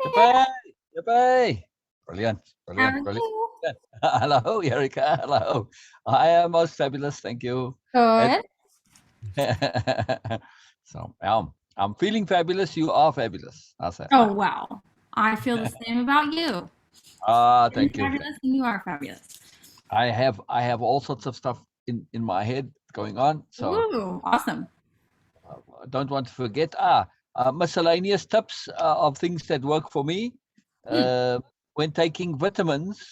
Yippee! Yippee! Brilliant, How are brilliant, brilliant. you? Hello, Erika. Hello. I am most fabulous. Thank you. It, Good. so, I'm feeling fabulous. You are fabulous. How's that? Oh, wow. I feel the same about you. I'm Thank you. fabulous and you are fabulous. I have all sorts of stuff in my head going on. So Ooh, awesome. I don't want to forget. Miscellaneous tips of things that work for me. Hmm. Uh, when taking vitamins,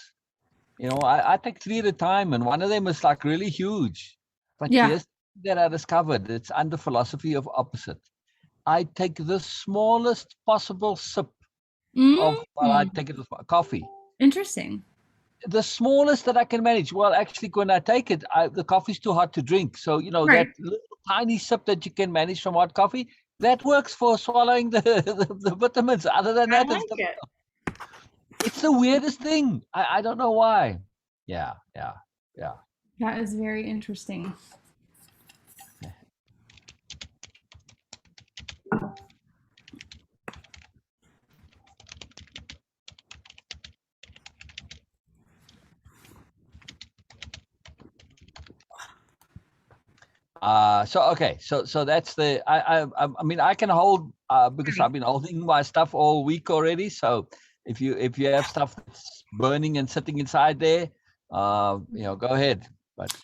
I take three at a time, and one of them is like really huge. But Yeah. here's that I discovered. It's under philosophy of opposite. I take the smallest possible sip I Mm. take it with my coffee. Interesting. The smallest that I can manage. Well, actually, when I take it, the coffee's too hot to drink. So, Right. that little tiny sip that you can manage from hot coffee, that works for swallowing the vitamins. Other than I that, like it. it's the weirdest thing. I don't know why. Yeah, yeah, yeah. That is very interesting. So that's the I mean I can hold because Right. I've been holding my stuff all week already. So if you have stuff that's burning and sitting inside there, go ahead. But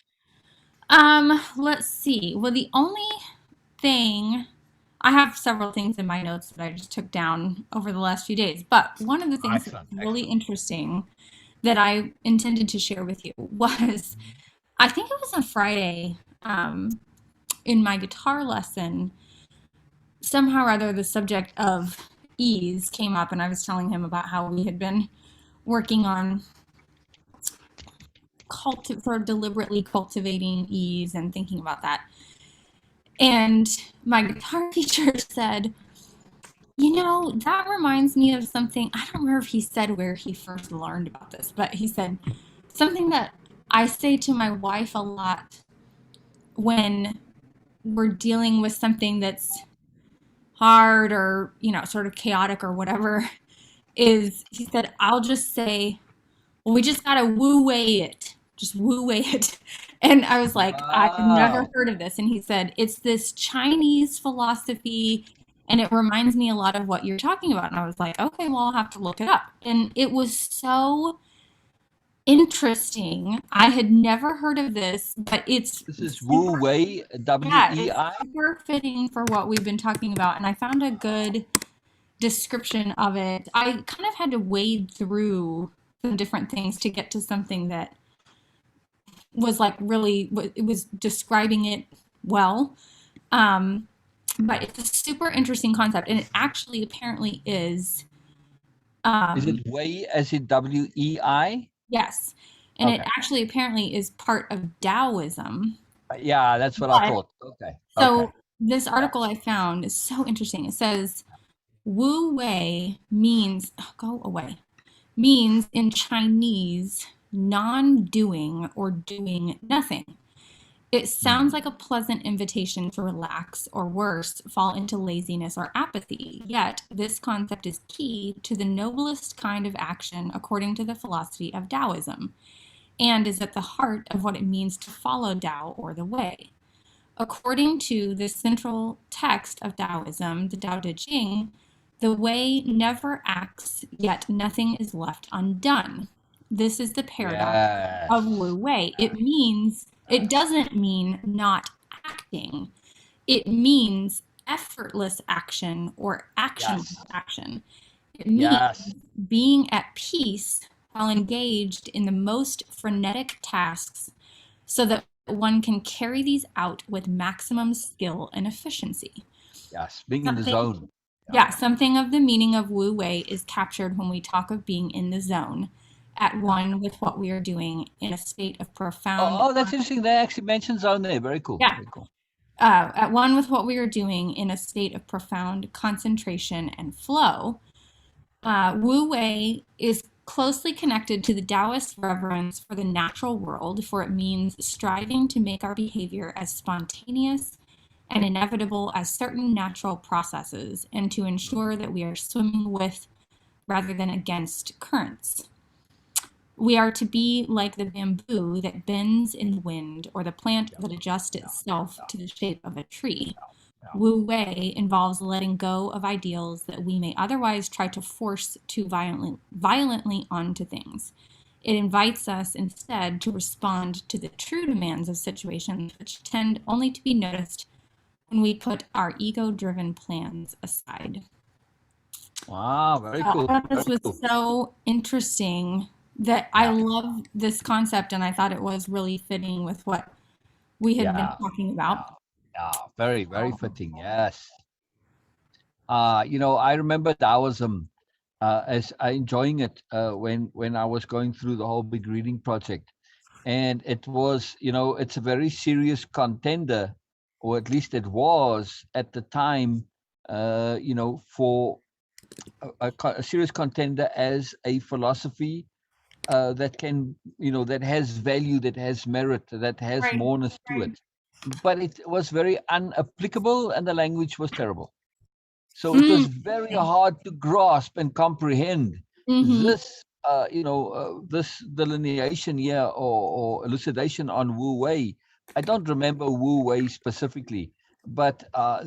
Let's see. Well, the only thing I have several things in my notes that I just took down over the last few days, but one of the things that's excellent, really excellent. interesting that I intended to share with you was I think it was on Friday, in my guitar lesson, somehow or other the subject of ease came up, and I was telling him about how we had been working on sort of deliberately cultivating ease and thinking about that. And my guitar teacher said, that reminds me of something. I don't remember if he said where he first learned about this, but he said something that I say to my wife a lot when we're dealing with something that's hard or, sort of chaotic or whatever, is he said, I'll just say, well, we just got to woo way it. Just woo way it. And I was like, I've never Wow. heard of this. And he said, it's this Chinese philosophy and it reminds me a lot of what you're talking about. And I was like, okay, well, I'll have to look it up. And it was so interesting. I had never heard of this, but it's This is Wu super, Wei, yeah, it's WEI. super fitting for what we've been talking about. And I found a good description of it. I kind of had to wade through some different things to get to something that was like really, it was describing it well. Um, but it's a super interesting concept, and it actually apparently is. Is Um, it Wei as in WEI? yes, and it Okay. actually apparently is part of Taoism. Yeah, that's what I But thought. Okay. Okay. so this Yeah. article I found is so interesting. It says Wu Wei means go away means in Chinese non doing or doing nothing. It sounds Hmm. like a pleasant invitation to relax or worse, fall into laziness or apathy. Yet, this concept is key to the noblest kind of action according to the philosophy of Taoism and is at the heart of what it means to follow Tao or the way. According to the central text of Taoism, the Tao Te Ching, the way never acts, yet nothing is left undone. This is the paradox of Wu Yes. Wei. It doesn't mean not acting, it means effortless action or actionless Yes. action. It Yes. means being at peace while engaged in the most frenetic tasks so that one can carry these out with maximum skill and efficiency. Yes. Being in the Something, zone. Yeah. yeah, something of the meaning of Wu Wei is captured when we talk of being in the zone, at Yeah. one with what we are doing in a state of profound, Oh, that's interesting. They actually mentioned zone there. Very cool. yeah, Very cool. at one with what we are doing in a state of profound concentration and flow. Wu Wei is closely connected to the Taoist reverence for the natural world, for it means striving to make our behavior as spontaneous and inevitable as certain natural processes, and to ensure that we are swimming with rather than against currents. We are to be like the bamboo that bends in the wind, or the plant that adjusts itself to the shape of a tree. Wu Wei involves letting go of ideals that we may otherwise try to force too violently onto things. It invites us instead to respond to the true demands of situations, which tend only to be noticed when we put our ego-driven plans aside. Wow, very I cool. thought this Very was cool. so interesting that I Yeah, love this concept, and I thought it was really fitting with what we had been yeah, talking yeah, about. yeah. Very, very So, fitting. Yes. I remember Taoism as enjoying it when I was going through the whole big reading project, and it was, it's a very serious contender, or at least it was at the time, for a serious contender as a philosophy that can, that has value, that has merit, that has right, moreness to right. it. But it was very unapplicable, and the language was terrible. So it was very Interesting. hard to grasp and comprehend Mm-hmm. this, this delineation here, or elucidation on Wu Wei. I don't remember Wu Wei specifically, but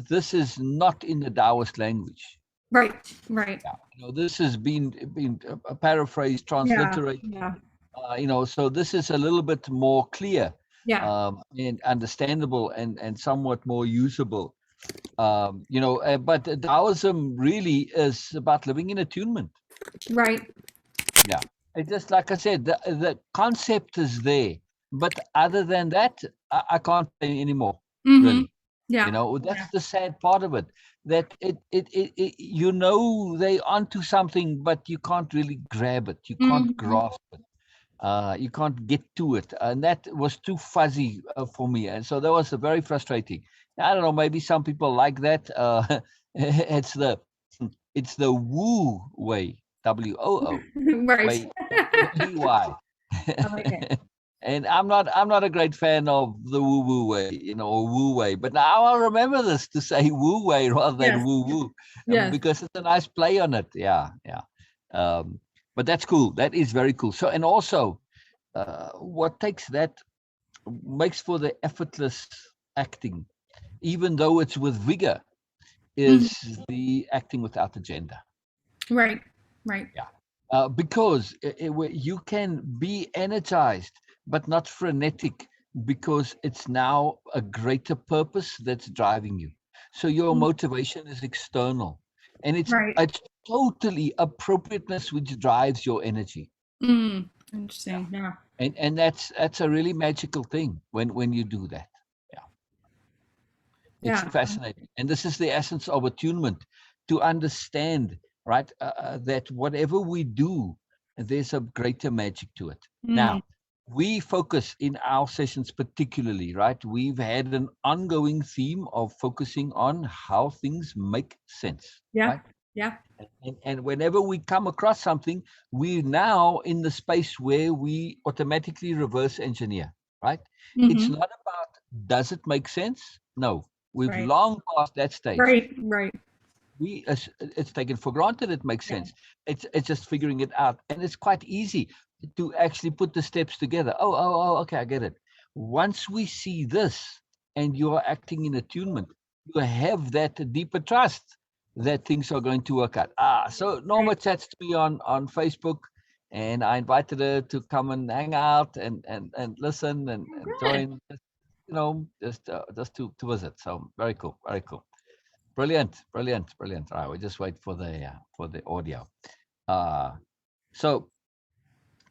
this is not in the Taoist language. Right, right. Yeah, this has been paraphrased, Yeah, transliterated. yeah, So this is a little bit more clear, yeah. and understandable, and somewhat more usable. But Taoism really is about living in attunement. Right. Yeah, it's just like I said, the concept is there, but other than that, I can't say anymore. Mm-hmm. Really, Yeah, that's yeah. the sad part of it. That they onto something, but you can't really grab it. You can't Mm-hmm. grasp it. You can't get to it, and that was too fuzzy for me, and so that was very frustrating. I don't know, maybe some people like that. It's the it's the woo way, WOO Right. way, WEY. I like it. And I'm not a great fan of the woo woo way, or woo way. But now I'll remember this to say woo way rather than Yes, woo woo, yes. because it's a nice play on it. Yeah, yeah. But that's cool. That is very cool. So, and also, what makes for the effortless acting, even though it's with vigor, Mm-hmm. is the acting without agenda. Right, right. Yeah. Because you can be energized, but not frenetic, because it's now a greater purpose that's driving you. So your Mm, motivation is external, and it's right. it's totally appropriateness which drives your energy. Mm, Yeah. interesting. Yeah. And that's a really magical thing when you do that. Yeah. It's Yeah. fascinating. And this is the essence of attunement, to understand, right, that whatever we do, there's a greater magic to it. Mm, Now, we focus in our sessions particularly, right? We've had an ongoing theme of focusing on how things make sense, yeah. right? Yeah. And whenever we come across something, we're now in the space where we automatically reverse engineer, right? It's Mm-hmm. not about, does it make sense? No, we've Right. long passed that stage. Right. Right. It's taken for granted it makes Yeah. sense. It's just figuring it out, and it's quite easy to actually put the steps together. Oh, okay, I get it. Once we see this, and you're acting in attunement, you have that deeper trust that things are going to work out. So Right. Norma chats to me on Facebook, and I invited her to come and hang out and listen and Good. join. Just to visit. So very cool, very cool. Brilliant, brilliant, brilliant. All right, we just wait for the audio. Uh, so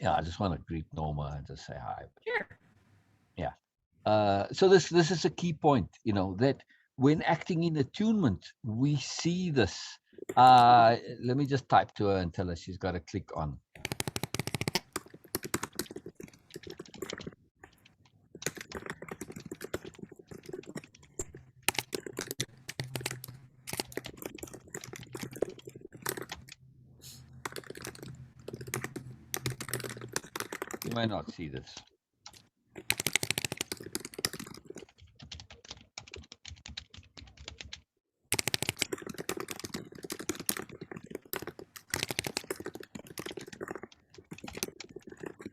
yeah, I just want to greet Norma and just say hi. Sure. Yeah. So this is a key point, that when acting in attunement, we see this. Let me just type to her and tell her she's got to click on. You may not see this.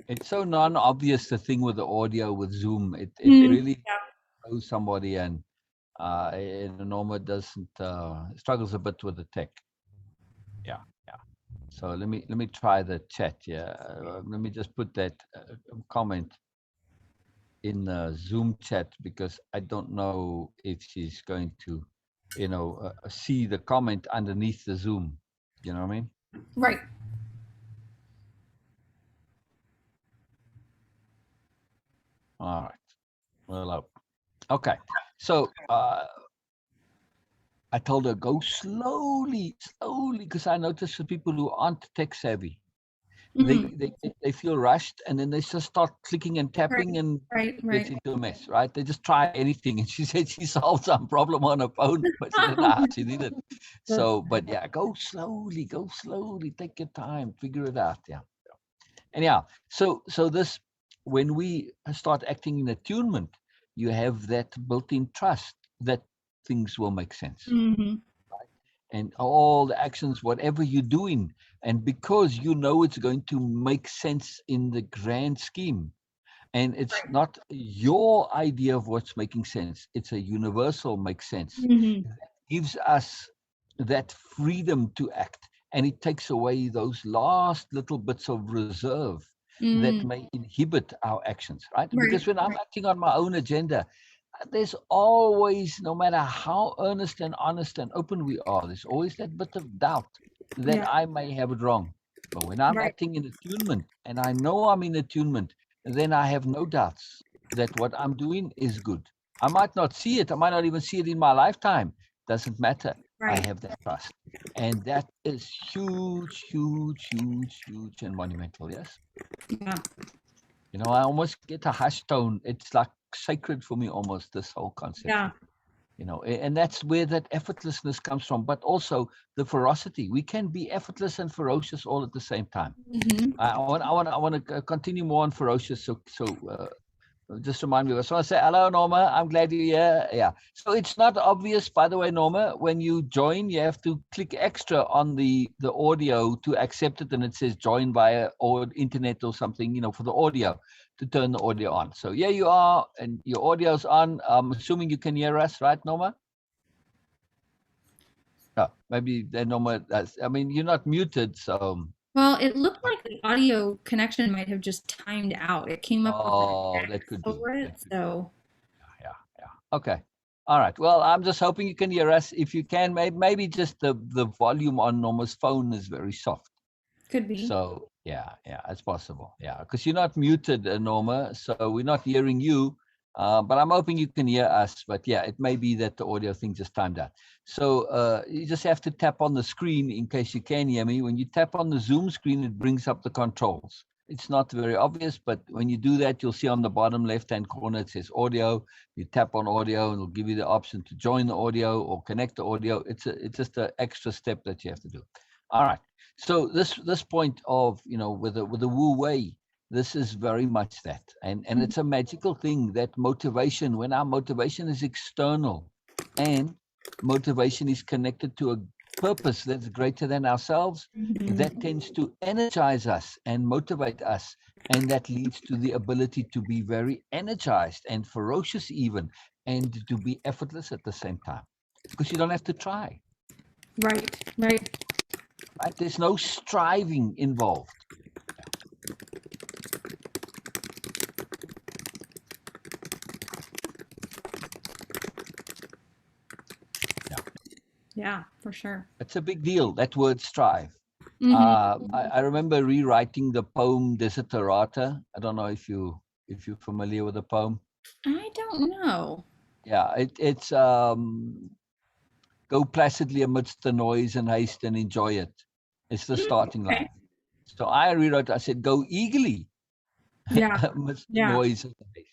It's so non-obvious, the thing with the audio with Zoom. It Mm, really yeah. knows somebody, and Norma doesn't struggles a bit with the tech. Yeah, yeah. So let me try the chat. Yeah, let me just put that comment in the Zoom chat, because I don't know if she's going to, see the comment underneath the Zoom. You know what I mean? Right. All right. Well, okay. So I told her, go slowly, slowly, because I notice for people who aren't tech savvy, Hmm. they feel rushed, and then they just start clicking and tapping, Right. and Right. it gets Right. into a mess, right? They just try anything, and she said she solved some problem on her phone, but she didn't know how she did it. That's So, but yeah, go slowly, take your time, figure it out. Yeah. Anyhow, so this, when we start acting in attunement, you have that built-in trust that things will make sense, hmm and all the actions, whatever you're doing, and because you know it's going to make sense in the grand scheme, and it's not your idea of what's making sense, it's a universal makes sense, hmm gives us that freedom to act, and it takes away those last little bits of reserve that mm may inhibit our actions, right? Because Right. when I'm acting on my own agenda, there's always, no matter how earnest and honest and open we are, there's always that bit of doubt that Yeah. I may have it wrong. But when I'm Right. acting in attunement and I know I'm in attunement, then I have no doubts that what I'm doing is good. I might not see it, I might not even see it in my lifetime. Doesn't matter. I Right. have that trust. And that is huge, huge, huge, huge, and monumental. Yes. Yeah. I almost get a hush tone. It's like sacred for me, almost, this whole concept. Yeah. And that's where that effortlessness comes from, but also the ferocity. We can be effortless and ferocious all at the same time. hmm I want to continue more on ferocious. Just remind me. So I say, hello, Norma. I'm glad you're here. Yeah. So it's not obvious, by the way, Norma. When you join, you have to click extra on the audio to accept it, and it says join via or internet or something, for the audio, to turn the audio on. So yeah, you are, and your audio's on. I'm assuming you can hear us, right, Norma? Yeah. Maybe Norma. I mean, you're not muted, so. Well, it looked like the audio connection might have just timed out. It came up with an Oh, that X could be. over it, That could be. so Yeah, yeah. Okay. All right. Well, I'm just hoping you can hear us. If you can, maybe just the volume on Norma's phone is very soft. could be. So yeah, it's possible. Yeah, because you're not muted, Norma, so we're not hearing you. But I'm hoping you can hear us. But yeah, it may be that the audio thing just timed out. So you just have to tap on the screen in case you can hear me. When you tap on the Zoom screen, it brings up the controls. It's not very obvious, but when you do that, you'll see on the bottom left-hand corner, it says audio. You tap on audio, and it'll give you the option to join the audio or connect the audio. It's just an extra step that you have to do. All right. So this point of, with the Wu Wei, this is very much that, and it's a magical thing, that motivation, when our motivation is external, and motivation is connected to a purpose that's greater than ourselves, Mhm. that tends to energize us and motivate us, and that leads to the ability to be very energized and ferocious even, and to be effortless at the same time, because you don't have to try. Right, right. Right? There's no striving involved. Yeah, Yeah, for sure. it's a big deal, that word strive. hmm I remember rewriting the poem Desiderata. I don't know if you're familiar with the poem. I don't know. Yeah, it's go placidly amidst the noise and haste and enjoy it. It's the starting Okay. line. So I rewrote. I said, go eagerly Yeah, amidst the yeah. noise and the haste.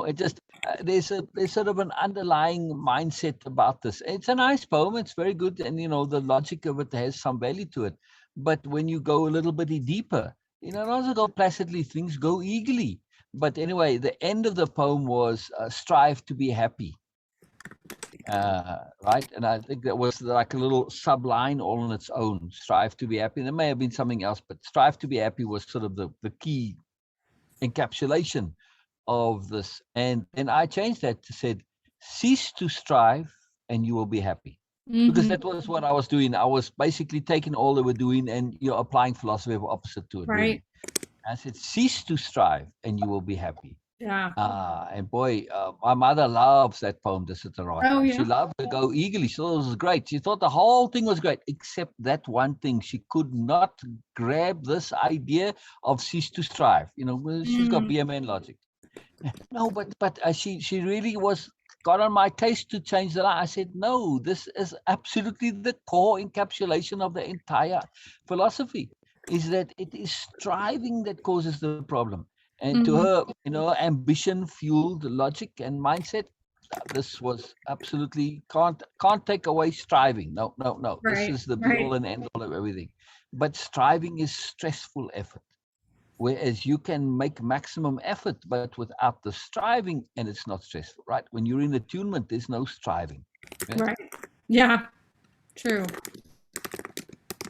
It just there's sort of an underlying mindset about this. It's a nice poem. It's very good, and the logic of it has some value to it. But when you go a little bit deeper, not to go placidly, things go eagerly. But anyway, the end of the poem was strive to be happy, right? And I think that was like a little subline all on its own. Strive to be happy. There may have been something else, but strive to be happy was sort of the key encapsulation of this. And then I changed that to said, cease to strive and you will be happy. Because Mm-hmm. that was what I was doing. I was basically taking all they were doing and applying philosophy of opposite to it, Right. really. I said, cease to strive and you will be happy. Yeah. And boy, my mother loves that poem, Oh Desiderata. She yeah. loved to go eagerly. She thought it was great. She thought the whole thing was great, except that one thing. She could not grab this idea of cease to strive. Well, she's got Mm, BMN logic. No, but she really was got on my case to change the line. I said, no, this is absolutely the core encapsulation of the entire philosophy. Is that it is striving that causes the problem, and to mm, her, ambition fueled logic and mindset. This was absolutely can't take away striving. No, no, no. This right. is the be all Right. and end all of everything. But striving is stressful effort, whereas you can make maximum effort but without the striving, and it's not stressful, right? When you're in attunement, there's no striving. Yeah? Right. Yeah. True.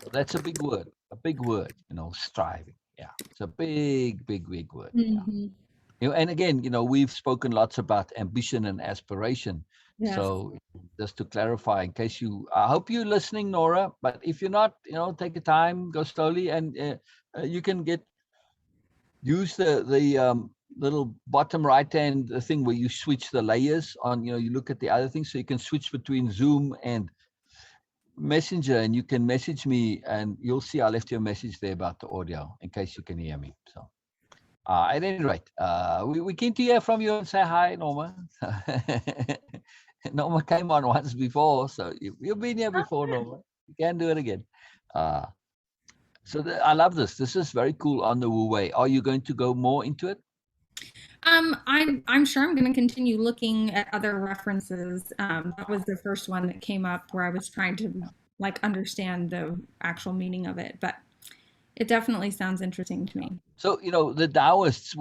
So that's a big word, striving. Yeah, it's a big, big, big word. Yeah. Mm-hmm. And again, we've spoken lots about ambition and aspiration. Yes. So just to clarify, in case I hope you're listening, Nora, but if you're not, take your time, go slowly, and you can use the little bottom right hand thing where you switch the layers on. You look at the other things, so you can switch between Zoom and Messenger, and you can message me, and you'll see I left you a message there about the audio in case you can hear me. So at any rate, we keen to hear from you and say hi, Norma. Norma came on once before, so you've been here before, Norma. You can do it again. uh I love this. This is very cool on the Wu Wei. Are you going to go more into it? I'm sure I'm going to continue looking at other references. That was the first one that came up where I was trying to like understand the actual meaning of it, but it definitely sounds interesting to me. So, the Taoists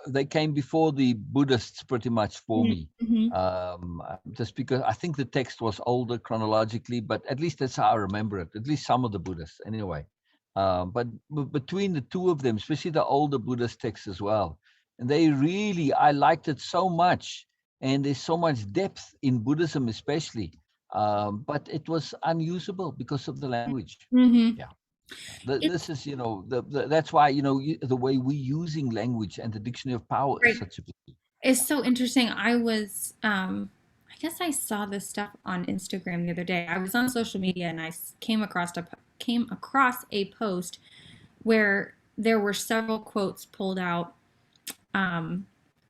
they came before the Buddhists pretty much for me. Mm-hmm. Just because I think the text was older chronologically, but at least that's how I remember it, at least some of the Buddhists anyway. But between the two of them, especially the older Buddhist texts as well, and I liked it so much. And there's so much depth in Buddhism, especially. But it was unusable because of the language. Mm-hmm. Yeah. It's This is, that's why, the way we're using language and the dictionary of power is great. such a big deal. It's Yeah. so interesting. I guess I saw this stuff on Instagram the other day. I was on social media and I came across a post where there were several quotes pulled out um,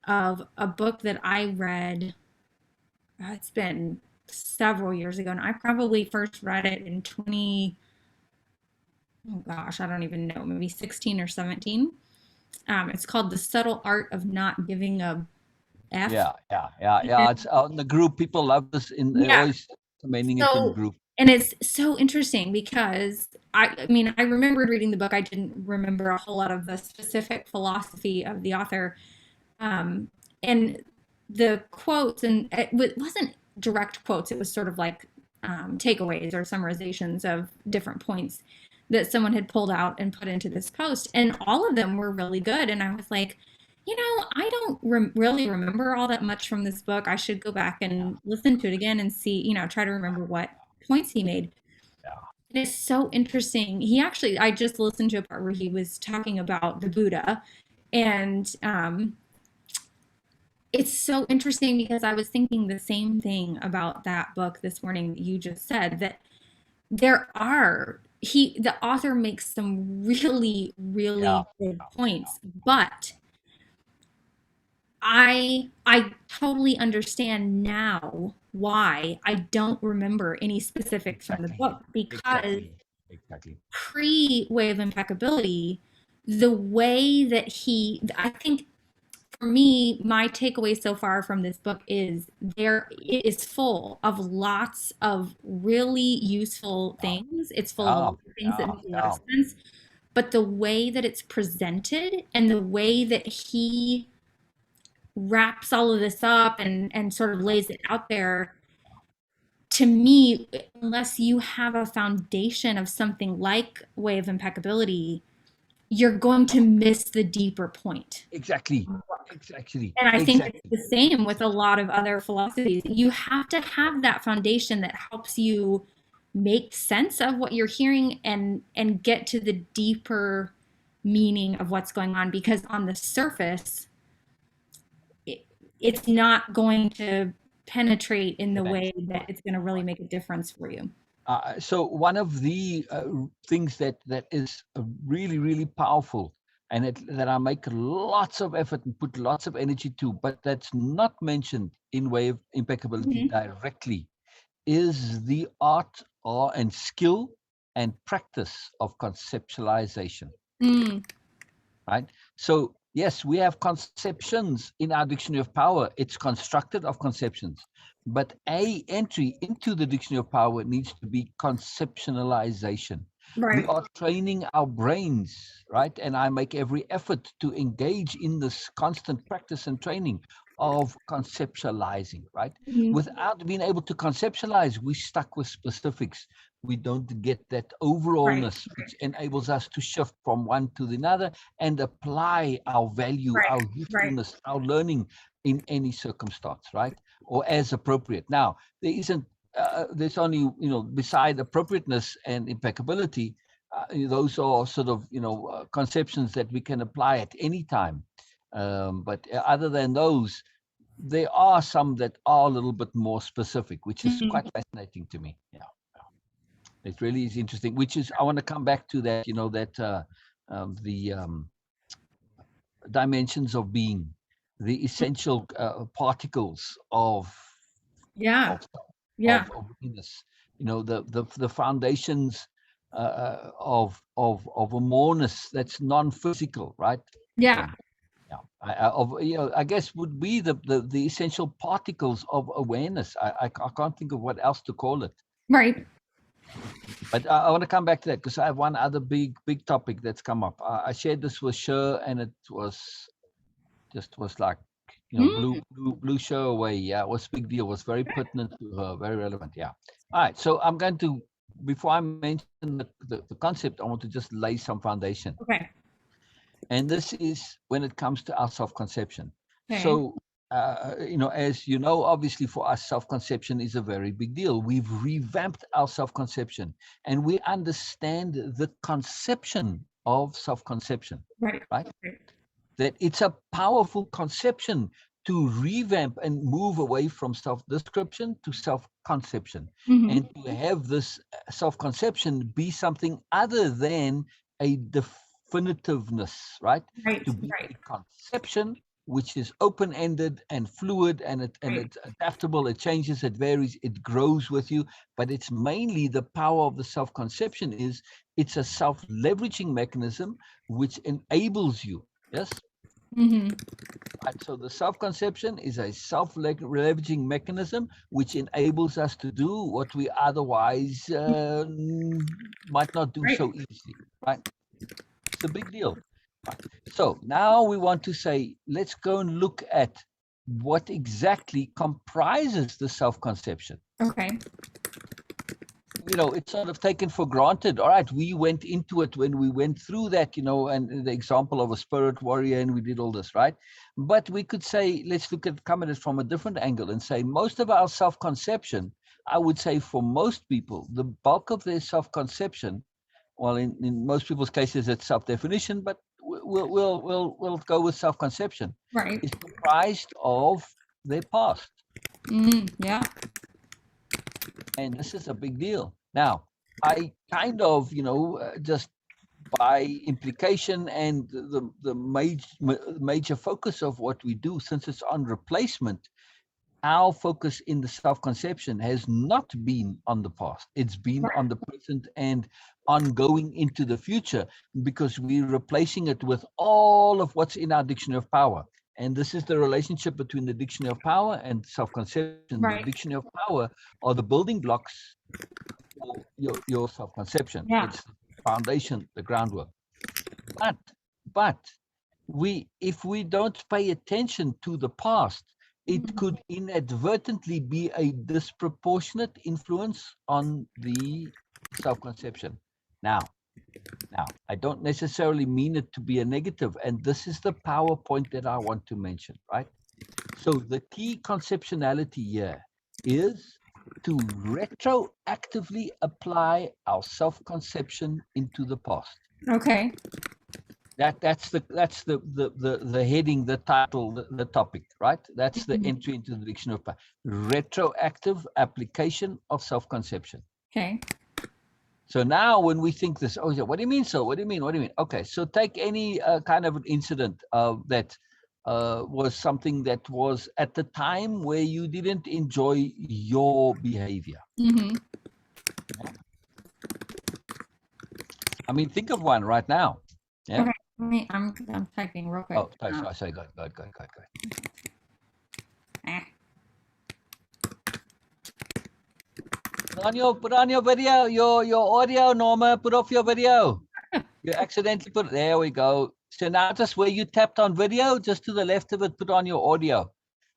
of a book that I read. It's been several years ago, and I probably first read it in 20. Oh gosh, I don't even know, maybe 16 or 17. It's called The Subtle Art of Not Giving a F. Yeah, yeah, yeah, And yeah. It's in the group. People love this. They yeah, always recommending it in so group. and it's so interesting because I mean I remembered reading the book. I didn't remember a whole lot of the specific philosophy of the author, um, and the quotes, and it wasn't direct quotes. It was sort of like takeaways or summarizations of different points that someone had pulled out and put into this post, and all of them were really good. And I was like, I don't really remember all that much from this book. I should go back Yeah, and listen to it again and see, try to remember what points he made. yeah. It is so interesting. I just listened to a part where he was talking about the Buddha, and it's so interesting because I was thinking the same thing about that book this morning that you just said, that the author makes some really, Yeah. really good points, but I totally understand now why I don't remember any specifics from the Exactly. book, because Exactly. Exactly. pre Way of Impeccability, the way that I think for me, my takeaway so far from this book is it is full of lots of really useful Yeah. things. It's full of a lot Yeah. of things that Yeah. make a lot of Yeah. sense, but the way that it's presented and the way that he wraps all of this up and sort of lays it out there, to me, unless you have a foundation of something like Way of Impeccability, you're going to miss the deeper point. Exactly. Exactly. And I think it's Exactly. the same with a lot of other philosophies. You have to have that foundation that helps you make sense of what you're hearing and get to the deeper meaning of what's going on, because on the surface it, it's not going to penetrate in the way that Right. it's going to really Right. make a difference for you. So one of the things that is really really powerful, and that I make lots of effort and put lots of energy to, but that's not mentioned in way of impeccability Mm-hmm. directly, is the art or and skill and practice of conceptualization. Mm, Right? So yes, we have conceptions in our dictionary of power. It's constructed of conceptions, but a entry into the dictionary of power needs to be conceptualization. We right. are training our brains, right? And I make every effort to engage in this constant practice and training of conceptualizing, right? Mm-hmm. Without being able to conceptualize, we stuck with specifics. We don't get that Right. overallness, which enables us to shift from one to the other and apply our value, Right. our Right. usefulness, our learning in any circumstance, right? Or as appropriate. Now, there isn't, there's only, beside appropriateness and impeccability, those are sort of, conceptions that we can apply at any time. But other than those, there are some that are a little bit more specific, which is Mm-hmm. quite fascinating to me. Yeah, it really is interesting. Which is, I want to come back to that. That the dimensions of being, the essential particles Yeah. of Yeah. of Venus. The foundations of a moreness that's non-physical, right? Yeah. Um, yeah, I guess would be the essential particles of awareness. I can't think of what else to call it. Right. But I want to come back to that because I have one other big topic that's come up. I shared this with Sher, and it was like, Mm, blew Sher away. Yeah, it was a big deal. It was very pertinent to her, very relevant. Yeah. All right. So I'm going to, before I mention the concept, I want to just lay some foundation. okay. And this is when it comes to our self-conception. Okay. So, as you know, obviously for us, self-conception is a very big deal. We've revamped our self-conception, and we understand the conception of self-conception, Right. right? Right. That it's a powerful conception to revamp and move away from self-description to self-conception, Mm-hmm. and to have this self-conception be something other than a definitiveness, right? Right. To be Right. a conception which is open-ended and fluid, and Right. it's adaptable, it changes, it varies, it grows with you. But it's mainly the power of the self-conception is it's a self-leveraging mechanism which enables you. Yes. Mm-hmm. Right. So the self-conception is a self-leveraging mechanism which enables us to do what we otherwise might not do Right. so easily. Right. It's a big deal. Right. So now we want to say, let's go and look at what exactly comprises the self-conception. Okay. It's sort of taken for granted. All right, we went into it when we went through that, and the example of a spirit warrior, and we did all this, right? But we could say, let's come at it from a different angle and say most of our self-conception, I would say for most people, the bulk of their self-conception, well, in most people's cases, it's self-definition, but we'll go with self-conception, Right. is comprised of their past. Mm, yeah. And this is a big deal. Now, I kind of, just by implication and the major focus of what we do, since it's on replacement, our focus in the self-conception has not been on the past. It's been Right. on the present and ongoing into the future, because we're replacing it with all of what's in our dictionary of power. And this is the relationship between the dictionary of power and self-conception. The Right. dictionary of power are the building blocks for your self-conception. Yeah. It's the foundation, the groundwork. But but if we don't pay attention to the past, it Mhm. could inadvertently be a disproportionate influence on the self-conception. Now, Now, I don't necessarily mean it to be a negative, and this is the PowerPoint that I want to mention, right? So the key conceptuality here is to retroactively apply our self-conception into the past. Okay. That's the heading, the title, the topic, right? That's the entry into the dictionary of retroactive application of self-conception. Okay. So now when we think this, oh, what do you mean? So what do you mean? What do you mean? Okay, so take any kind of an incident that was something that was at the time where you didn't enjoy your behavior. Mm-hmm. I mean, think of one right now. Yeah. Okay. I'm typing real quick. Oh, I say, good. Ah. Put on your video, your audio, Norma. Put off your video. You accidentally put it. There we go. So now just where you tapped on video, just to the left of it, put on your audio.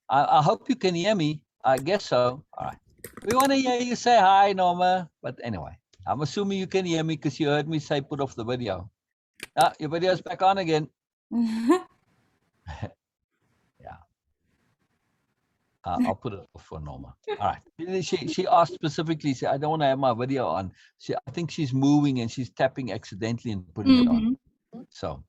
I hope you can hear me. I guess so. All right. We want to hear you say hi, Norma. But anyway, I'm assuming you can hear me because you heard me say put off the video. Ah, your video's back on again. Yeah. I'll put it off for Norma. All right. She asked specifically, I don't want to have my video on. I think she's moving and she's tapping accidentally and putting it on. So,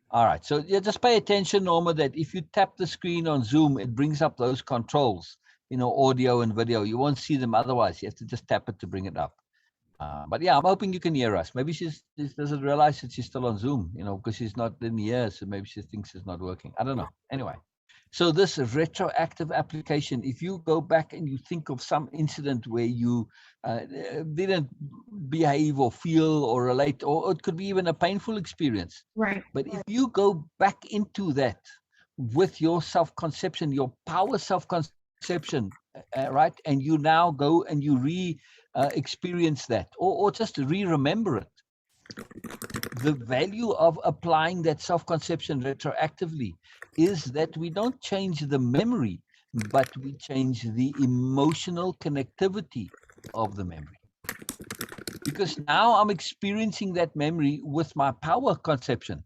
all right. So yeah, just pay attention, Norma, that if you tap the screen on Zoom, it brings up those controls, audio and video. You won't see them otherwise. You have to just tap it to bring it up. But yeah, I'm hoping you can hear us. Maybe she doesn't realize that she's still on Zoom, because she's not in here. So maybe she thinks it's not working. I don't know. Anyway. So this retroactive application, if you go back and you think of some incident where you didn't behave or feel or relate, or it could be even a painful experience. Right. But if you go back into that with your self-conception, your power self-conception, right, and you now go and you experience that, or just remember it, the value of applying that self-conception retroactively is that we don't change the memory, but we change the emotional connectivity of the memory. Because now I'm experiencing that memory with my power conception,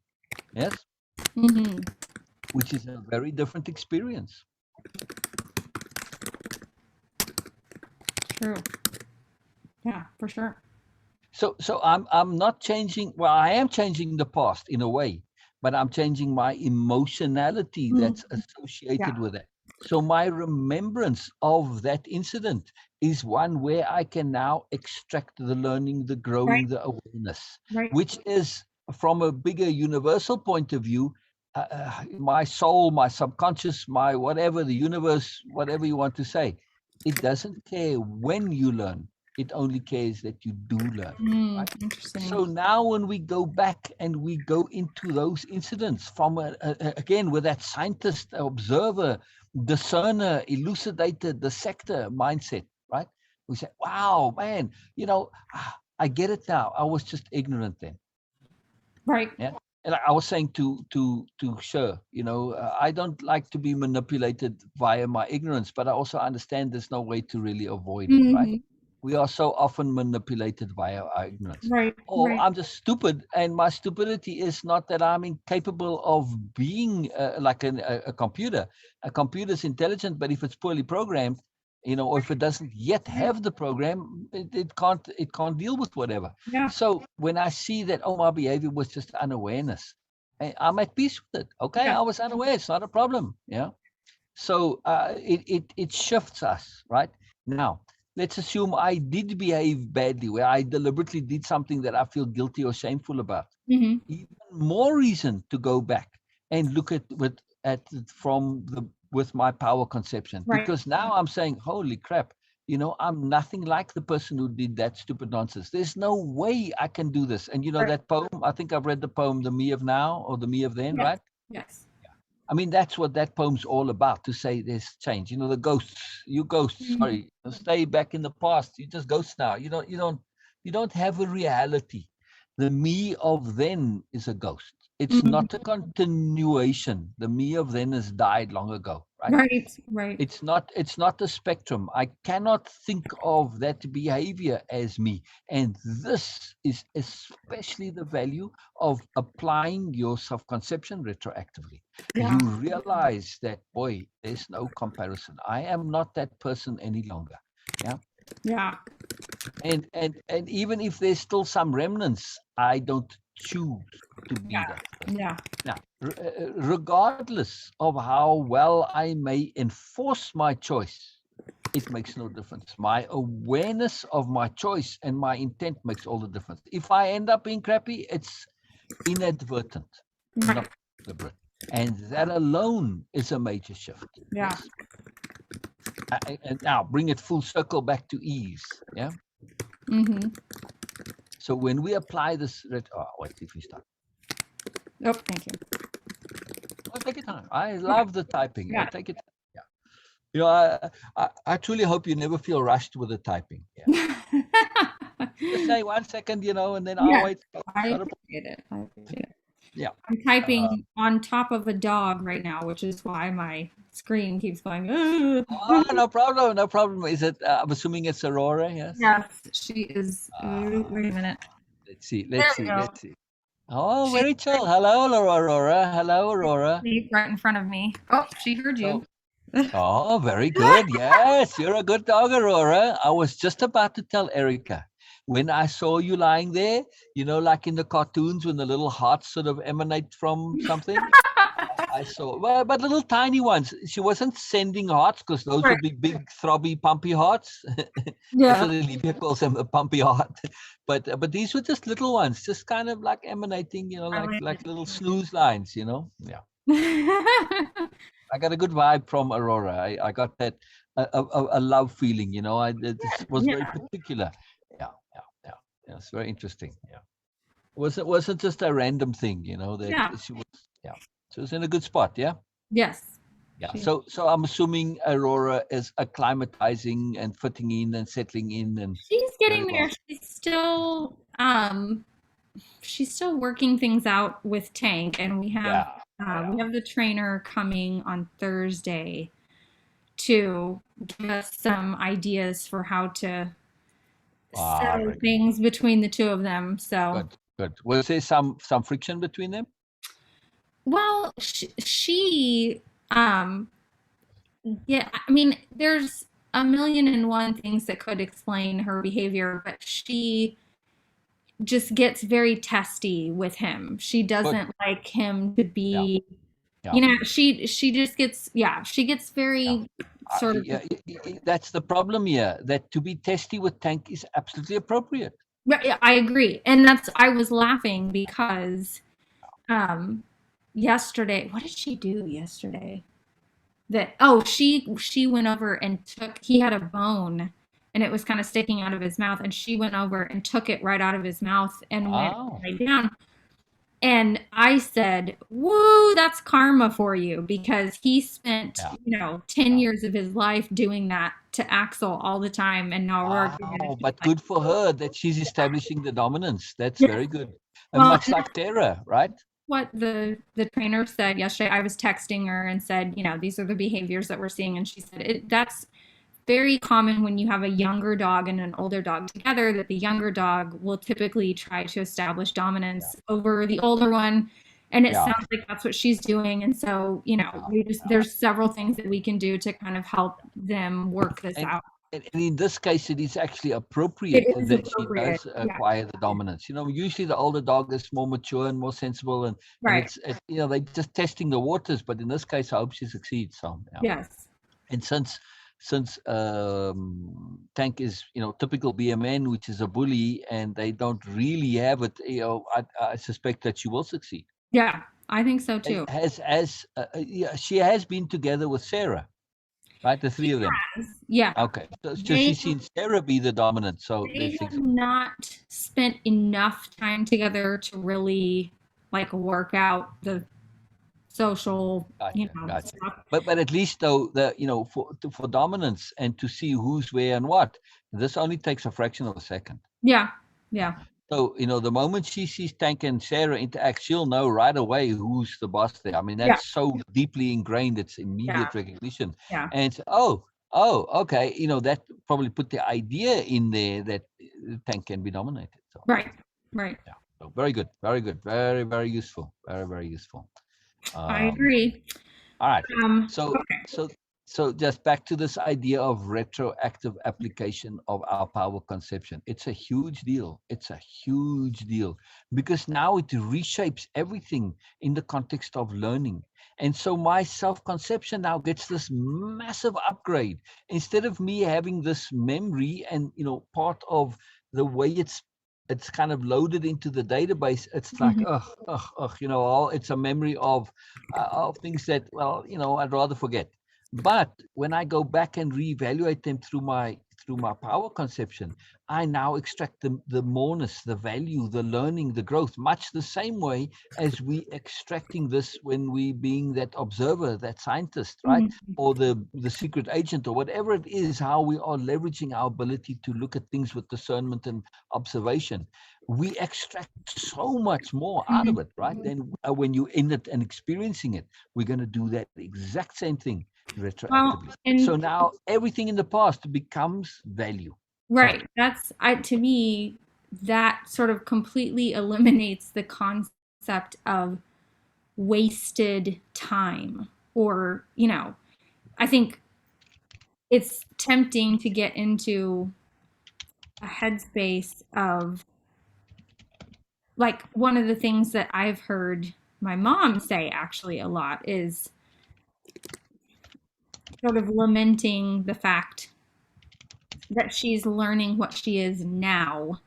yes? Mm-hmm. Which is a very different experience. True. Yeah, for sure. So I'm not changing. Well, I am changing the past in a way, but I'm changing my emotionality that's associated with it. So my remembrance of that incident is one where I can now extract the learning, the growing, the awareness, which is from a bigger universal point of view, my soul, my subconscious, my whatever, the universe, whatever you want to say, it doesn't care when you learn. It only cares that you do learn. Right? Interesting. So now when we go back and we go into those incidents from, again, with that scientist, observer, discerner, elucidator, dissector mindset, right? We say, wow, man, I get it now. I was just ignorant then. Right. Yeah. And I was saying to Sher, I don't like to be manipulated via my ignorance, but I also understand there's no way to really avoid it, right? We are so often manipulated via our ignorance. Right. Or I'm just stupid, and my stupidity is not that I'm incapable of being like a computer. A computer's intelligent, but if it's poorly programmed, or if it doesn't yet have the program, it can't deal with whatever. Yeah. So when I see that, my behavior was just unawareness, I'm at peace with it. Okay, I was unaware. It's not a problem. Yeah. So it shifts us, right? Now, let's assume I did behave badly, where I deliberately did something that I feel guilty or shameful about. Even more reason to go back and look at it with my power conception, because now I'm saying, holy crap, I'm nothing like the person who did that stupid nonsense. There's no way I can do this. And that poem, I think I've read the poem, The Me of Now or The Me of Then, right? Yes. I mean, that's what that poem's all about, to say there's change. The ghosts, sorry, stay back in the past. You just ghosts now. You don't have a reality. The me of then is a ghost. It's Mhm. not a continuation. The me of then has died long ago, right? Right, right. It's not a spectrum. I cannot think of that behavior as me. And this is especially the value of applying your self-conception retroactively. Yeah, You realize that, boy, there's no comparison. I am not that person any longer. Yeah. yeah, And even if there's still some remnants, I don't choose to be yeah, that person. yeah, Now, regardless of how well I may enforce my choice, it makes no difference. My awareness of my choice and my intent makes all the difference. If I end up being crappy, it's inadvertent, right. not deliberate. And that alone is a major shift. Yeah. Yes. And now bring it full circle back to ease. Yeah. Mm-hmm. So when we apply this, wait, if we start. Oh, thank you. Oh, take your time. I Okay. love the typing. Yeah. Take it. Yeah. You know, I truly hope you never feel rushed with the typing. Yeah. Just say 1 second, and then I'll Yes, wait. I Not a problem. appreciate it. I appreciate it. Yeah. I'm typing on top of a dog right now, which is why my screen keeps going. "Ugh." No problem. No problem. Is it? I'm assuming it's Aurora. Yes. Yes, she is. Wait a minute. Let's see. There Let's we see. go. Let's see. Oh, She's very chill. Hello, Aurora. Hello, Aurora. right in front of me. Oh, she heard you. So, oh, very good. Yes, you're a good dog, Aurora. I was just about to tell Erica when I saw you lying there, like in the cartoons when the little hearts sort of emanate from something. I saw, well, but little tiny ones. She wasn't sending hearts because those Right. would be big, throbby, pumpy hearts. That's Yeah. what Olivia calls them, a pumpy heart. But these were just little ones, just kind of like emanating, I like like little snooze lines. Yeah. it. I got a good vibe from Aurora. I got that a love feeling. This was very Yeah. particular. Yeah, yeah, yeah. Yeah, it's very interesting. Yeah, wasn't just a random thing. That Yeah. she was. Yeah, she was in a good spot. Yeah, Yes. yeah. She, So I'm assuming Aurora is acclimatizing and fitting in and settling in and she's very getting well. there. She's still working things out with Tank, and Yeah, we yeah. have the trainer coming on Thursday to give us some ideas for how to settle Very good. things between the two of them. So, Good, good. Was there some friction between them? well, she yeah, I mean, there's a million and one things that could explain her behavior, but she just gets very testy with him. She Good. doesn't like him to Yeah, be, yeah. she just gets, yeah, she gets Yeah. very sort of, Yeah, that's the problem here. That to be testy with Tank is absolutely appropriate. right, I agree. And I was laughing because um yesterday, what did she do yesterday? She went over and he had a bone and it was kind of sticking out of his mouth, and she went over and took it right out of his mouth and went Oh, right down. And I said, woo, that's karma for you, because he spent, yeah, 10 yeah. years of his life doing that to Axel all the time. And now Aurora did it. Wow, She's but like, good for her that she's establishing the dominance. That's yes. very good. And Well, much like Tara, right? what the trainer said yesterday, I was texting her and said, these are the behaviors that we're seeing. And she said, that's very common when you have a younger dog and an older dog together, that the younger dog will typically try to establish Yeah, dominance over the older one. And it yeah, sounds like that's what she's doing. And so, yeah, yeah. there's several things that we can do to kind of help them work this And, out. and in this case, it is actually It appropriate is that she appropriate. does Yeah. acquire the dominance. Usually the older dog is more mature and more sensible, and Right. they're just testing the waters. But in this case, I hope she succeeds. So yeah. Yes. And since Tank is typical BMN, which is a bully, and they don't really have it, I suspect that she will succeed. Yeah. I think so too. Yeah, she has been together with Sarah, right? The three of them. Yeah. Okay, so They she's seen Sarah be the dominant. So they there's have things. not spent enough time together to really like work out the social, Gotcha. stuff. But at least though for dominance and to see who's where and what, this only takes a fraction of a second. Yeah. Yeah. Yeah. So, the moment she sees Tank and Sarah interact, she'll know right away who's the boss there. I mean, that's Yeah, so deeply ingrained, it's yeah, immediate recognition. yeah. And it's, oh, okay. That probably put the idea in there that Tank can be dominated. So, Right, right. yeah. So very good. Very good. Very, very useful. Very, very useful. I Um, agree. all right. So, Okay. so, so just back to this idea of retroactive application of our power conception. It's a huge deal. It's a huge deal because now it reshapes everything in the context of learning. And so my self-conception now gets this massive upgrade. Instead of me having this memory and part of the way it's kind of loaded into the database, it's like, Mhm, it's a memory of things that, well, I'd rather forget. But when I go back and reevaluate them through my power conception, I now extract the moreness, the value, the learning, the growth, much the same way as we extracting this when we being that observer, that scientist, right? mhm. Or the secret agent, or whatever it is, how we are leveraging our ability to look at things with discernment and observation. We extract so much more out of Mhm. it, right? Then when you're in it and experiencing it, we're going to do that exact same thing Well, retroactively. So and now everything in the past becomes value. Sorry. right, that's I to me that sort of completely eliminates the concept of wasted time or, I think it's tempting to get into a headspace of like one of the things that I've heard my mom say actually a lot is sort of lamenting the fact that she's learning what she is now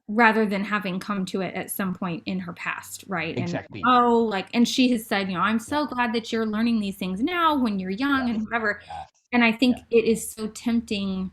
rather than having come to it at some point in her past, right? And Exactly. and she has said, I'm Yeah. so glad that you're learning these things now when you're young Yes. and whatever. Yes. And I think Yes. it is so tempting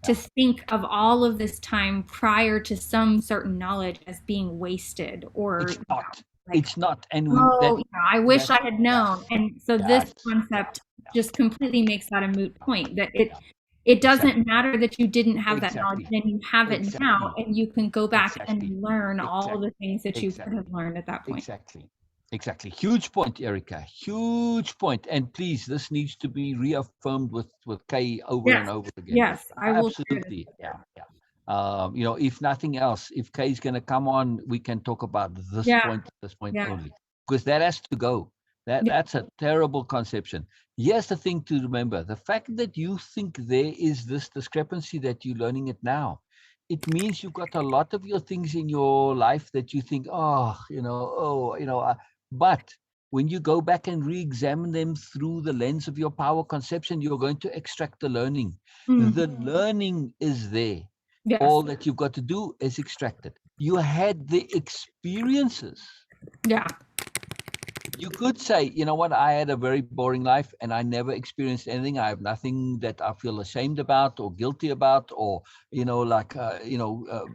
to Yeah. think of all of this time prior to some certain knowledge as being wasted or, It's not. like, It's not. And oh, I wish that I had yes. known. And so this Yes. Yeah. concept Yeah. just completely makes that a moot Yeah. point that Yeah. it doesn't Exactly. matter that you didn't have that knowledge, Exactly. then you have it now Exactly. and you can go back Exactly. and learn all Exactly. the things that you could Exactly. have learned at that point. Exactly. Exactly. Huge point, Erica. Huge point. And please, this needs to be reaffirmed with Kay over and Yes. over again. Yes, I will share this Absolutely. with Yeah. her. Yeah. If nothing else, if Kay's going to come on, we can talk about Yeah. this point Yeah. only, because that has to go. Yeah. That's a terrible conception. Here's the thing to remember: the fact that you think there is this discrepancy that you're learning it now, it means you've got a lot of your things in your life that you think, but when you go back and re-examine them through the lens of your power conception, you're going to extract the learning. Mm. The learning is there. Yes. All that you've got to do is extract it. You had the experiences. Yeah. You could say, you know what, I had a very boring life and I never experienced anything. I have nothing that I feel ashamed about or guilty about, or,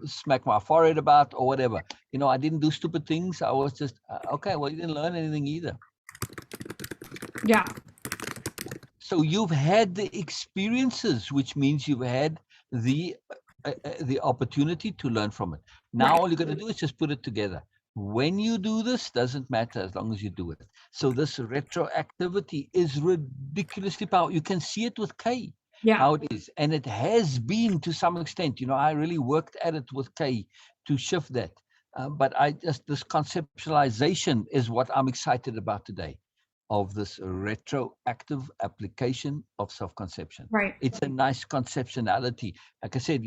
smack my forehead about or whatever. I didn't do stupid things. I was just, okay, well, you didn't learn anything either. Yeah. So you've had the experiences, which means you've had the the opportunity to learn from it. Now Right. all you got to do is just put it together. When you do this, doesn't matter as long as you do it. So this retroactivity is ridiculously powerful. You can see it with K, Yeah. how it is, and it has been to some extent. I really worked at it with K to shift that. But this conceptualization is what I'm excited about today, of this retroactive application of self-conception. Right. It's a nice conceptuality. Like I said,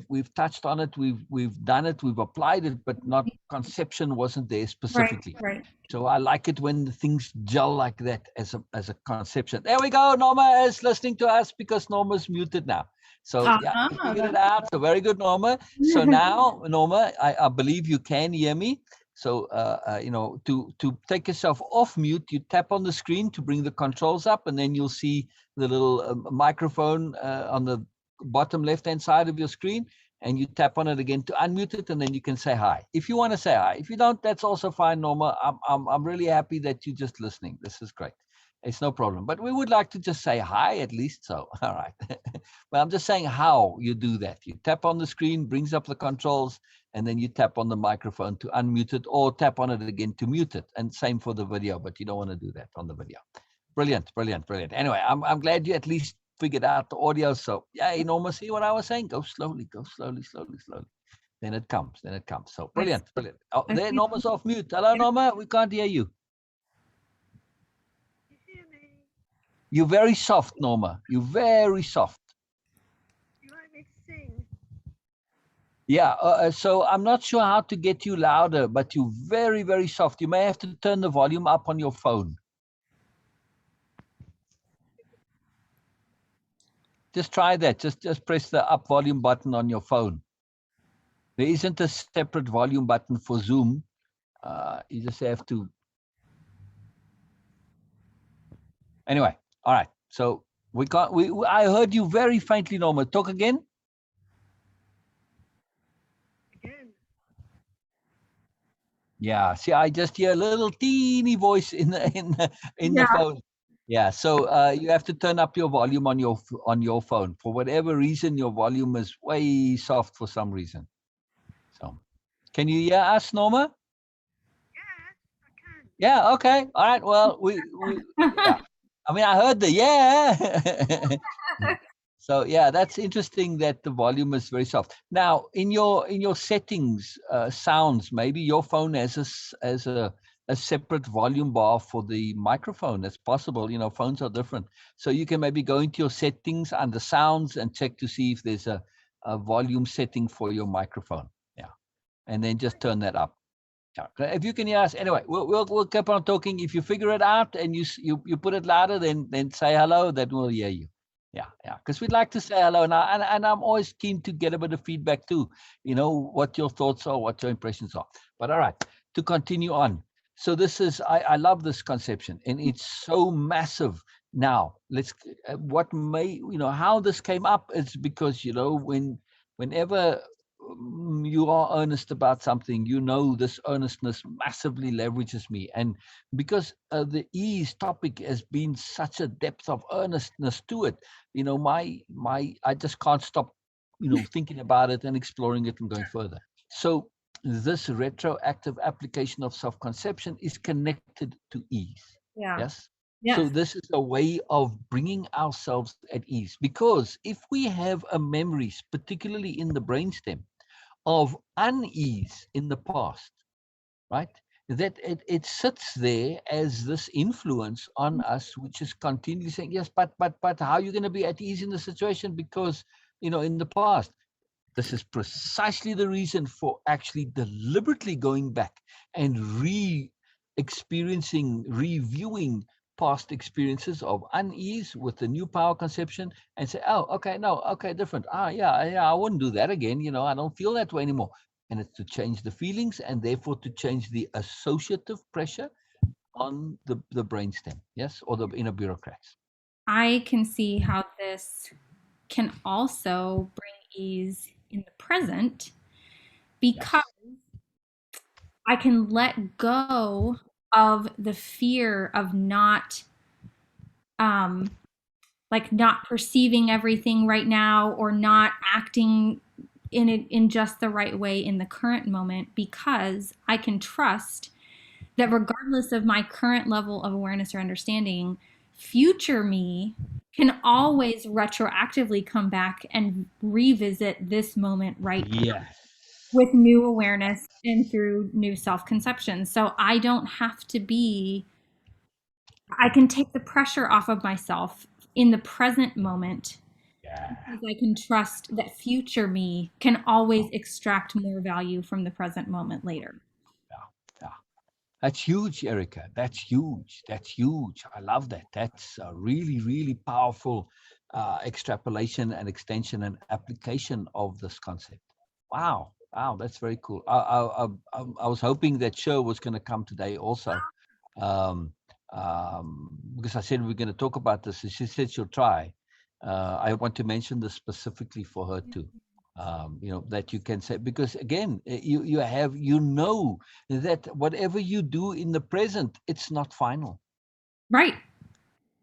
we've touched on it, we've done it, we've applied it, but not conception wasn't there Right. specifically. Right. So I like it when things gel like that as a conception. There we go. Norma is listening to us because Norma's muted now. So yeah, you figured it out. So very good, Norma. So now, Norma, I believe you can hear me. So to take yourself off mute, you tap on the screen to bring the controls up, and then you'll see the little microphone on the bottom left-hand side of your screen, and you tap on it again to unmute it, and then you can say hi. If you want to say hi. If you don't, that's also fine, Norma. I'm really happy that you're just listening. This is great. It's no problem. But we would like to just say hi at least. So, all right. But I'm just saying how you do that. You tap on the screen, brings up the controls, and then you tap on the microphone to unmute it or tap on it again to mute it. And same for the video, but you don't want to do that on the video. Brilliant, brilliant, brilliant. Anyway, I'm glad you at least figured out the audio. So, yeah, Norma, see what I was saying? Go slowly, slowly, slowly. Then it comes, So, brilliant, brilliant. Oh, there, Norma's off mute. Hello, Norma. We can't hear you. You hear me? You're very soft, Norma. You're very soft. You like me to sing? Yeah, so I'm not sure how to get you louder, but you're very, very soft. You may have to turn the volume up on your phone. Just try that. Just press the up volume button on your phone. There isn't a separate volume button for Zoom. You just have to. Anyway, all right. So we got. I heard you very faintly, Norma. Talk again. Again. Yeah. See, I just hear a little teeny voice in the phone. Yeah. So you have to turn up your volume on your phone. For whatever reason, your volume is way soft for some reason. So, can you hear us, Norma? Yes, I can. Yeah. Okay. All right. Well, we yeah. I mean, I heard the yeah. So yeah, that's interesting that the volume is very soft. Now, in your settings, sounds, maybe your phone has a separate volume bar for the microphone. That's possible. Phones are different, so you can maybe go into your settings under sounds and check to see if there's a volume setting for your microphone. Yeah, and then just turn that up. Yeah. If you can hear us, anyway, we'll keep on talking. If you figure it out and you put it louder, then say hello. Then we'll hear you. Yeah, because we'd like to say hello, and I'm always keen to get a bit of feedback too. What your thoughts are, what your impressions are. But all right, to continue on. So this is I love this conception, and it's so massive. Now let's what may how this came up is because whenever you are earnest about something, this earnestness massively leverages me. And because the ease topic has been such a depth of earnestness to it, my I just can't stop thinking about it and exploring it and going further. So this retroactive application of self-conception is connected to ease. Yes. So this is a way of bringing ourselves at ease, because if we have a memory, particularly in the brainstem, of unease in the past, right? That it sits there as this influence on us, which is continually saying, yes, but how are you going to be at ease in the situation? Because, in the past, this is precisely the reason for actually deliberately going back and experiencing, reviewing past experiences of unease with the new power conception and say, oh, okay, no, okay, different. Yeah, I wouldn't do that again. I don't feel that way anymore. And it's to change the feelings and therefore to change the associative pressure on the brainstem, yes, or the inner bureaucrats. I can see how this can also bring ease in the present because I can let go of the fear of um, not perceiving everything right now or not acting in just the right way in the current moment, because I can trust that regardless of my current level of awareness or understanding, future me can always retroactively come back and revisit this moment right now with new awareness and through new self-conception. So I don't have to be, I can take the pressure off of myself in the present moment because I can trust that future me can always extract more value from the present moment later. Yeah. That's huge, Erica. That's huge. That's huge. I love that. That's a really, really powerful extrapolation and extension and application of this concept. Wow. Wow. That's very cool. I was hoping that show was going to come today also. Um, because I said we're going to talk about this. And she said she'll try. I want to mention this specifically for her too. That you can say, because again, you have, that whatever you do in the present, it's not final. Right.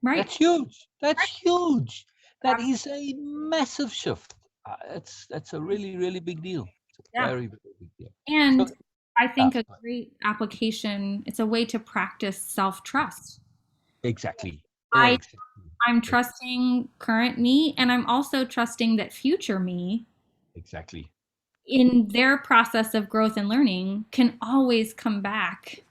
Right. That's huge. That's huge. That is a massive shift. That's a really, really big deal. It's a Yeah. very, very big deal. So, And I uh, think a great application, it's a way to practice self-trust. exactly. I Exactly. I'm Ex- trusting current me, and I'm also trusting that future me Exactly. in their process of growth and learning can always come back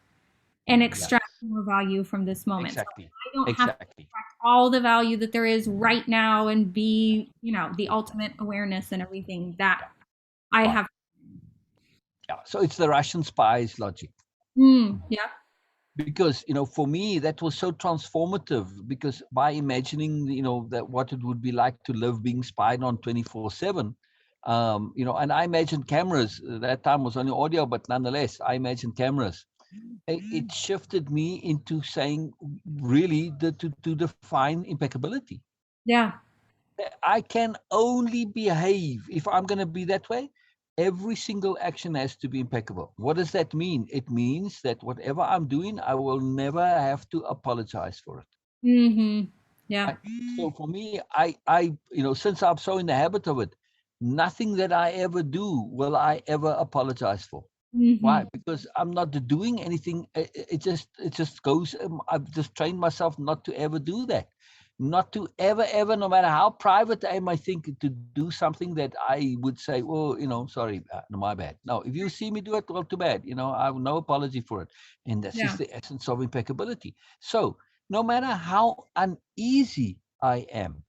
and Yes. extract more value from this moment. So Exactly. I don't have to Exactly. extract all the value that there is right now and Yeah. be, the Exactly. ultimate awareness and everything that Yeah. I Right. have. Yeah. So it's the Russian spies logic. Yeah. Because for me that was so transformative, because by imagining that what it would be like to live being spied on 24/7, and I imagined cameras. That time was only audio, but nonetheless I imagined cameras. It shifted me into saying, really, to define impeccability. Yeah. I can only behave if I'm going to be that way. Every single action has to be impeccable. What does that mean? It means that whatever I'm doing, I will never have to apologize for it. Mm-hmm. Yeah. Right? So for me, since I'm so in the habit of it, nothing that I ever do will I ever apologize for. Mm-hmm. Why? Because I'm not doing anything. It just goes. I've just trained myself not to ever do that, not to ever, no matter how private I might think, to do something that I would say, oh, sorry, no, my bad. No, if you see me do it, well, too bad. I have no apology for it, and that's Yeah. just the essence of impeccability. So no matter how uneasy I am,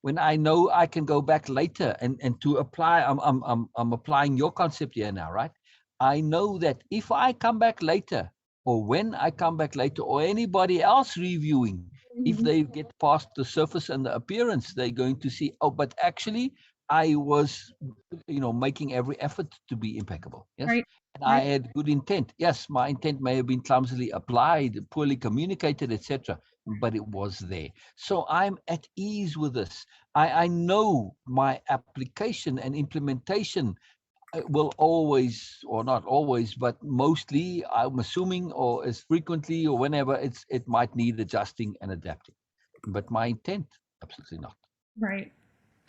when I know I can go back later and to apply, I'm applying your concept here now, right? I know that if I come back later, or when I come back later, or anybody else reviewing, if Mm-hmm. they get past the surface and the appearance, they're going to see, oh, but actually I was, making every effort to be impeccable. Yes. Right. And I Right. had good intent. Yes, my intent may have been clumsily applied, poorly communicated, etc., but it was there. So I'm at ease with this. I know my application and implementation will always, or not always, but mostly, I'm assuming, or as frequently or whenever it might need adjusting and adapting. But my intent, absolutely not. Right.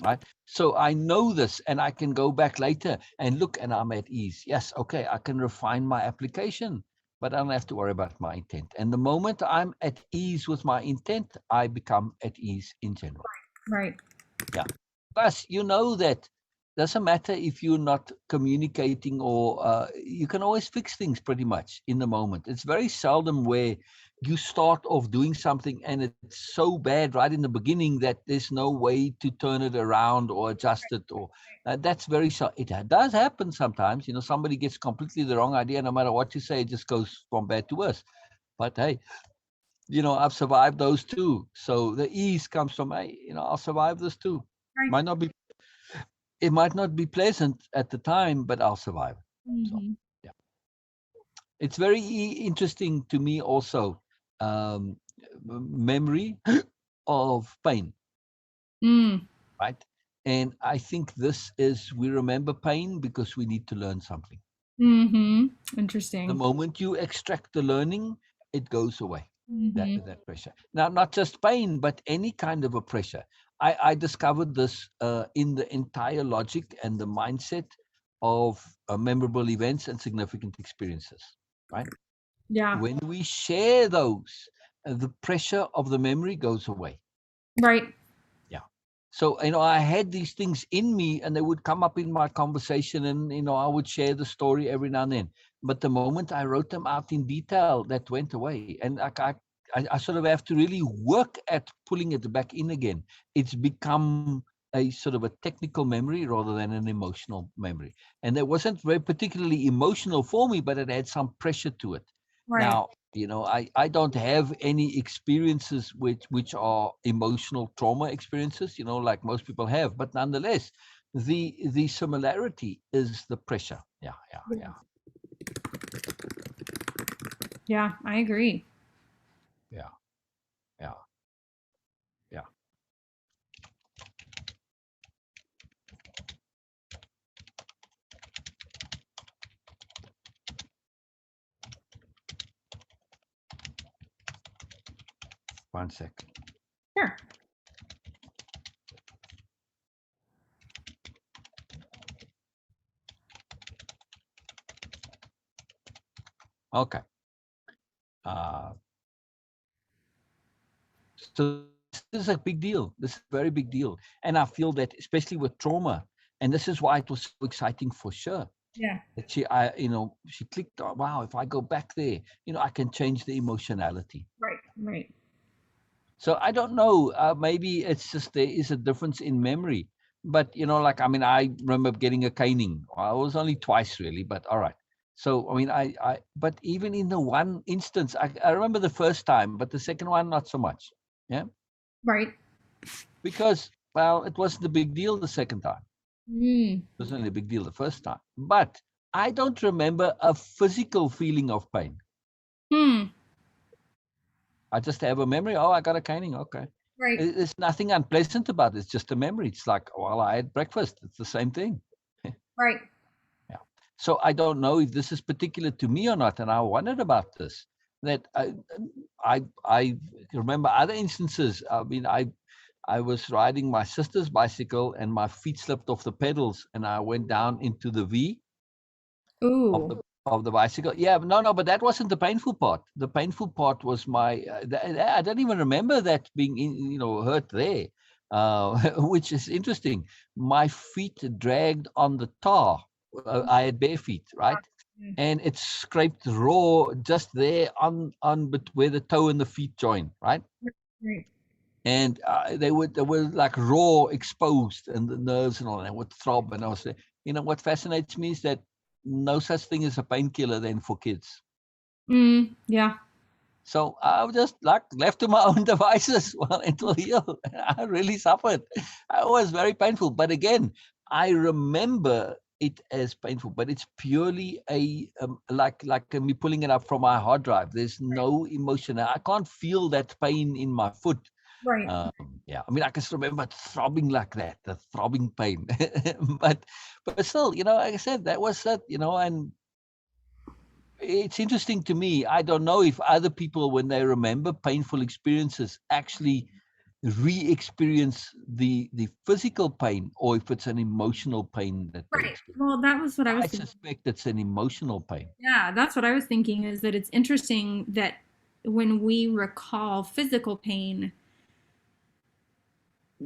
Right. So I know this, and I can go back later and look, and I'm at ease. Yes, okay, I can refine my application, but I don't have to worry about my intent. And the moment I'm at ease with my intent, I become at ease in general. Right. Yeah. Plus, that doesn't matter if you're not communicating, or you can always fix things pretty much in the moment. It's very seldom where you start off doing something and it's so bad right in the beginning that there's no way to turn it around or adjust it. Or that's very it does happen sometimes. Somebody gets completely the wrong idea. No matter what you say, it just goes from bad to worse. But hey, I've survived those too. So the ease comes from, hey, I'll survive this too. Right. Might not be, it might not be pleasant at the time, but I'll survive. So Mm-hmm. yeah, it's very interesting to me also, um, memory of pain, Mm. right? And I think this is, we remember pain because we need to learn something. Mm-hmm. The Interesting. moment you extract the learning, it goes away. That Mm-hmm. that pressure. Now, not just pain, but any kind of a pressure. I discovered this in the entire logic and the mindset of memorable events and significant experiences. Right? Yeah. When we share those, the pressure of the memory goes away. Right. Yeah. So, I had these things in me, and they would come up in my conversation, and I would share the story every now and then. But the moment I wrote them out in detail, that went away, and I sort of have to really work at pulling it back in again. It's become a sort of a technical memory rather than an emotional memory, and it wasn't very particularly emotional for me, but it had some pressure to it. Right. Now, I don't have any experiences which are emotional trauma experiences, like most people have, but nonetheless, the similarity is the pressure. Yeah, yeah, yeah, Yeah, I agree. yeah, yeah, yeah. 1 sec. Sure. Okay. Uh, so this is a big deal. This is a very big deal. And I feel that especially with trauma, and this is why it was so exciting for sure. Yeah. That she clicked on, wow, if I go back there, I can change the emotionality. Right. Right. So I don't know. Maybe it's just there is a difference in memory. But I remember getting a caning. I was only twice really, but all right. So but even in the one instance, I remember the first time, but the second one not so much. Yeah, Right. because well, it wasn't a big deal the second time. Mm. It was only a big deal the first time. But I don't remember a physical feeling of pain. Hmm. I just have a memory. Oh, I got a caning. Okay. Right. There's nothing unpleasant about it. It's just a memory. It's like, well, I had breakfast. It's the same thing. Right. Yeah. So I don't know if this is particular to me or not. And I wondered about this. That I remember other instances. I was riding my sister's bicycle and my feet slipped off the pedals and I went down into the V of Ooh. the bicycle. Yeah, no, but that wasn't the painful part. The painful part was my. I don't even remember that being hurt there, which is interesting. My feet dragged on the tar. I had bare feet, right? Mm. And it scraped raw just there on where the toe and the feet join, right? Right. And they were like raw, exposed, and the nerves and all that would throb. And I was, what fascinates me is that no such thing as a painkiller then for kids. Yeah. So I was just like left to my own devices. Well, until heal, I really suffered. It was very painful. But again, I remember it as painful. But it's purely like me pulling it up from my hard drive. There's no emotion. I can't feel that pain in my foot. Right. Yeah, I can still remember throbbing like that, the throbbing pain. but still, like I said, that was it, and it's interesting to me. I don't know if other people, when they remember painful experiences, actually re-experience the physical pain, or if it's an emotional pain that they Right. experience. Well, that was what I was I thinking. suspect it's an emotional pain. Yeah, that's what I was thinking is that it's interesting that when we recall physical pain,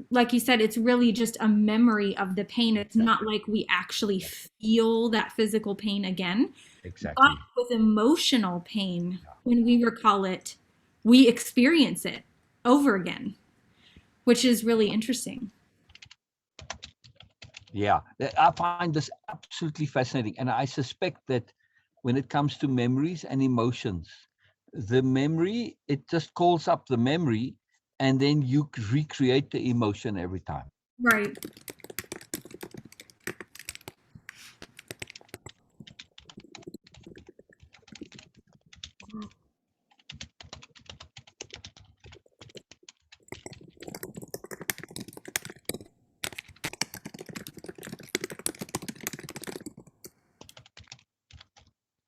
like you said, it's really just a memory of the pain. It's not like we actually feel that physical pain again. But Exactly. with emotional pain, when we recall it, we experience it over again, which is really interesting. Yeah, I find this absolutely fascinating. And I suspect that when it comes to memories and emotions, the memory, it just calls up the memory and then you recreate the emotion every time. Right.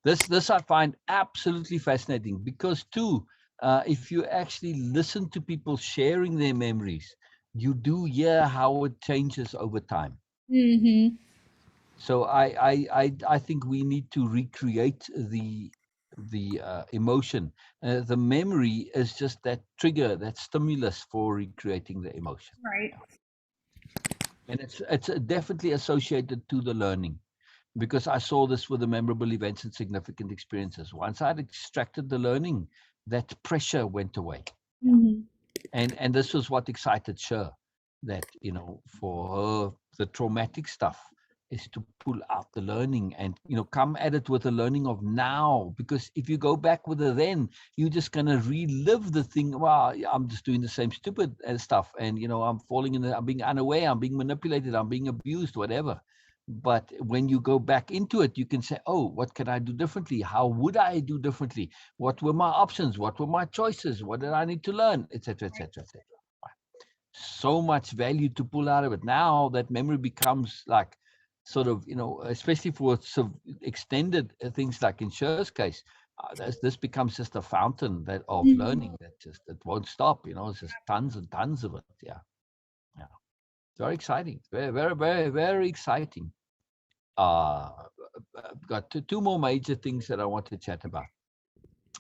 This I find absolutely fascinating because too, if you actually listen to people sharing their memories, you do hear how it changes over time. Mm-hmm. So I think we need to recreate the emotion. The memory is just that trigger, that stimulus for recreating the emotion. Right. Yeah. And it's definitely associated to the learning, because I saw this with the memorable events and significant experiences. Once I'd extracted the learning, that pressure went away. Yeah. Mm-hmm. And this was what excited Sher, that for her the traumatic stuff is to pull out the learning and come at it with the learning of now, because if you go back with her then, you're just going to relive the thing. Wow, I'm just doing the same stupid stuff, and I'm falling I'm being unaware, I'm being manipulated, I'm being abused, whatever. But when you go back into it, you can say, oh, what can I do differently? How would I do differently? What were my options? What were my choices? What did I need to learn? Etc. Etc. Etc. So much value to pull out of it. Now that memory becomes like sort of, especially for extended things like in Sher's case, this becomes just a fountain that of Mhm. learning that just it won't stop. It's just tons and tons of it. Yeah, yeah. Very exciting. Very, very, very, very exciting. Uh, I've got two more major things that I want to chat about.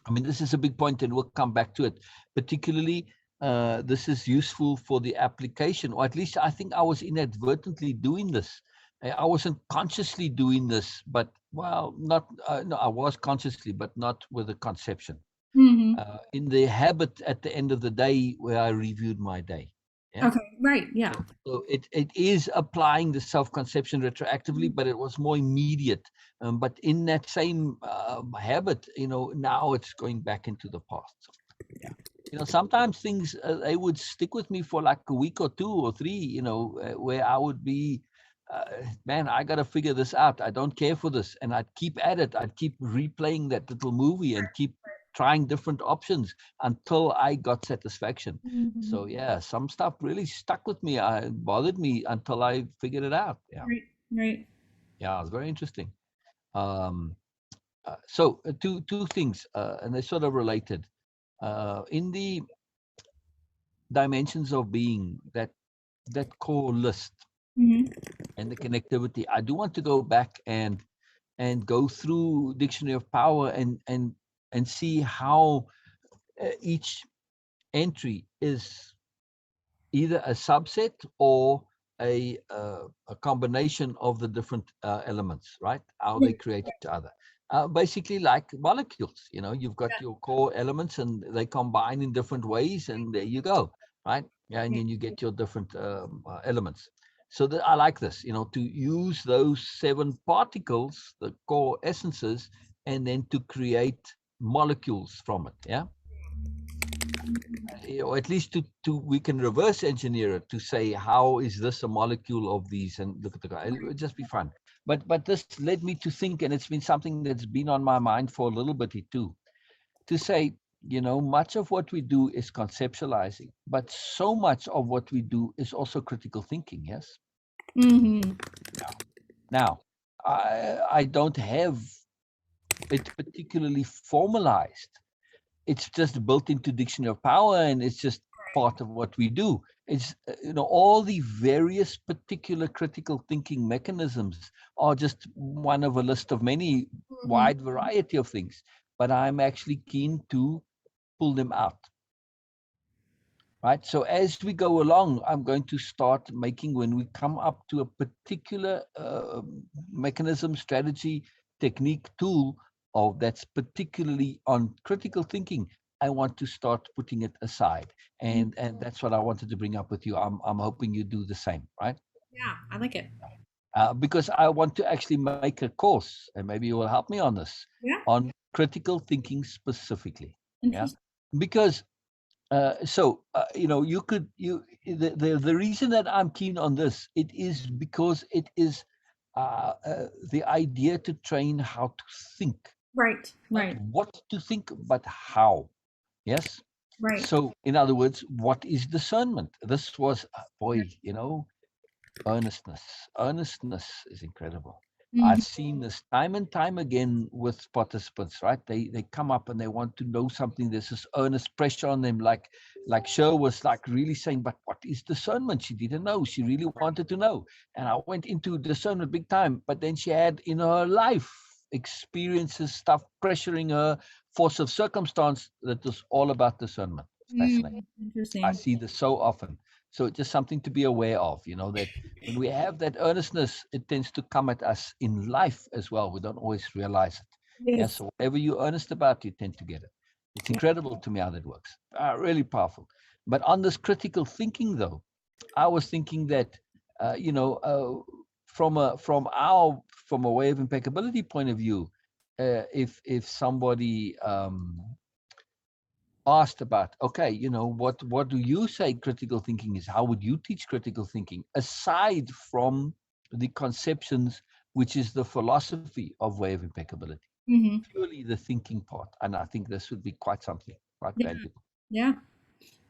I mean, this is a big point, and we'll come back to it. Particularly, this is useful for the application, or at least I think I was inadvertently doing this. I wasn't consciously doing this, but well, not no, I was consciously, but not with a conception. Mhm. In the habit at the end of the day where I reviewed my day. Yeah. Okay. Right. Yeah. So it is applying the self-conception retroactively, but it was more immediate. But in that same habit, now it's going back into the past. So, yeah. Sometimes things they would stick with me for like a week or 2 or 3. Where I would be, man, I got to figure this out. I don't care for this, and I'd keep at it. I'd keep replaying that little movie and keep trying different options until I got satisfaction. Mhm. So yeah, some stuff really stuck with me. Bothered me until I figured it out. Yeah, Right. Right. yeah, it's very interesting. Um, so two things, and they're sort of related. In the dimensions of being, that core list Mhm. and the connectivity, I do want to go back and go through Dictionary of Power and see how each entry is either a subset or a combination of the different elements, right? How they create each other. Basically, like molecules, you've got your core elements and they combine in different ways, and there you go, right? Yeah, and then you get your different elements. So I like this, to use those 7 particles, the core essences, and then to create molecules from it. Yeah, or at least to we can reverse engineer it to say how is this a molecule of these, and look at the guy. It would just be fun. But this led me to think, and it's been something that's been on my mind for a little bit too, to say, much of what we do is conceptualizing, but so much of what we do is also critical thinking. Yes. Mhm. Now, I don't have it particularly formalized. It's just built into Dictionary of Power, and it's just part of what we do. It's all the various particular critical thinking mechanisms are just one of a list of many Mhm. wide variety of things, but I'm actually keen to pull them out. Right. So as we go along, I'm going to start making, when we come up to a particular mechanism, strategy, technique, tool of that's particularly on critical thinking, I want to start putting it aside. And that's what I wanted to bring up with you. I'm hoping you do the same, right? Yeah, I like it. Because I want to actually make a course, and maybe you will help me on this, Yeah. on critical thinking specifically. Yeah. Interesting. Because you could the reason that I'm keen on this, it is because it is the idea to train how to think, Right. not Right. what to think, but how. Yes. Right. So in other words, what is discernment? This was boy, earnestness. Earnestness is incredible. I've Mhm. seen this time and time again with participants, right? They come up and they want to know something. There's this earnest pressure on them, like Cher was like really saying, but what is discernment? She didn't know. She really wanted to know. And I went into discernment big time, but then she had in her life experiences, stuff pressuring her, force of circumstance that was all about discernment. It's fascinating. I Interesting. see this so often. So just something to be aware of, that when we have that earnestness, it tends to come at us in life as well. We don't always realize it. Yeah. Yes. So whatever you're earnest about, you tend to get it. It's Yeah. incredible to me how that works. Really powerful. But on this critical thinking, though, I was thinking that, from a way of impeccability point of view, if somebody asked about, okay, what do you say critical thinking is? How would you teach critical thinking aside from the conceptions, which is the philosophy of way of impeccability, Mhm. purely the thinking part? And I think this would be quite something, quite Yeah. valuable, Yeah.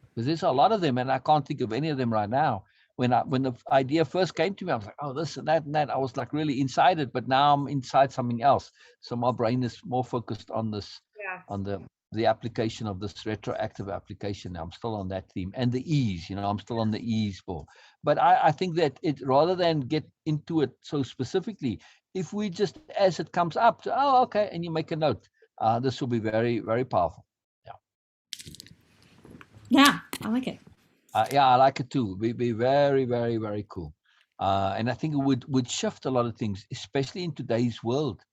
because there's a lot of them, and I can't think of any of them right now. When the idea first came to me, I was like, oh, this and that and that. I was like really inside it, but now I'm inside something else. So my brain is more focused on this on the application of this retroactive application. I'm still on that theme, and the ease. I'm still on the ease ball. But I think that it, rather than get into it so specifically, if we just, as it comes up, oh, okay, and you make a note, this will be very, very powerful. Yeah, I like it. Yeah, I like it too. Be very, very, very cool. And I think it would shift a lot of things, especially in today's world.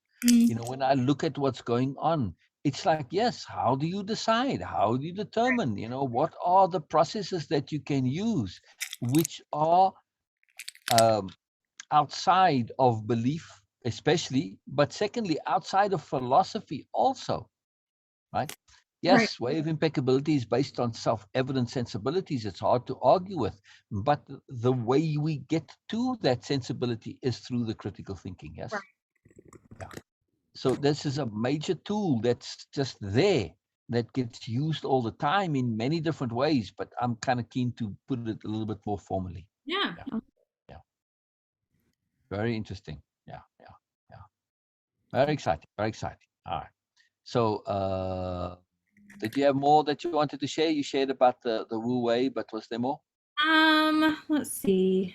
When I look at what's going on, it's like, yes, how do you decide? How do you determine? What are the processes that you can use, which are um, outside of belief, especially, but secondly, outside of philosophy also, right? Right. Yes, way of impeccability is based on self-evident sensibilities. It's hard to argue with, but the way we get to that sensibility is through the critical thinking. Yes. Right. Yeah. So this is a major tool that's just there, that gets used all the time in many different ways. But I'm kind of keen to put it a little bit more formally. Yeah. Yeah. Yeah. Very interesting. Yeah. Yeah. Yeah. Very exciting. Very exciting. All right. So, did you have more that you wanted to share? You shared about the Wu Wei, but was there more? Let's see.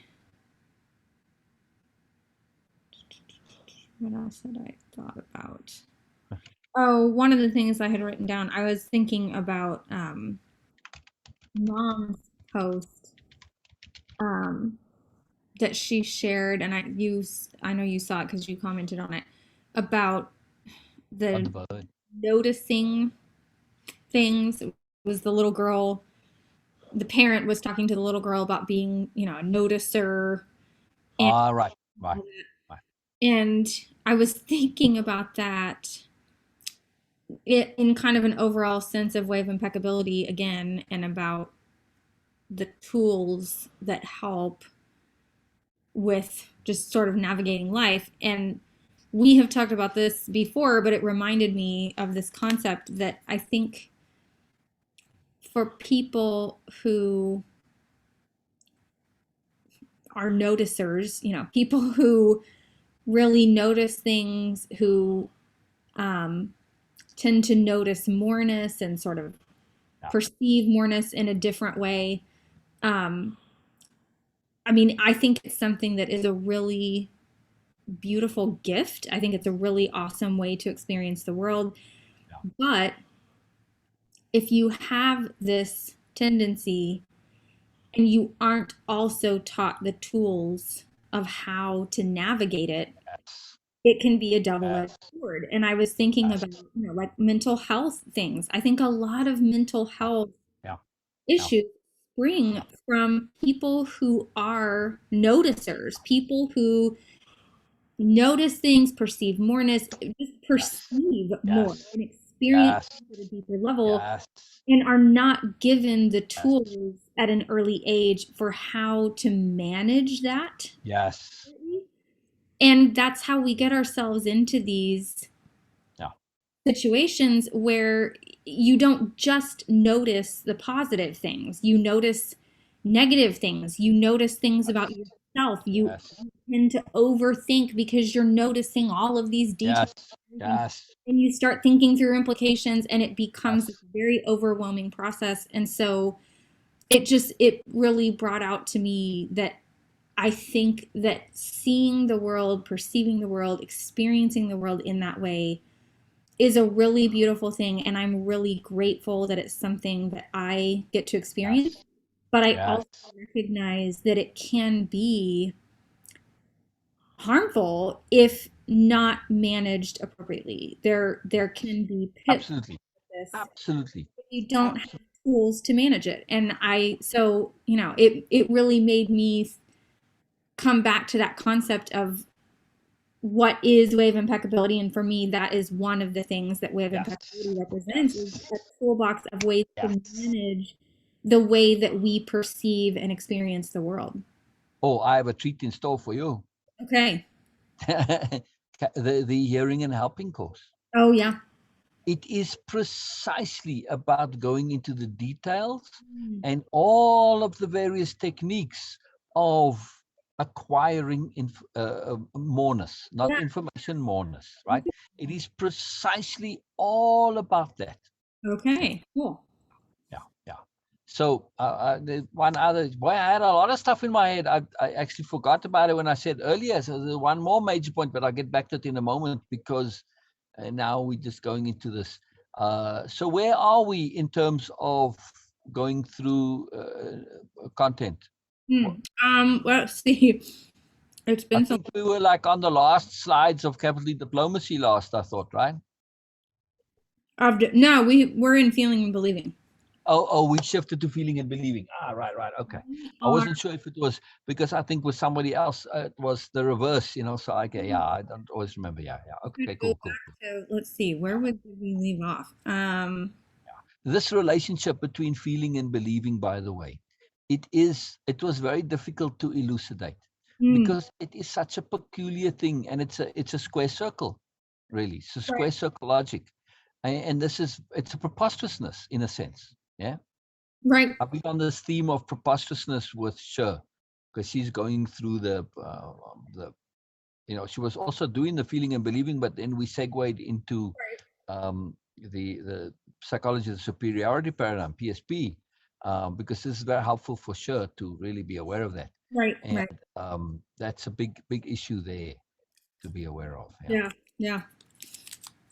What else had I thought about? Oh, one of the things I had written down, I was thinking about mom's post that she shared, and I know you saw it because you commented on it, about On the the bird. noticing things. It was the little girl, the parent was talking to the little girl about being, a noticer, and Right. Right. Right. and I was thinking about that in kind of an overall sense of way of impeccability again, and about the tools that help with just sort of navigating life. And we have talked about this before, but it reminded me of this concept that I think for people who are noticers, people who really notice things, who um, tend to notice moreness and sort of perceive moreness in a different way. Um, I mean, I think it's something that is a really beautiful gift. I think it's a really awesome way to experience the world. Yeah. But if you have this tendency and you aren't also taught the tools of how to navigate it, Yes. it can be a double-edged Yes. sword. And I was thinking Yes. about, like mental health things. I think a lot of mental health Yeah. Yeah. issues spring from people who are noticers, people who notice things, perceive moreness, just Yes. perceive more Yes. and experience Yes. at a deeper level, Yes. and are not given the Yes. tools at an early age for how to manage that. Yes. And that's how we get ourselves into these Yeah. situations where you don't just notice the positive things, you notice negative things, you notice things about yourself, you Yes. tend to overthink because you're noticing all of these details, Yes. Yes. and you start thinking through implications, and it becomes a Yes. very overwhelming process. And so it really brought out to me that I think that seeing the world, perceiving the world, experiencing the world in that way is a really beautiful thing, and I'm really grateful that it's something that I get to experience. Yes. But I Yes. also recognize that it can be harmful if not managed appropriately. There can be pitfalls Absolutely. with this Absolutely. if you don't have Absolutely. tools to manage it. And it really made me come back to that concept of what is way of impeccability. And for me, that is one of the things that way of Yes. impeccability represents, is Yes. a toolbox of ways to Yes. manage the way that we perceive and experience the world. Oh, I have a treat in store for you. Okay. The hearing and helping course. Oh yeah. It is precisely about going into the details and all of the various techniques of acquiring moreness, not Yeah. information moreness, right? It is precisely all about that. Okay. Cool. Yeah, yeah. So the one other boy, I had a lot of stuff in my head. I actually forgot about it when I said earlier. So there's one more major point, but I'll get back to it in a moment because now we're just going into this. So where are we in terms of going through content? Let's see. It's I been so. think we were like on the last slides of capital diplomacy last, I thought, right? No, we're in feeling and believing. Oh, we shifted to feeling and believing. Right. Okay. We I are. wasn't sure if it was because I think with somebody else it was the reverse, So okay, yeah, I don't always remember. Yeah. Gonna Okay, go cool. back to, let's see, where did we leave off? This relationship between feeling and believing, by the way, it was very difficult to elucidate Hmm, because it is such a peculiar thing, and it's a square circle, really. It's a right, square circle logic, and it's a preposterousness in a sense. Yeah. right, I've been on this theme of preposterousness with Sher because she's going through the she was also doing the feeling and believing, but then we segued into the psychology of the superiority paradigm (PSP) because this is very helpful for Sher to really be aware of that, right, and right. that's a big issue there to be aware of. Yeah. Yeah, yeah.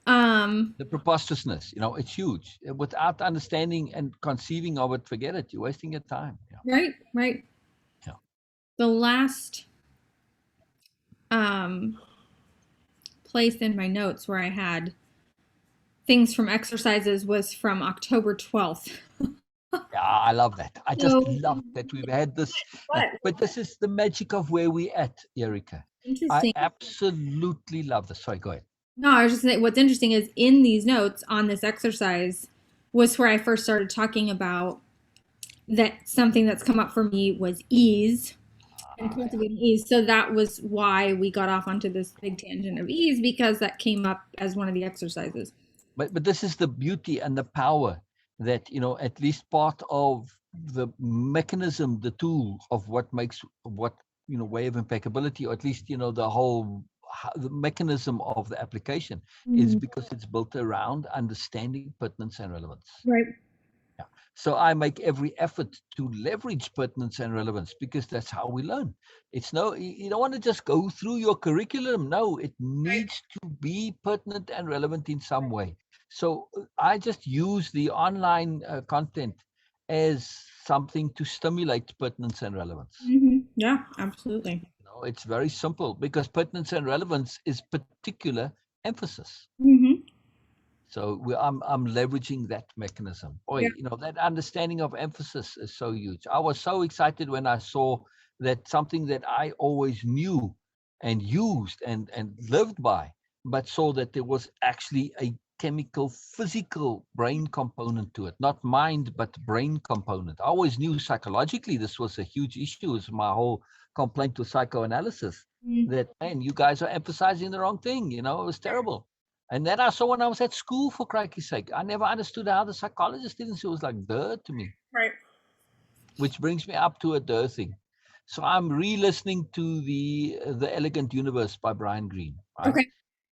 Um, The preposterousness, it's huge. Without understanding and conceiving of it, forget it. You're wasting your time. Yeah. right, right. Yeah. The last um place in my notes where I had things from exercises was from October 12th. Yeah, I love that. I just So, love that we've had this. but But this is the magic of where we're at, Erika. I interesting. absolutely love this. Sorry, go ahead. No, I was just saying what's interesting is in these notes on this exercise was where I first started talking about that something that's come up for me was ease and Yeah. cultivating ease. So that was why we got off onto this big tangent of ease because that came up as one of the exercises. But this is the beauty and the power that at least part of the mechanism, the tool of what makes what way of impeccability, or at least the whole the mechanism of the application is Mm, because it's built around understanding pertinence and relevance. right. Yeah. So I make every effort to leverage pertinence and relevance because that's how we learn. It's you don't want to just go through your curriculum. No, it needs to be pertinent and relevant in some way. So I just use the online content as something to stimulate pertinence and relevance. Yeah, absolutely. It's very simple because pertinence and relevance is particular emphasis. Hmm. So I'm leveraging that mechanism. Yeah. Boy, that understanding of emphasis is so huge. I was so excited when I saw that something that I always knew and used and lived by, but saw that there was actually a chemical, physical brain component to it, not mind, but brain component. I always knew psychologically this was a huge issue. It's my whole complaint with psychoanalysis Mm, that, man, you guys are emphasizing the wrong thing. It was terrible. And then I saw when I was at school, for crikey's sake, I never understood how the psychologist didn't see it was like dirt to me, right. which brings me up to a dirt thing. So I'm re-listening to the Elegant Universe by Brian Greene, right? Okay.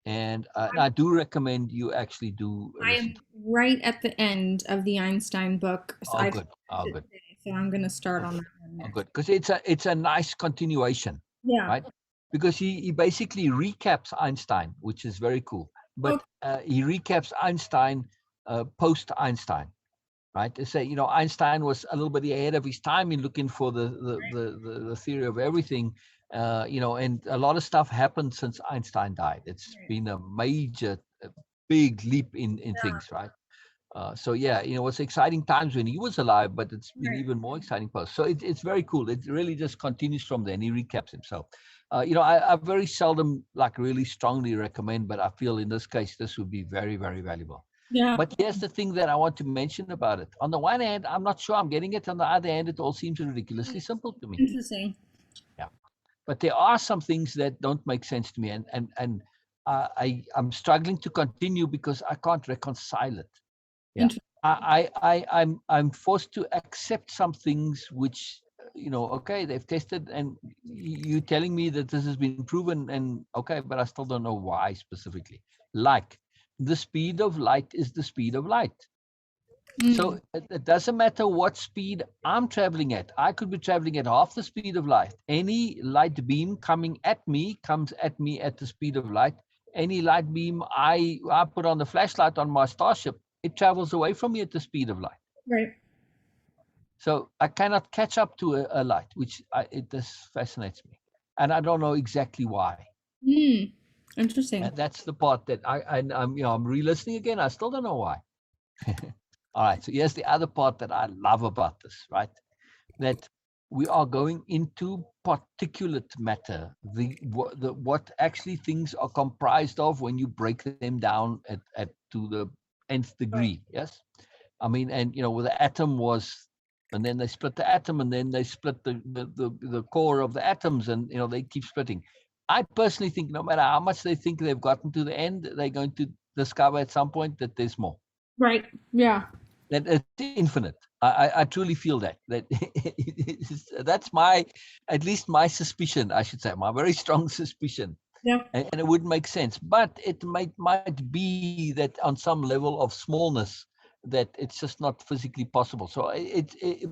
And I do recommend you actually do I listen am to it. right at the end of the Einstein book. So Oh, I good. finished Oh, it good. today. So I'm going to start Oh, on good. that one Oh, next. good. Because it's a nice continuation, Yeah. right? Because he basically recaps Einstein, which is very cool. Okay. But he recaps Einstein post Einstein, right? They say, Einstein was a little bit ahead of his time in looking for the theory of everything, and a lot of stuff happened since Einstein died. It's been a major, big leap in things, right? So yeah, it's exciting times when he was alive, but it's been Right. even more exciting post. So it's very cool. It really just continues from there, and he recaps himself. I very seldom really strongly recommend, but I feel in this case this would be very, very valuable. Yeah. But here's the thing that I want to mention about it. On the one hand, I'm not sure I'm getting it. On the other hand, it all seems ridiculously simple to me. Interesting. Yeah. But there are some things that don't make sense to me, and I'm struggling to continue because I can't reconcile it. Yeah. Interesting. I'm forced to accept some things which okay, they've tested, and you telling me that this has been proven, and okay, but I still don't know why specifically. Like, the speed of light is the speed of light. So Mm, it doesn't matter what speed I'm traveling at. I could be traveling at half the speed of light. Any light beam coming at me comes at me at the speed of light. Any light beam I put on the flashlight on my starship, it travels away from me at the speed of light. right. So I cannot catch up to a light, which it just fascinates me, and I don't know exactly why. Mm, interesting. And that's the part that I'm re-listening again. I still don't know why. All right. So here's the other part that I love about this, right? That we are going into particulate matter, what actually things are comprised of when you break them down at to the nth Right. degree. Yes. I mean, and where the atom was, and then they split the atom, and then they split the core of the atoms, and they keep splitting. I personally think no matter how much they think they've gotten to the end, they're going to discover at some point that there's more, Right. Yeah. that it's infinite. I truly feel that that's at least my suspicion, I should say, my very strong suspicion. Yeah. And it wouldn't make sense, but it might be that on some level of smallness, that it's just not physically possible. So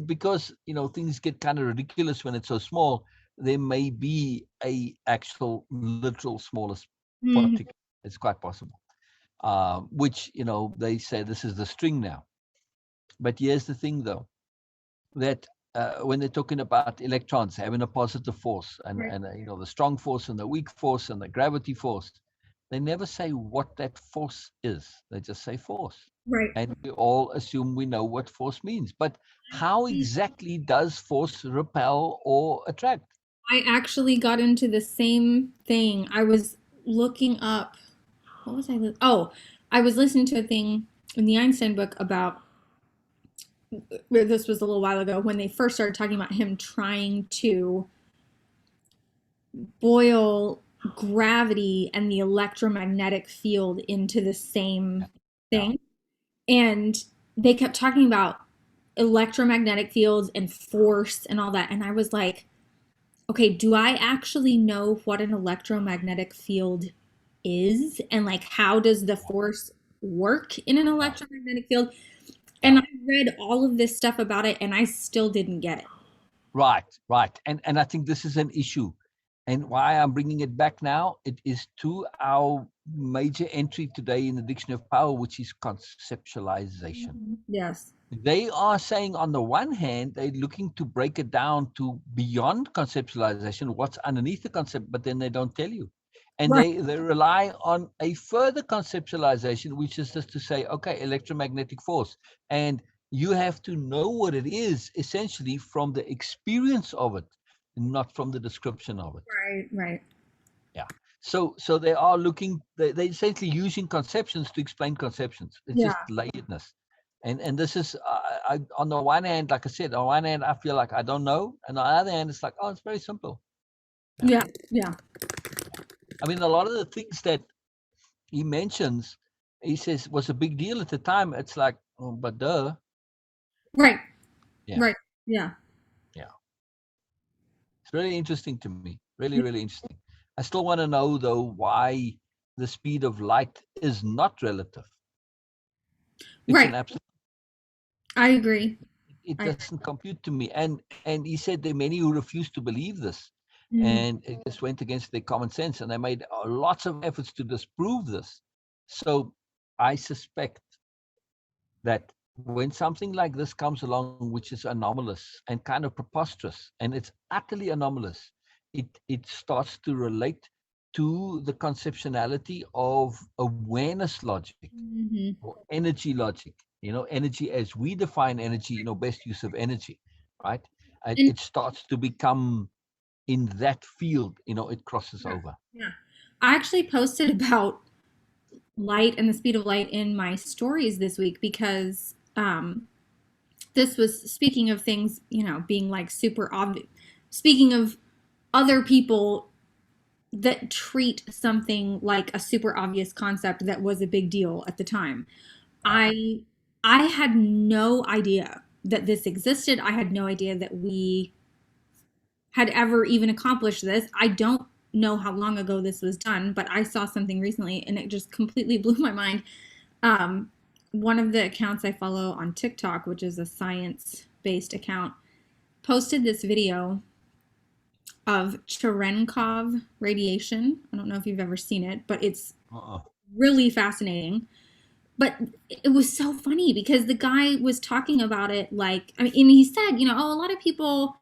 because things get kind of ridiculous when it's so small, there may be a actual literal smallest Mm, particle. It's quite possible. Which they say this is the string now. But here's the thing, though, that when they're talking about electrons having a positive force, and right. the strong force and the weak force and the gravity force, they never say what that force is. They just say force, Right. and we all assume we know what force means. But how exactly does force repel or attract? I actually got into the same thing. I was looking up, what was I? Oh, I was listening to a thing in the Einstein book about, this was a little while ago when they first started talking about him trying to boil gravity and the electromagnetic field into the same Yeah, thing. And they kept talking about electromagnetic fields and force and all that. And I was like, okay, do I actually know what an electromagnetic field is? And like, how does the force work in an yeah, electromagnetic field? yeah. And I read all of this stuff about it and I still didn't get it. Right, right. And I think this is an issue. And why I'm bringing it back now, it is to our major entry today in the Dictionary of Power, which is conceptualization. Yes. They are saying, on the one hand, they're looking to break it down to beyond conceptualization, what's underneath the concept, but then they don't tell you. And Right. they rely on a further conceptualization, which is just to say, okay, electromagnetic force. And you have to know what it is essentially from the experience of it, not from the description of it. Right. Right. Yeah. So they are looking, they're essentially using conceptions to explain conceptions. It's Yeah. just layeredness. And this is, on the one hand, like I said, on one hand, I feel like I don't know. And on the other hand, it's like, oh, it's very simple. Yeah. Yeah. Yeah. I mean, a lot of the things that he mentions, he says was a big deal at the time. It's like, oh, but duh. Right. Yeah. Right. Yeah. Yeah. It's really interesting to me. Really, really interesting. I still want to know, though, why the speed of light is not relative. It's Right. an absolute. I agree. It I doesn't compute to me. And he said there are many who refuse to believe this, mm, and it just went against their common sense, and they made lots of efforts to disprove this. So I suspect that when something like this comes along, which is anomalous and kind of preposterous, and it's utterly anomalous, it starts to relate to the conceptuality of awareness logic mhm. or energy logic. Energy as we define energy, best use of energy, right? And It starts to become in that field, it crosses yeah, over. yeah. I actually posted about light and the speed of light in my stories this week because this was speaking of things, being like super obvious. Speaking of other people that treat something like a super obvious concept that was a big deal at the time. Yeah, I had no idea that this existed. I had no idea that we had ever even accomplished this. I don't know how long ago this was done, but I saw something recently and it just completely blew my mind. One of the accounts I follow on TikTok, which is a science-based account, posted this video of Cherenkov radiation. I don't know if you've ever seen it, but it's really fascinating. But it was so funny because the guy was talking about it like, I mean, and he said, oh, a lot of people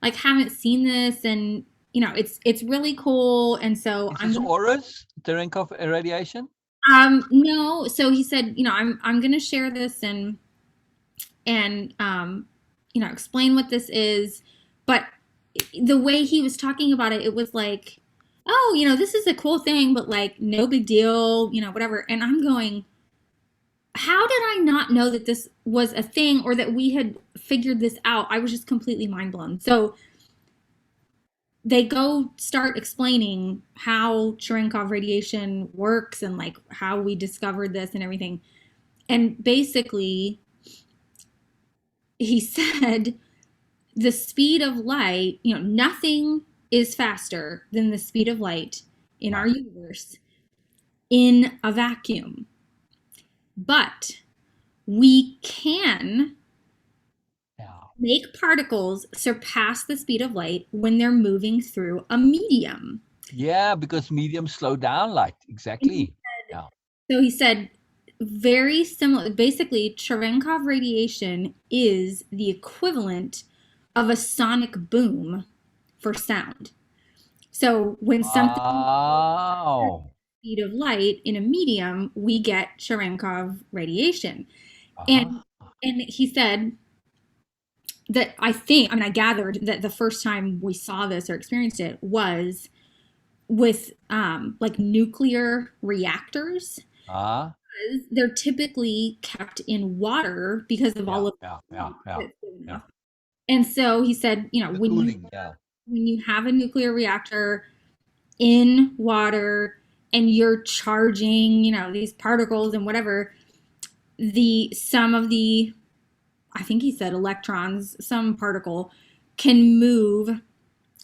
like haven't seen this, and it's really cool, and so Is this auras, Terenkov irradiation? No. So he said, I'm gonna share this and explain what this is, but the way he was talking about it, it was like, oh, this is a cool thing, but like no big deal, whatever. And I'm going, how did I not know that this was a thing or that we had figured this out? I was just completely mind blown. So they go start explaining how Cherenkov radiation works and like how we discovered this and everything. And basically, he said the speed of light, nothing is faster than the speed of light in our universe in a vacuum. But we can make particles surpass the speed of light when they're moving through a medium. Yeah, because mediums slow down light. Exactly. So he said, very similar. Basically, Cherenkov radiation is the equivalent of a sonic boom for sound. So when something Wow. speed of light in a medium, we get Cherenkov radiation. And he said that I gathered that the first time we saw this or experienced it was with like nuclear reactors. They're typically kept in water because of all of and so he said, when you have a nuclear reactor in water and you're charging, these particles and whatever, some of the, I think he said electrons, some particle can move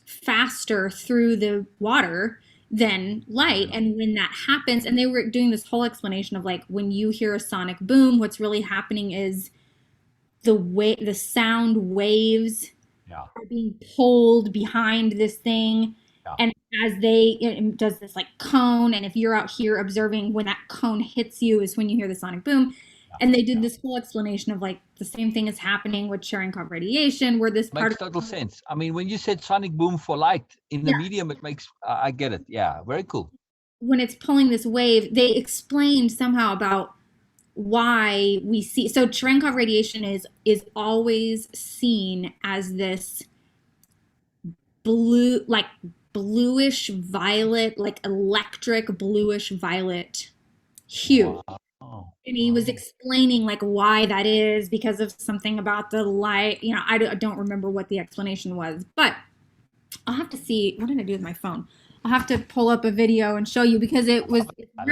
faster through the water than light. And when that happens, and they were doing this whole explanation of like, when you hear a sonic boom, what's really happening is the sound waves are being pulled behind this thing. And as it does this like cone, and if you're out here observing, when that cone hits you is when you hear the sonic boom. And they did this whole explanation of like the same thing is happening with Cherenkov radiation, where this makes total sense. I mean, when you said sonic boom for light in the medium, it makes I get it. Yeah, very cool. When it's pulling this wave, they explained somehow about why we see. So Cherenkov radiation is always seen as this blue, like bluish violet, like electric bluish violet hue. Wow. And he was explaining like why that is because of something about the light. I don't remember what the explanation was, but I'll have to see. What did I do with my phone? I'll have to pull up a video and show you because it was. I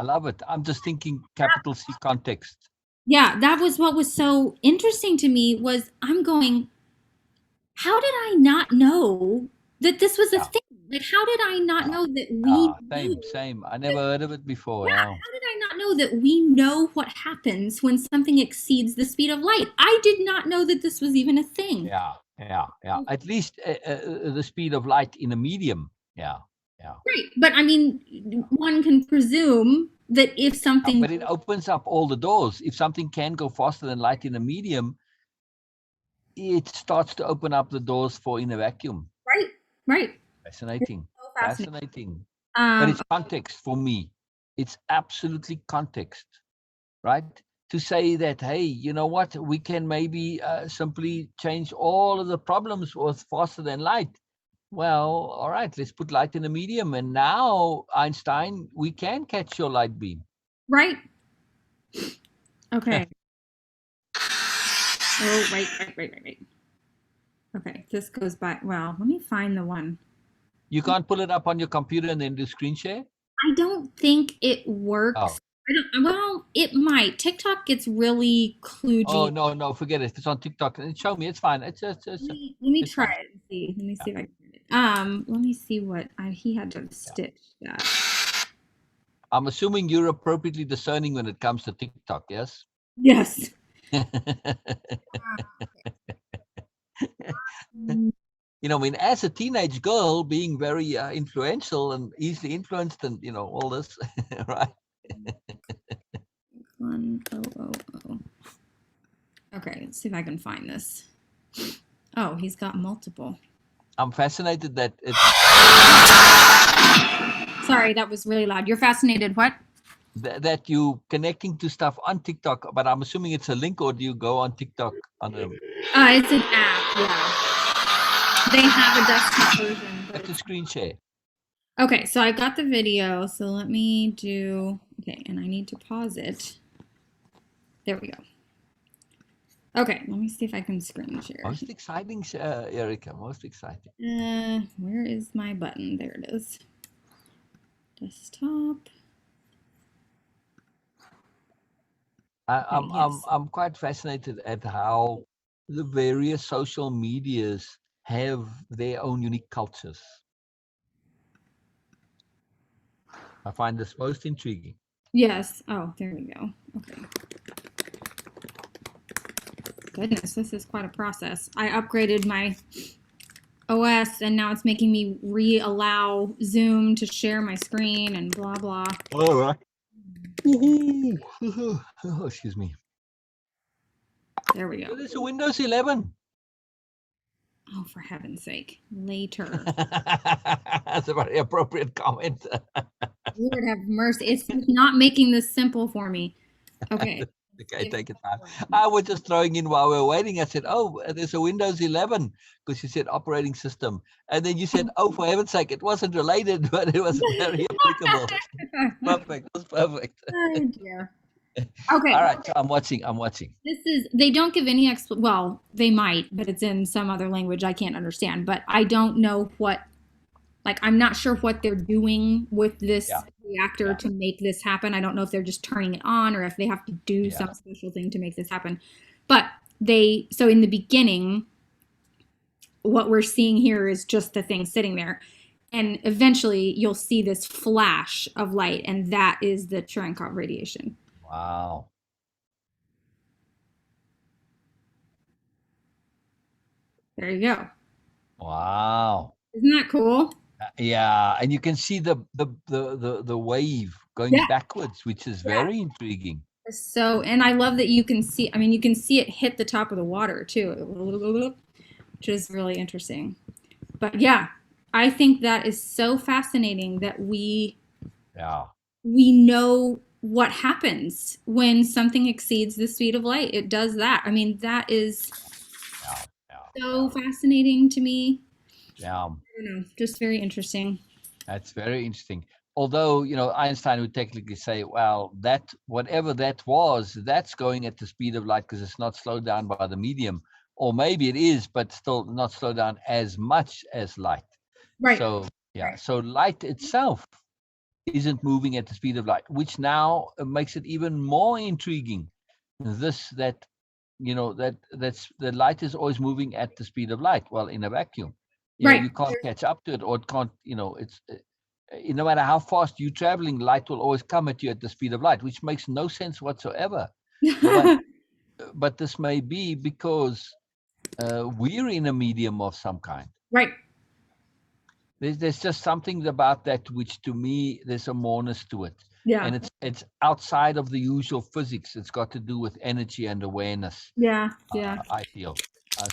love it. I'm just thinking capital C context. Yeah, that was what was so interesting to me was I'm going, how did I not know that this was a thing? Like, how did I not know that we same. I never heard of it before. Yeah. How did I not know that we know what happens when something exceeds the speed of light? I did not know that this was even a thing. Yeah. At least the speed of light in a medium. Yeah. Right. But I mean, one can presume that if something... but it opens up all the doors. If something can go faster than light in a medium, it starts to open up the doors for in a vacuum. Right. Fascinating. So fascinating. But it's context for me. It's absolutely context, right? To say that, hey, you know what? We can maybe simply change all of the problems with faster than light. Well, all right, let's put light in a medium. And now, Einstein, we can catch your light beam. Right. Okay. Oh, right. Okay, this goes back. Well, let me find the one. You can't pull it up on your computer and then do screen share? I don't think it works. Well, it might. TikTok gets really Oh kludgy. no, forget it. It's on TikTok. Show me. It's fine. Let me it's try fine. it and see. Let me Yeah, see if I can find it. Let me see what he had to yeah. stitch that. I'm assuming you're appropriately discerning when it comes to TikTok. Yes. Yes. I mean, as a teenage girl, being very influential and easily influenced, and all this, right? 1000. Okay, let's see if I can find this. Oh, he's got multiple. I'm fascinated that Sorry, that was really loud. You're fascinated. What? that you connecting to stuff on TikTok, but I'm assuming it's a link, or do you go on TikTok on a? It's an app. Yeah, they have a desktop version, but It's a it's screen share. okay. So I got the video. So let me do. Okay, and I need to pause it. There we go. Okay, let me see if I can screen share. Most exciting, Erica. Most exciting. Where is my button? There it is. Desktop. I'm quite fascinated at how the various social medias have their own unique cultures. I find this most intriguing. Yes. Oh, there we go. Okay. Goodness, this is quite a process. I upgraded my OS and now it's making me re-allow Zoom to share my screen and blah blah. All right. Oh, excuse me. There we go. So there's a Windows 11. Oh, for heaven's sake. Later. That's a very appropriate comment. Lord have mercy. It's not making this simple for me. Okay. Okay, take your time. I was just throwing in while we were waiting. I said, "Oh, there's a Windows 11," because you said operating system, and then you said, "Oh, for heaven's sake, it wasn't related, but it was very applicable." Perfect. It was perfect. Oh dear. Okay. All right, so I'm watching. This is, they don't give any well, they might, but it's in some other language I can't understand. But I don't know what, like, I'm not sure what they're doing with this Yeah, reactor yeah, to make this happen. I don't know if they're just turning it on or if they have to do yeah. some special thing to make this happen. But so in the beginning, what we're seeing here is just the thing sitting there. And eventually you'll see this flash of light, and that is the Cherenkov radiation. Wow. There you go. Wow. Isn't that cool? Yeah, and you can see the wave going Yeah. backwards, which is very intriguing. So, and I love that you can see, I mean, you can see it hit the top of the water too, which is really interesting. But yeah, I think that is so fascinating that Yeah. we know what happens when something exceeds the speed of light. It does that. I mean, that is so fascinating to me. Yeah. I don't know, just very interesting. That's very interesting. Although, Einstein would technically say, well, that whatever that was, that's going at the speed of light because it's not slowed down by the medium. Or maybe it is, but still not slowed down as much as light. Right. So, yeah. Right. So light itself isn't moving at the speed of light, which now makes it even more intriguing. That the light is always moving at the speed of light. Well, in a vacuum, Right. you can't catch up to it, or it can't. It's no matter how fast you're traveling, light will always come at you at the speed of light, which makes no sense whatsoever. But this may be because we're in a medium of some kind. Right. There's just something about that which, to me, there's a moreness to it. Yeah. And it's outside of the usual physics. It's got to do with energy and awareness. Yeah. I feel.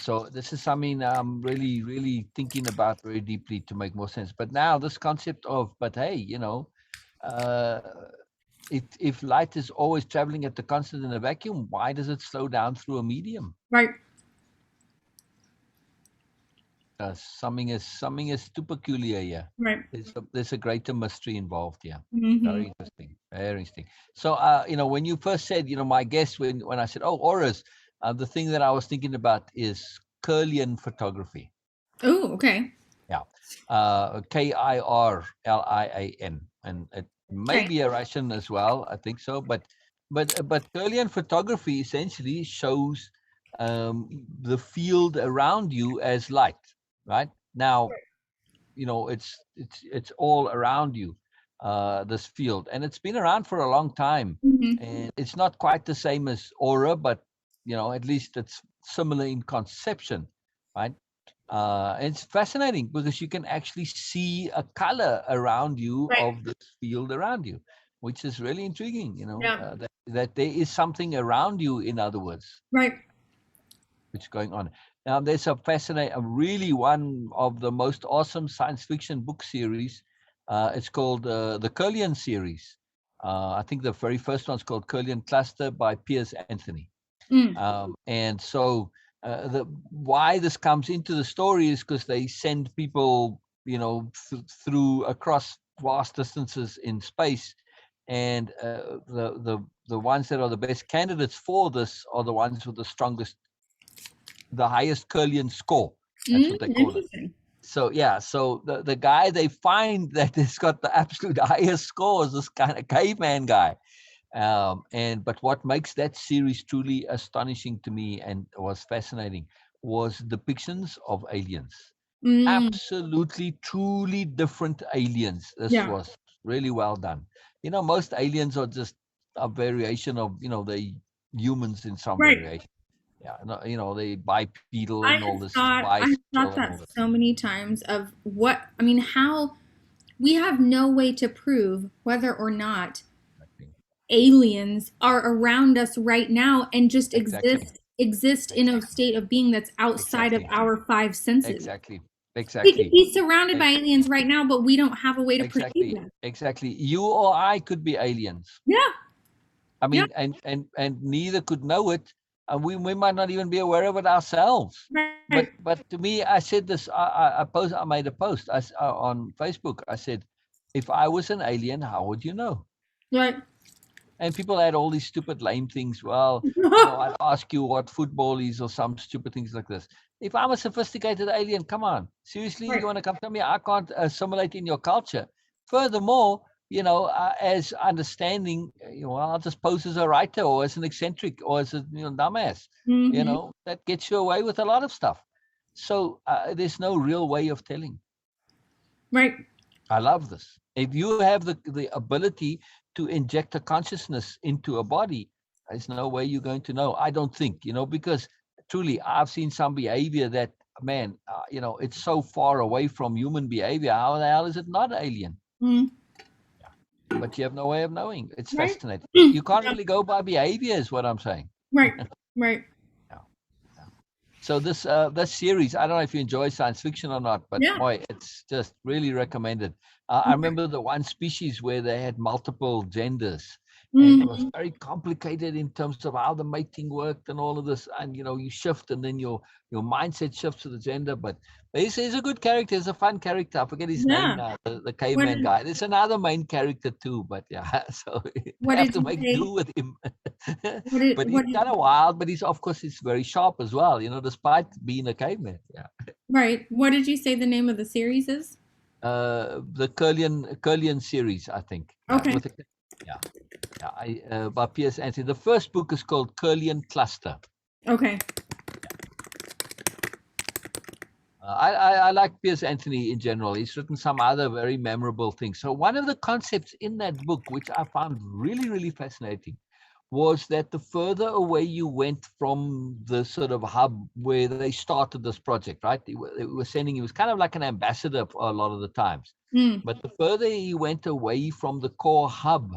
So this is something I'm really, really thinking about very deeply to make more sense. But now this concept of, but hey, if light is always traveling at the constant in a vacuum, why does it slow down through a medium? Right. Something is too peculiar here. Right. There's a greater mystery involved here. Mm-hmm. Very interesting. Very interesting. So, when you first said, my guess when I said, oh, auras, the thing that I was thinking about is Kirlian photography. Oh, okay. Yeah. Kirlian, and Right. maybe a Russian as well. I think so. But Kirlian photography essentially shows the field around you as light. Right now, it's all around you, this field, and it's been around for a long time, Hmm. and it's not quite the same as aura, but at least it's similar in conception, right? It's fascinating because you can actually see a color around you Right. of this field around you, which is really intriguing. Yeah. That there is something around you, in other words, Right. which going on. Now, there's a fascinating, really one of the most awesome science fiction book series. It's called the Kirlian series. I think the very first one's called Kirlian Cluster by Piers Anthony. Mm. And so the why this comes into the story is because they send people, through across vast distances in space, and the ones that are the best candidates for this are the ones with the strongest, the highest Kirlian score. That's what they call it. Interesting. So yeah, so the guy they find that has got the absolute highest score is this kind of caveman guy. But what makes that series truly astonishing to me and was fascinating was depictions of aliens. Mm. Absolutely, truly different aliens. This Yeah. was really well done. Most aliens are just a variation of the humans in some Right. variation. Yeah, no, they bipedal and I all have this, thought I have bisexual thought and all that this. so many times of how we have no way to prove whether or not Exactly. aliens are around us right now and just Exactly. exist in a state of being that's outside of Exactly. our five senses. Exactly. We could Exactly. be surrounded by Ex- aliens right now, but we don't have a way to perceive Exactly. them. Exactly. You or I could be aliens. Yeah. I Yeah. mean, and neither could know it, and we might not even be aware of it ourselves. Right. But to me, I said this. I made a post on Facebook. I said, if I was an alien, how would you know? Right. And people had all these stupid, lame things. Well, I'd ask you what football is or some stupid things like this. If I'm a sophisticated alien, come on. Seriously, Right. you want to come to me? I can't assimilate in your culture. Furthermore, as understanding, I'll just pose as a writer or as an eccentric or as a dumbass. Hmm. That gets you away with a lot of stuff. So there's no real way of telling. Right. I love this. If you have the ability to inject a consciousness into a body, there's no way you're going to know. I don't think, because truly I've seen some behavior that, man, it's so far away from human behavior. How the hell is it not alien? Mm. But you have no way of knowing. It's Right. fascinating. You can't Yeah. really go by behavior, is what I'm saying. Right. Right. Yeah. So this series, I don't know if you enjoy science fiction or not, but Yeah. boy, it's just really recommended. I remember the one species where they had multiple genders, and it was Hmm. very complicated in terms of how the mating worked and all of this. And you shift, and then your mindset shifts to the gender. But he's a good character. He's a fun character. I forget his name Yeah. now. The What caveman did guy. There's another main character too, but yeah. So they what have did to you make say? do with him. But he's What did kind of wild. But of course, he's very sharp as well. Despite being a caveman. Yeah. right? What did you say the name of the series is? The Curlian series, I think. Yeah, Okay. yeah, yeah. By Piers Anthony. The first book is called Curlian Cluster. Okay. I like Piers Anthony in general. He's written some other very memorable things. So one of the concepts in that book, which I found really, really fascinating, was that the further away you went from the sort of hub where they started this project, right? They were sending, he was kind of like an ambassador for a lot of the times. Mm. But the further he went away from the core hub,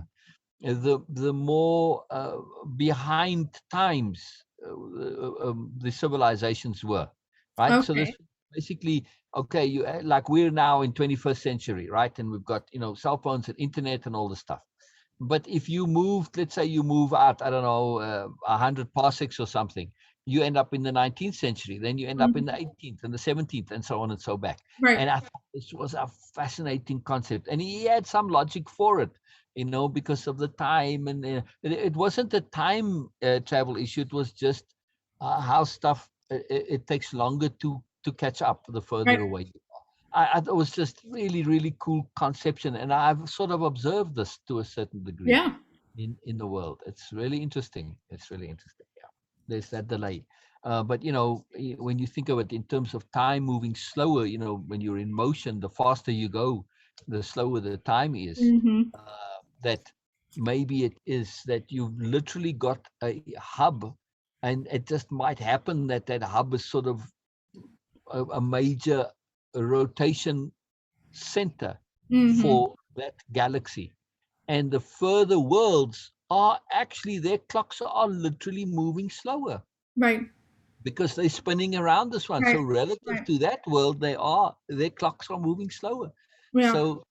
the more behind times the civilizations were, right? So this Okay. basically, okay, you like we're now in 21st century, right? And we've got cell phones and internet and all this stuff. But if you moved, let's say you move out, I don't know, 100 parsecs or something, you end up in the 19th century. Then you end up in the Mhm. 18th and the 17th and so on and so back. Right. And I thought this was a fascinating concept. And he had some logic for it, because of the time. And it wasn't a time travel issue. It was just how stuff, it takes longer to catch up the further Right. away. I thought it was just really, really cool conception, and I've sort of observed this to a certain degree Yeah. in the world. It's really interesting. It's really interesting. Yeah, there's that delay. But when you think of it in terms of time moving slower, when you're in motion, the faster you go, the slower the time is. Mm-hmm. That maybe it is that you've literally got a hub, and it just might happen that that hub is sort of a major rotation center Mm-hmm. for that galaxy. And the further worlds are actually, their clocks are literally moving slower Right. because they're spinning around this one. So Right. relative Right. to that world, their clocks are moving slower. Yeah. So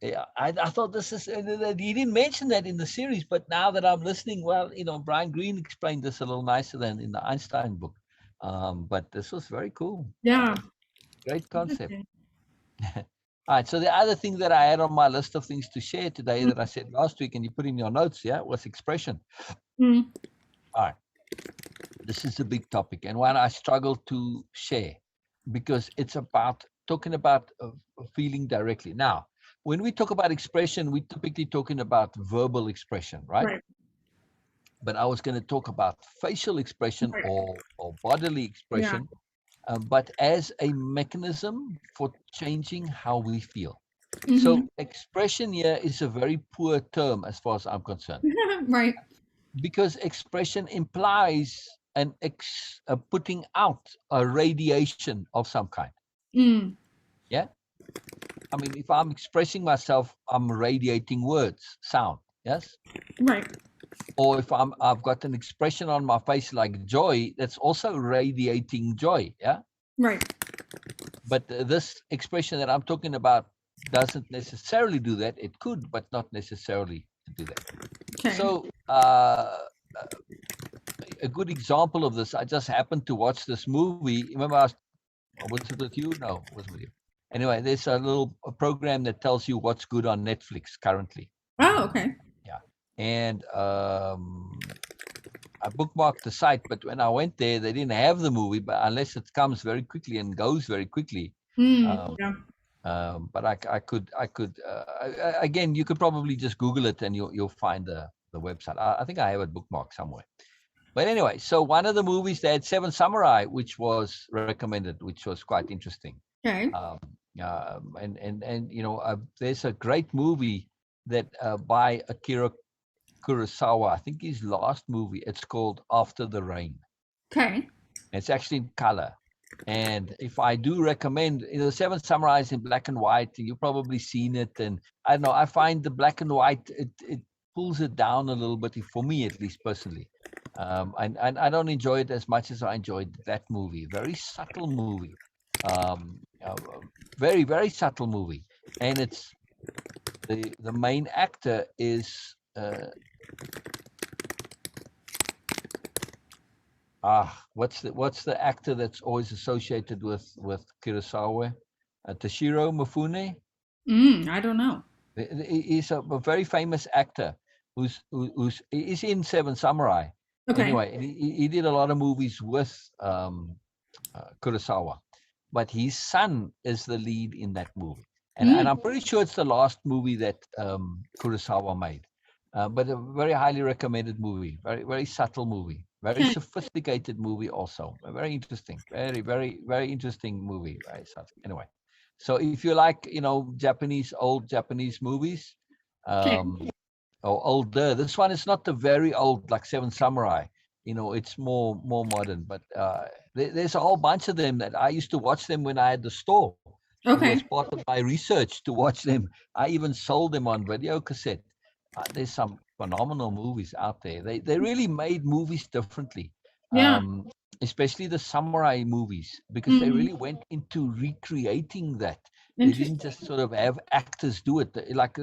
yeah, I thought this is, he didn't mention that in the series, but now that I'm listening, well, Brian Greene explained this a little nicer than in the Einstein book. But this was very cool. Yeah. Great concept. Interesting. All right. So the other thing that I had on my list of things to share today that I said last week, and you put in your notes, yeah, was expression. Mm. All right. This is a big topic and one I struggle to share because it's about talking about feeling directly. Now, when we talk about expression, we're typically talking about verbal expression, right? Right. But I was going to talk about facial expression Right. or bodily Yeah. expression, but as a mechanism for changing how we feel. Mm-hmm. So expression here is a very poor term as far as I'm concerned, Right. because expression implies a putting out a radiation of some kind. Mm. Yeah. I mean, if I'm expressing myself, I'm radiating words, sound. Yes. Right. Or if I've got an expression on my face like joy, that's also radiating joy. Yeah. Right. But this expression that I'm talking about doesn't necessarily do that. It could, but not necessarily to do that. Okay. So a good example of this, I just happened to watch this movie. Remember, was it with you? No, it wasn't with you. Anyway, there's a program that tells you what's good on Netflix currently. Oh, okay. Yeah. And I bookmarked the site, but when I went there, they didn't have the movie, but unless it comes very quickly and goes very quickly. Mm. Um, Yeah. but I could again, you could probably just Google it and you'll find the website. I think I have it bookmarked somewhere. But anyway, so one of the movies, they had Seven Samurai, which was recommended, which was quite interesting. Okay. Um, and there's a great movie that by Akira Kurosawa. I think his last movie. It's called After the Rain. Okay. It's actually in color. And if I do recommend, Seven Samurais in black and white, you've probably seen it. And I don't know, I find the black and white, it pulls it down a little bit, for me at least personally. And I don't enjoy it as much as I enjoyed that movie. Very subtle movie. Very, very subtle movie. And it's the main actor is what's the actor that's always associated with Kurosawa? Toshiro Mifune. Mm. I don't know. He's a very famous actor he's in Seven Samurai. Okay. Anyway, he did a lot of movies with Kurosawa, but his son is the lead in that movie, and Mm. I'm pretty sure it's the last movie that Kurosawa made. But a very highly recommended movie, very very subtle movie, very Okay. sophisticated movie, also very interesting, very very very interesting movie. Very subtle. Anyway, so if you like, old Japanese movies, Okay. um, or older. This one is not the very old like Seven Samurai. It's more modern. But there's a whole bunch of them that I used to watch them when I had the store. It was Okay. part of my research to watch them. I even sold them on video cassette. There's some phenomenal movies out there. They really made movies differently, Yeah. especially the samurai movies, because they Mm. really went into recreating that. They didn't Interesting. just sort of have actors do it like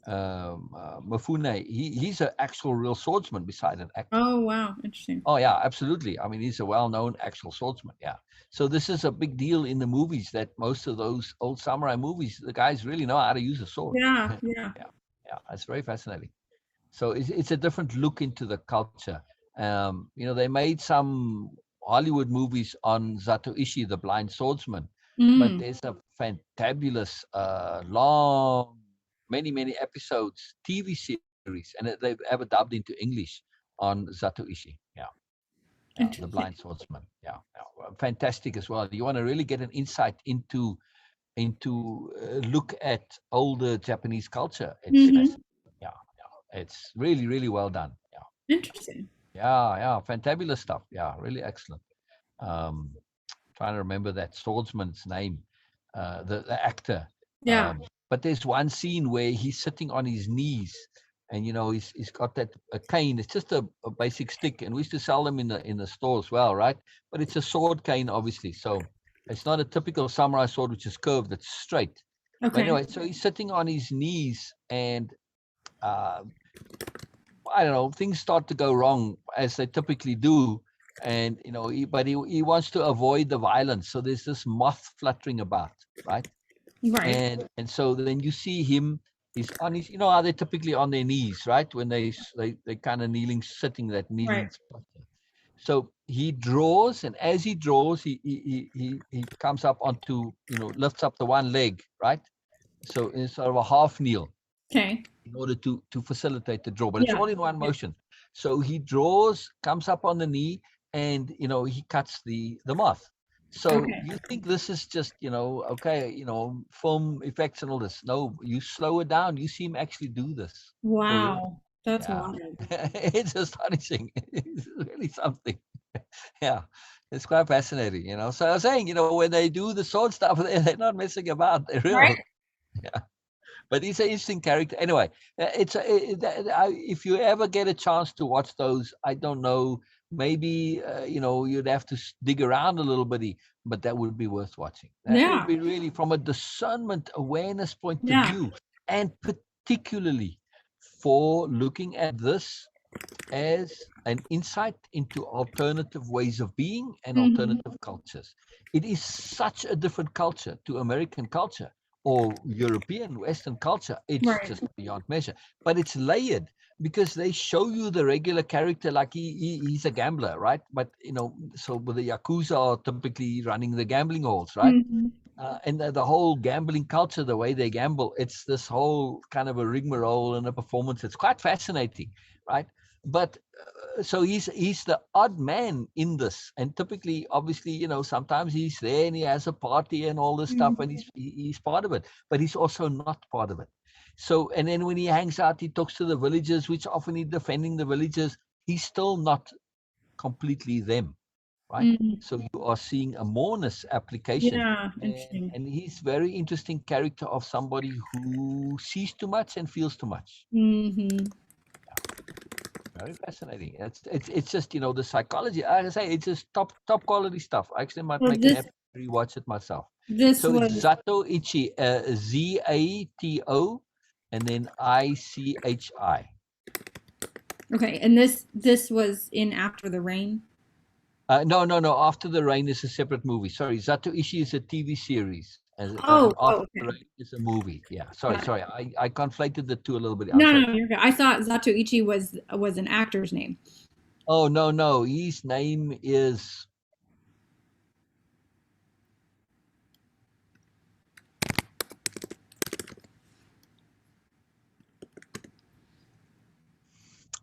Mifune. He's an actual real swordsman beside an actor. Oh, wow. Interesting. Oh yeah, absolutely. I mean, he's a well-known actual swordsman. Yeah. So this is a big deal in the movies, that most of those old samurai movies, the guys really know how to use a sword. Yeah. Yeah, Yeah. it's very fascinating. So it's a different look into the culture. They made some Hollywood movies on Zatoichi, the blind swordsman, but Mm. there's a fantabulous, long, many episodes TV series, and they've ever dubbed into English on Zatoichi. Yeah, yeah, the Blind Interesting. Swordsman. Yeah, yeah, well, fantastic as well. You want to really get an insight into look at older Japanese culture. It's Hmm. fascinating. Yeah, yeah, it's really well done. Yeah, Interesting. yeah, fantabulous stuff. Yeah, really excellent. Um, trying to remember that swordsman's name, the actor. Yeah. But there's one scene where he's sitting on his knees, and he's got that a cane. It's just a basic stick, and we used to sell them in the store as well, right? But it's a sword cane, obviously. So it's not a typical samurai sword, which is curved. It's straight. But Okay. anyway, so he's sitting on his knees, and uh, I don't know, things start to go wrong as they typically do. And but he wants to avoid the violence. So there's this moth fluttering about, right? Right. And so then you see him. He's on his, how they're typically on their knees, right? When they kind of kneeling, sitting, that Right. kneeling posture. So he draws, and as he draws, he comes up onto, lifts up the one leg, right? So it's sort of a half kneel Okay. in order to facilitate the draw, but it's Yeah. all in one motion. So he draws, comes up on the knee, and he cuts the moth. So Okay. you think this is just okay, film effects and all this. No, you slow it down. You see him actually do this for real. Wow. That's Yeah, wild. it's astonishing. It's really something. Yeah, it's quite fascinating. So I was saying, when they do the sword stuff, they're not messing about. They're Right. real. But he's an interesting character. Anyway, if you ever get a chance to watch those, I don't know, maybe you'd have to dig around a little bit, but that would be worth watching. That would Yeah. be really from a discernment awareness point of Yeah. view, and particularly for looking at this as an insight into alternative ways of being and Hmm. alternative cultures. It is such a different culture to American culture or European Western culture. It's Right. just beyond measure. But it's layered because they show you the regular character like he's a gambler, right? But so the Yakuza are typically running the gambling halls, right? Hmm. And the whole gambling culture, the way they gamble, it's this whole kind of a rigmarole and a performance. It's quite fascinating, right? But so he's the odd man in this, and typically, obviously, sometimes he's there and he has a party and all this stuff, and Hmm. he's part of it, but he's also not part of it. So, and then when he hangs out, he talks to the villagers, which often he's defending the villagers. He's still not completely them, right? Hmm. So you are seeing a moreness application, Yeah. and Interesting. and he's very interesting character of somebody who sees too much and feels too much. Hmm. Very fascinating. It's just the psychology. Like I say, it's just top quality stuff. I actually might So make an this effort to rewatch it myself. this So it's was Zato Ichi, Zato, and then ICHI. okay, and this was in After the Rain. No. After the Rain is a separate movie. Sorry, Zato Ichi is a TV series, and Oh, After the okay. Rain is a movie. Yeah. Sorry, Got it. sorry. I conflated the two a little bit. I'm No, sorry. no, you're good. I thought Zatoichi was an actor's name. Oh no. His name is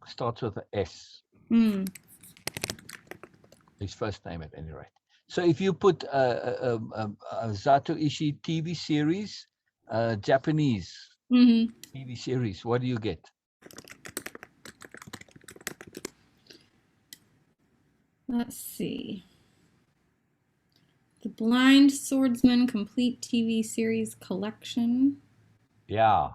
starts with a S. Hmm. His first name, at any rate. So if you put Zato Ishii TV series, Japanese Hmm. TV series, what do you get? Let's see. The Blind Swordsman Complete TV Series Collection. Yeah.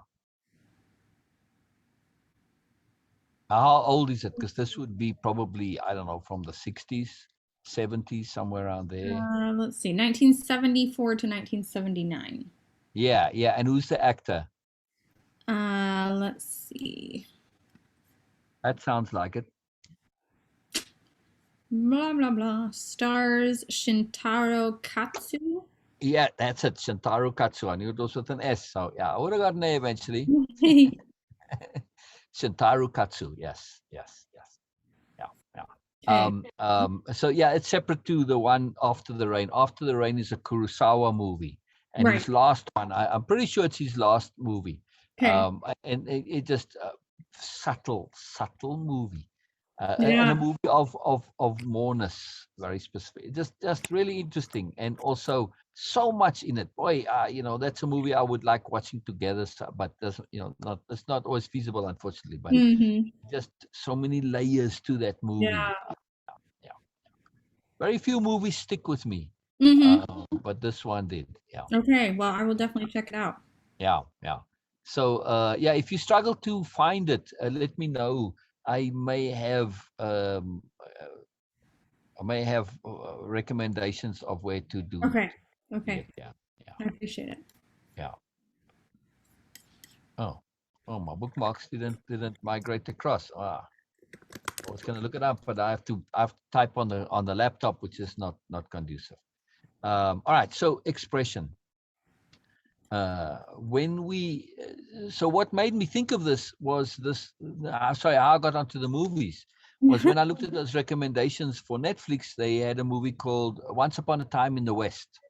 How old is it? Because this would be probably, I don't know, from the 60s, 70s, somewhere around there. Let's see, 1974 to 1979. Yeah. And who's the actor? Let's see. That sounds like it. Blah blah blah. Stars Shintaro Katsu. Yeah, that's it. Shintaro Katsu. I knew it was with an S. So yeah, I would have gotten there eventually. Shintaro Katsu. Yes. Yeah. Okay. So yeah, it's separate to the one After the Rain. After the Rain is a Kurosawa movie, and Right. his last one, I'm pretty sure it's his last movie. Okay. And it just subtle movie, and a Yeah. movie of moreness, very specific. Just really interesting, and also so much in it. Boy, that's a movie I would like watching together. But doesn't, not it's not always feasible, unfortunately. But Mm-hmm. just so many layers to that movie. Yeah. Yeah, very few movies stick with me, Mm-hmm. but this one did. Yeah, Okay. Well, I will definitely check it out. yeah. So yeah, if you struggle to find it, let me know. I may have recommendations of where Okay. to see Okay. it. Yeah, yeah, I appreciate it. yeah. Oh, oh, my bookmarks didn't migrate across. I was going to look it up, but I have to type on the laptop, which is not conducive. All right, so expression. When we So what made me think of this was this. Sorry, how I got onto the movies was when I looked at those recommendations for Netflix. They had a movie called Once Upon a Time in the West,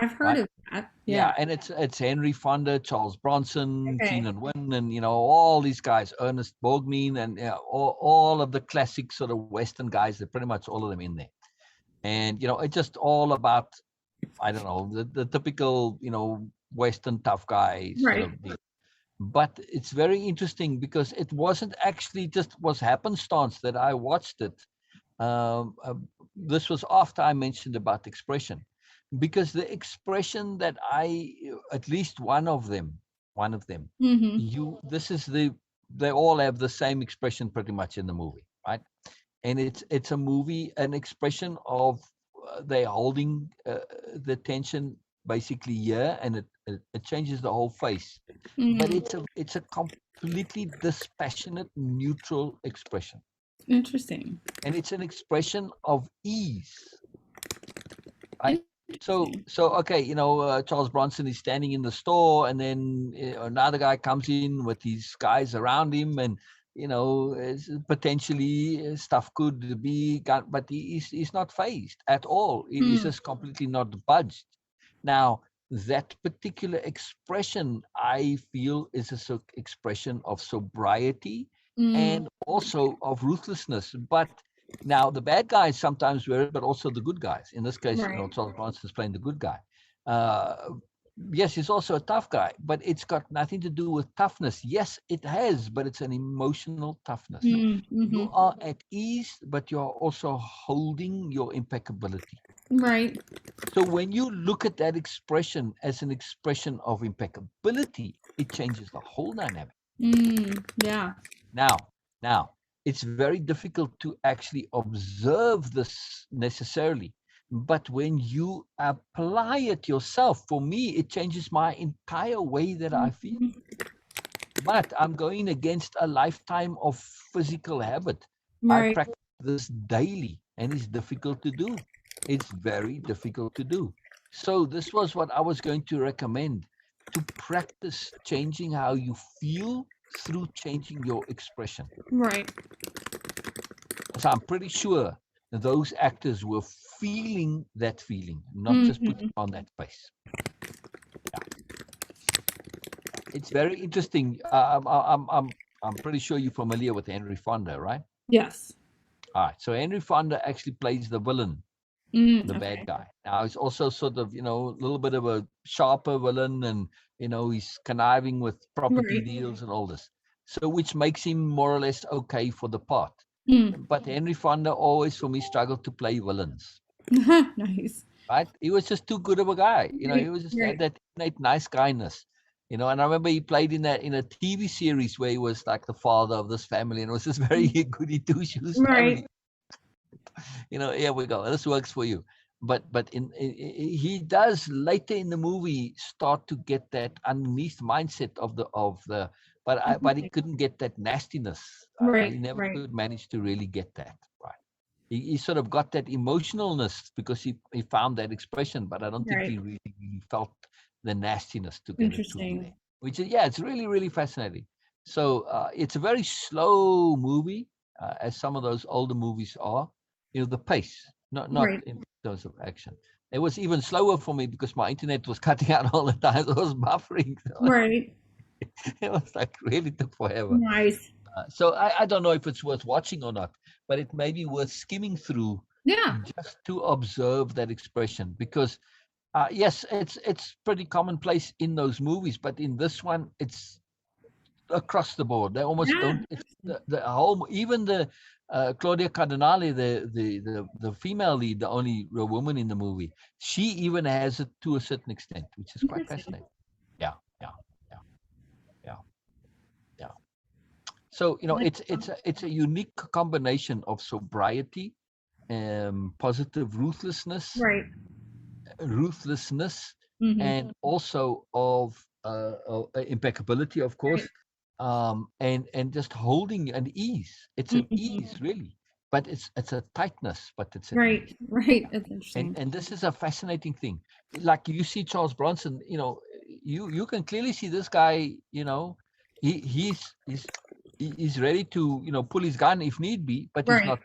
I've heard right? of that. Yeah, Yeah. and it's Henry Fonda, Charles Bronson, Okay. Keenan Wynn, and all these guys, Ernest Borgnine, and all of the classic sort of Western guys. They're pretty much all of them in there, and it's just all about, I don't know, the typical Western tough guy sort Right. of deal. But it's very interesting because it wasn't actually just was happenstance that I watched it. Um, uh, this was after I mentioned about expression, because the expression that at least one of them, Mm-hmm. this is they all have the same expression pretty much in the movie, right? And it's a movie, an expression of they holding the tension basically here, and it changes the whole face, but Mm. it's a completely dispassionate, neutral expression, Interesting. and it's an expression of ease, right? So Interesting. so okay, Charles Bronson is standing in the store, and then another guy comes in with these guys around him, and potentially stuff could be gone, but he's not phased at all. He's Mm. just completely not budged. Now, that particular expression, I feel, is expression of sobriety Mm. and also of ruthlessness. But now the bad guys sometimes wear it, but also the good guys. In this case, Right. Charles Bronson's playing the good guy. Uh, yes, he's also a tough guy, but it's got nothing to do with toughness. Yes, it has, but it's an emotional toughness. Mm. You Mm-hmm. are at ease, but you're also holding your impeccability. Right. So when you look at that expression as an expression of impeccability, it changes the whole dynamic. Mm. Yeah. Now, now, it's very difficult to actually observe this necessarily. But when you apply it yourself, for me, it changes my entire way that I feel. Mhm. But I'm going against a lifetime of physical habit. I Right. practice this daily, and it's difficult to do. It's very difficult to do. So, this was what I was going to recommend, to practice changing how you feel through changing your expression. Right. So, I'm pretty sure those actors were feeling that feeling, not just putting Mm-hmm. on that face. Yeah. It's very interesting. I'm pretty sure you're familiar with Henry Fonda, right? Yes. All right. So Henry Fonda actually plays the villain, Mm. the bad Okay. guy. Now he's also sort of, a little bit of a sharper villain, and he's conniving with property Right. deals and all this. So which makes him more or less okay for the part. Mm. But Henry Fonda always, for me, struggled to play villains. Nice. Right? He was just too good of a guy. He Right. was just had Right. that innate nice kindness. And I remember he played in a TV series where he was like the father of this family, and it was this very goody two shoes family. Right. Here we go. This works for you. But he does later in the movie start to get that underneath mindset of the. But he couldn't get that nastiness. He Right. never Right. could manage to really get that right. He sort of got that emotionalness because he found that expression, but I don't think Right. he really felt the nastiness to get it through Interesting. there. Which is, yeah, it's really, really fascinating. So it's a very slow movie, as some of those older movies are. The pace, not Right. in terms of action. It was even slower for me because my internet was cutting out all the time. It was buffering. Right. It was like really took forever. Nice. So I don't know if it's worth watching or not, but it may be worth skimming through Yeah. just to observe that expression because yes, it's pretty commonplace in those movies, but in this one, it's across the board. They almost Yeah. don't. It's the whole, even the Claudia Cardinale, the female lead, the only real woman in the movie. She even has it to a certain extent, which is quite Interesting. fascinating. Yeah, yeah, yeah, yeah, yeah. So it's a unique combination of sobriety, positive Right. ruthlessness, Mm-hmm. and also of impeccability, of Right. course, and just holding an ease. It's an Mm-hmm. ease, really, but it's a tightness, but it's an ease. Right. Right. Yeah. That's And interesting. and this is a fascinating thing. Like you see Charles Bronson, you can clearly see this guy. He's ready to pull his gun if need be, but he's Right. not.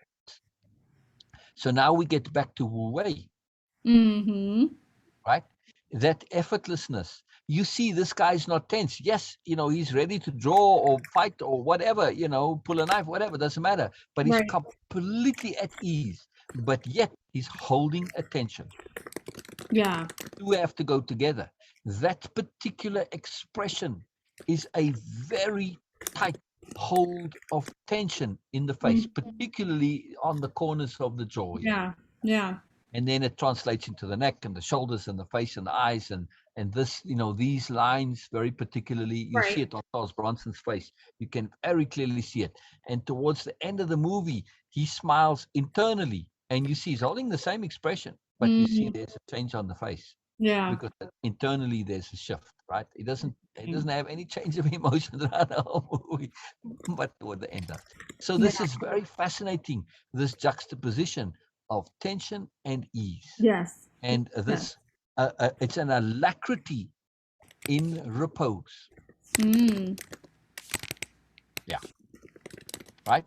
So now we get back to Wu Wei, Mm-hmm. right? That effortlessness. You see, this guy's not tense. Yes, he's ready to draw or fight or whatever, pull a knife, whatever, doesn't matter. But he's Right. completely at ease. But yet he's holding attention. Yeah. Two have to go together. That particular expression is a very tight hold of tension in the face, Mm. particularly on the corners of the jaw. Yeah. Yeah. And then it translates into the neck and the shoulders and the face and the eyes and this these lines very particularly you see Right. it on Charles Bronson's face. You can very clearly see it. And towards the end of the movie, he smiles internally, and you see he's holding the same expression, but you see Mm-hmm. there's a change on the face Yeah. because internally there's a shift, right? He Mm. doesn't have any change of emotion throughout the whole movie, but toward the end does. So this Yeah. is very fascinating, this juxtaposition of tension and ease. Yes. And Yes. this, it's an alacrity in repose. Mm. Yeah, right.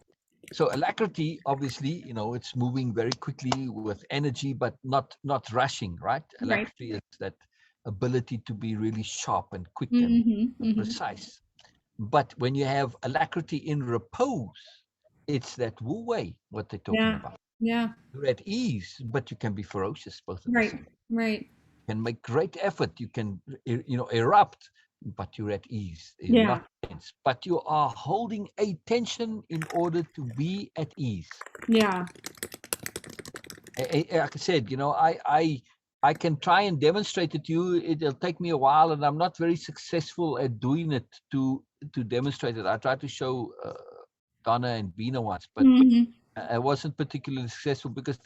So alacrity, obviously, it's moving very quickly with energy, but not rushing, right? Right. Alacrity is that ability to be really sharp and quick and Mm-hmm. Mm-hmm. precise. But when you have alacrity in repose, it's that wu wei, what they're talking Yeah. about. Yeah. You're at ease, but you can be ferocious both at the Right. same. Right. You can make great effort. You can, erupt, but you're at ease. You're Yeah. not tense, but you are holding a tension in order to be at ease. Yeah. Like I said, I can try and demonstrate it to you. It'll take me a while, and I'm not very successful at doing it to demonstrate it. I tried to show Donna and Bina once, but Mm-hmm. I wasn't particularly successful because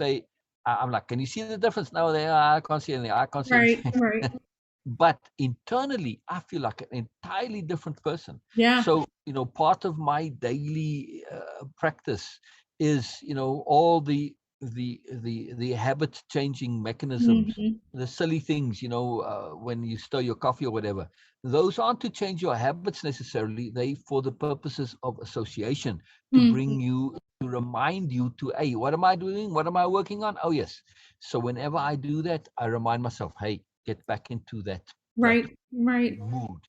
I'm like, can you see the difference? No, I can't see anything. I can't see Right. anything. Right. But internally, I feel like an entirely different person. Yeah. So, part of my daily practice is, all the habit changing mechanisms, Mm-hmm. the silly things, when you stir your coffee or whatever. Those aren't to change your habits necessarily. They for the purposes of association to Mm-hmm. bring you to remind you to, hey, what am I doing? What am I working on? Oh yes. So whenever I do that, I remind myself, hey, get back into that Right. Right. mood,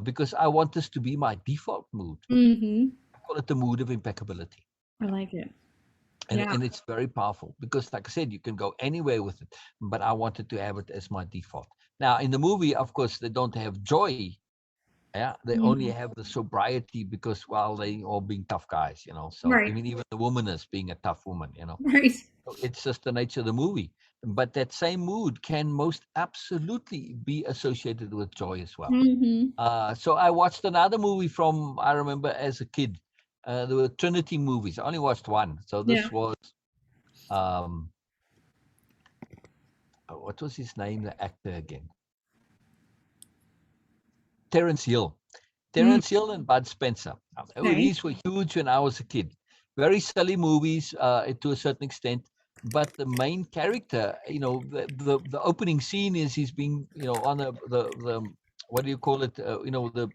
because I want this to be my default mood. Mm-hmm. I call it the mood of impeccability. I like it. and Yeah. and it's very powerful because, like I said, you can go anywhere with it, but I wanted to have it as my default. Now in the movie, of course, they don't have joy. Yeah, they only Mm-hmm. have the sobriety because, well, they all being tough guys, so Right. even the woman is being a tough woman. Right. So it's just the nature of the movie, but that same mood can most absolutely be associated with joy as well. Mm-hmm. So I watched another movie from, I remember as a kid. There were Trinity movies. I only watched one. So Yeah. this was, um, what was his name, the actor again? Terence Hill. Mm. Terence Hill and Bud Spencer. Okay. These were huge when I was a kid. Very silly movies to a certain extent. But the main character, the opening scene is he's being, on the what do you call it? The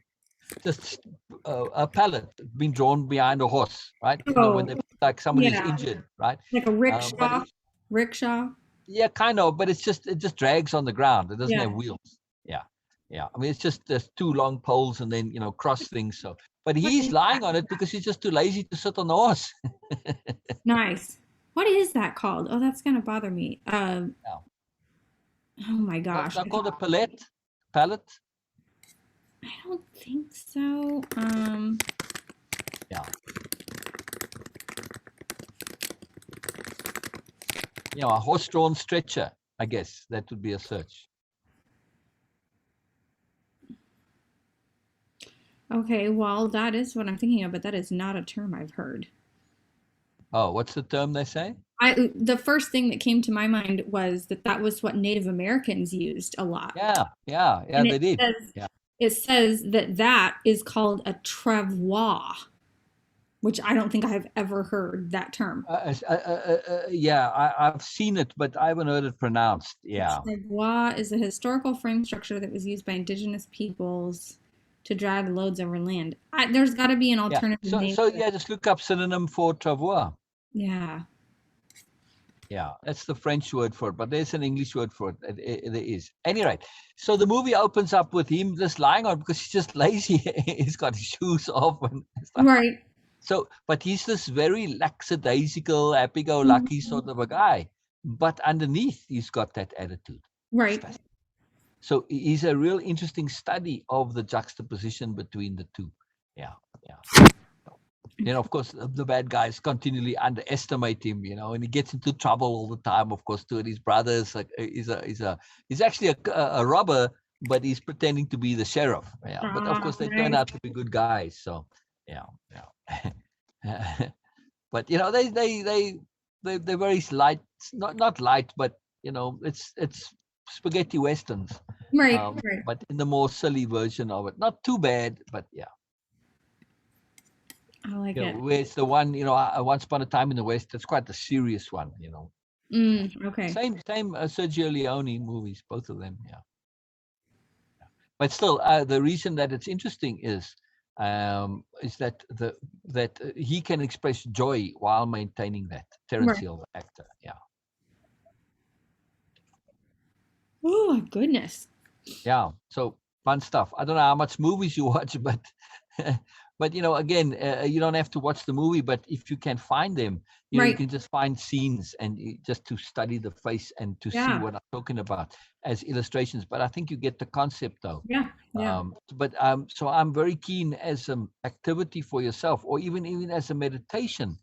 just a pallet being drawn behind a horse, right? When Oh, they like somebody's yeah, injured, right? like a But rickshaw. Rickshaw. yeah, kind of, but it just drags on the ground. It doesn't Yeah, have wheels. Yeah, yeah. I mean, it's just there's two long poles and then cross things. So, but what he's is lying that? on it because he's just too lazy to sit on the horse. Nice. What is that called? Oh, that's gonna bother me. Yeah. Oh my Well, gosh, they're called a pallet. I don't think so. Yeah, a horse-drawn stretcher. I guess that would be a search. Okay, well, that is what I'm thinking of, but that is not a term I've heard. Oh, what's the term they say? The first thing that came to my mind was that was what Native Americans used a lot. Yeah, And they did. Yeah. it says that is called a travois, which I don't think I've ever heard that term. Yeah, I've seen it, but I haven't heard it pronounced. A Yeah, travois is a historical frame structure that was used by indigenous peoples to drag loads over land. There's got to be an yeah. alternative name So for it. yeah, just look up synonym for travois. Yeah. Yeah, that's the French word for it, but there's an English word for it. There is. Anyway, so the movie opens up with him just lying on because he's just lazy. He's got his shoes off and stuff. Right. So, but he's this very lackadaisical, happy-go-lucky Mhm. sort of a guy. But underneath, he's got that attitude. Right. So he's a real interesting study of the juxtaposition between the two. Yeah, yeah. Then of course the bad guys continually underestimate him, and he gets into trouble all the time. Of course, two of his brothers. Like, he's actually a robber, but he's pretending to be the sheriff. Yeah, but of course they turn Nice. out to be good guys. So yeah, yeah. But they're very light, not light, but it's spaghetti westerns, Right. Right. but in the more silly version of it. Not too bad, but yeah. I like it. Where's the one, Once Upon a Time in the West, that's quite a serious one. Okay. Same Sergio Leone movies, both of them. Yeah. But still, the reason that it's interesting is that he can express joy while maintaining that. Terence Right. Hill, the actor. Yeah. Oh, goodness. Yeah. So fun stuff. I don't know how much movies you watch, but again, you don't have to watch the movie, but if you can find them, you Right. can just find scenes and just to study the face and to see Yeah. what I'm talking about as illustrations. But I think you get the concept though. Yeah. Yeah. So I'm very keen as an activity for yourself, or even as a meditation.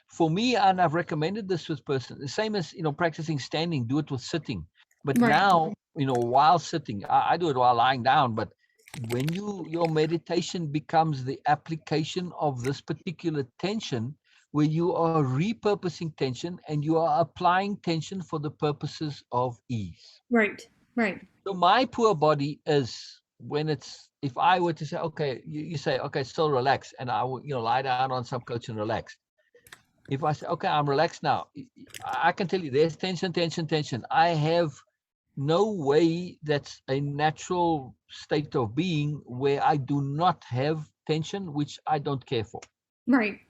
For me, and I've recommended this with person, the same as practicing standing, do it with sitting. But Right. now, while sitting, I do it while lying down. But when your meditation becomes the application of this particular tension, where you are repurposing tension and you are applying tension for the purposes of ease. Right. Right. So my poor body is when if I were to say, okay, you say, okay, still relax, and I would, lie down on some couch and relax. If I say, okay, I'm relaxed now, I can tell you there's tension, tension, tension. I have no way that's a natural state of being where I do not have tension, which I don't care for Right.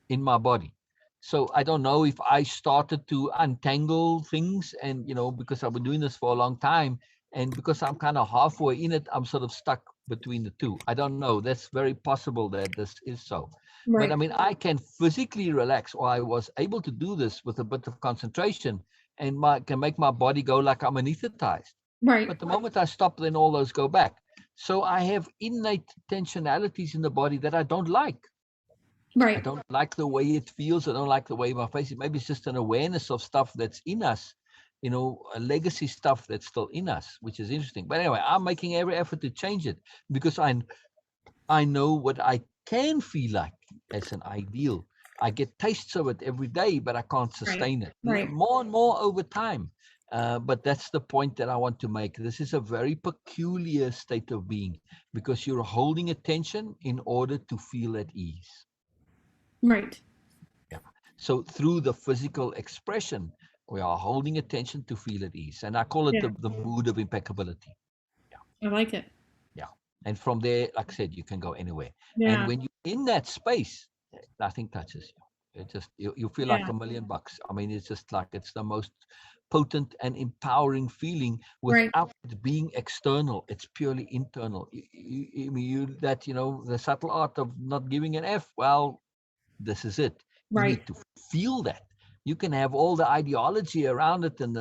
in my body. So I don't know if I started to untangle things and, because I've been doing this for a long time and because I'm kind of halfway in it, I'm sort of stuck between the two. I don't know. That's very possible that this is so. But Right. I mean, I can physically relax, or I was able to do this with a bit of concentration and can make my body go like I'm anesthetized. Right. But the moment I stop, then all those go back. So I have innate tensionalities in the body that I don't like. I Right. don't like the way it feels. I don't like the way my face is. Maybe it's just an awareness of stuff that's in us, a legacy stuff that's still in us, which is interesting. But anyway, I'm making every effort to change it because I know what I can feel like as an ideal. I get tastes of it every day, but I can't sustain it. Right. More and more over time. But that's the point that I want to make. This is a very peculiar state of being because you're holding attention in order to feel at ease. Right. Yeah. So through the physical expression, we are holding attention to feel at ease. And I call it Yeah. the mood of impeccability. I like it. Yeah. And from there, like I said, you can go anywhere. And Yeah. when you're in that space, nothing touches you. It just you feel like Yeah. $1,000,000. I mean, it's just like it's the most potent and empowering feeling Right. without it being external. It's purely internal. The subtle art of not giving an F. Well, this is it. You Right. need to feel that. You can have all the ideology around it, and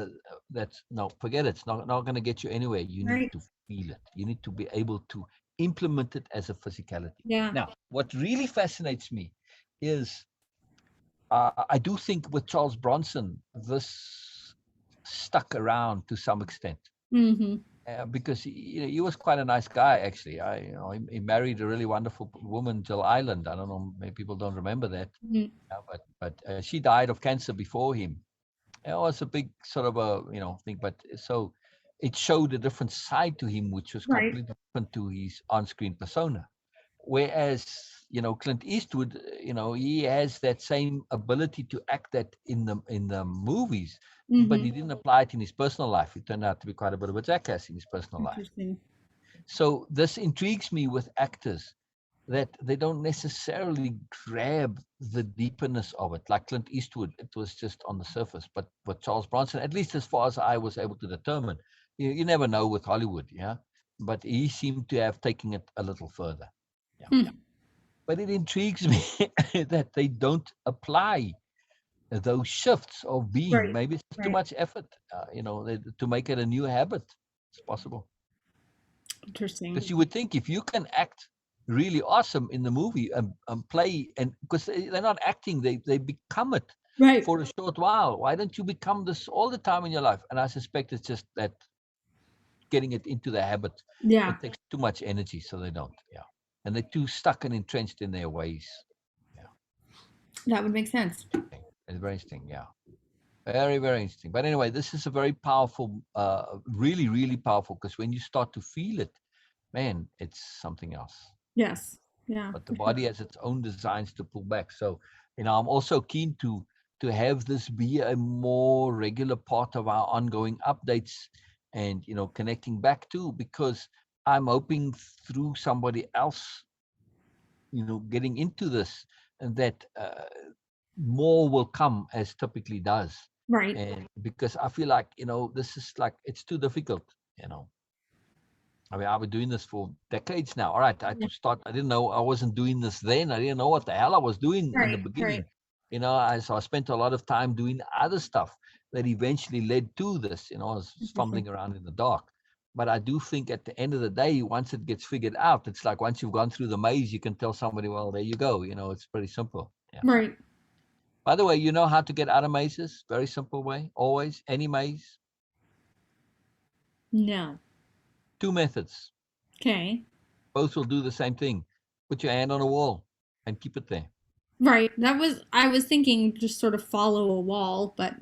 that's no, forget it. It's not going to get you anywhere. You need Right. to feel it. You need to be able to implement it as a physicality. Yeah. Now, what really fascinates me is I do think with Charles Bronson, this stuck around to some extent. Mm-hmm. Because he was quite a nice guy, actually. He married a really wonderful woman, Jill Island. I don't know, maybe people don't remember that. Mm-hmm. But she died of cancer before him. It was a big sort of a thing, but so it showed a different side to him, which was Right. completely different to his on-screen persona. Whereas Clint Eastwood, he has that same ability to act that in the movies, but Mm-hmm. he didn't apply it in his personal life. He turned out to be quite a bit of a jackass in his personal life. Interesting. So this intrigues me with actors, that they don't necessarily grab the deepness of it. Like Clint Eastwood, it was just on the surface. But with Charles Bronson, at least as far as I was able to determine, you never know with Hollywood, yeah. But he seemed to have taken it a little further. Yeah. Hmm. But it intrigues me that they don't apply those shifts of being. Right. Maybe it's too Right. much effort, to make it a new habit. It's possible. Interesting. Because you would think if you can act really awesome in the movie and play, and because they're not acting, they become it Right. for a short while. Why don't you become this all the time in your life? And I suspect it's just that getting it into the habit, Yeah. it takes too much energy, so they don't. Yeah. And they're too stuck and entrenched in their ways. Yeah. That would make sense. It's very interesting. Yeah. Very, very interesting. But anyway, this is a very powerful, really, really powerful, because when you start to feel it, man, it's something else. Yes. Yeah. But the body has its own designs to pull back. So, I'm also keen to have this be a more regular part of our ongoing updates, and connecting back to, because I'm hoping through somebody else, getting into this, and that more will come, as typically does. Right. And because I feel like this is like, it's too difficult. I mean, I've been doing this for decades now. All right, I had Yeah. to start. I didn't know I wasn't doing this then. I didn't know what the hell I was doing in the Right. beginning. Right. So I spent a lot of time doing other stuff that eventually led to this. I was Interesting. fumbling around in the dark. But I do think at the end of the day, once it gets figured out, it's like once you've gone through the maze, you can tell somebody, well, there you go. It's pretty simple. Yeah. Right. By the way, you know how to get out of mazes? Very simple way. Always, any maze. No. 2 methods. Okay. Both will do the same thing. Put your hand on a wall and keep it there. Right. I was thinking just sort of follow a wall, but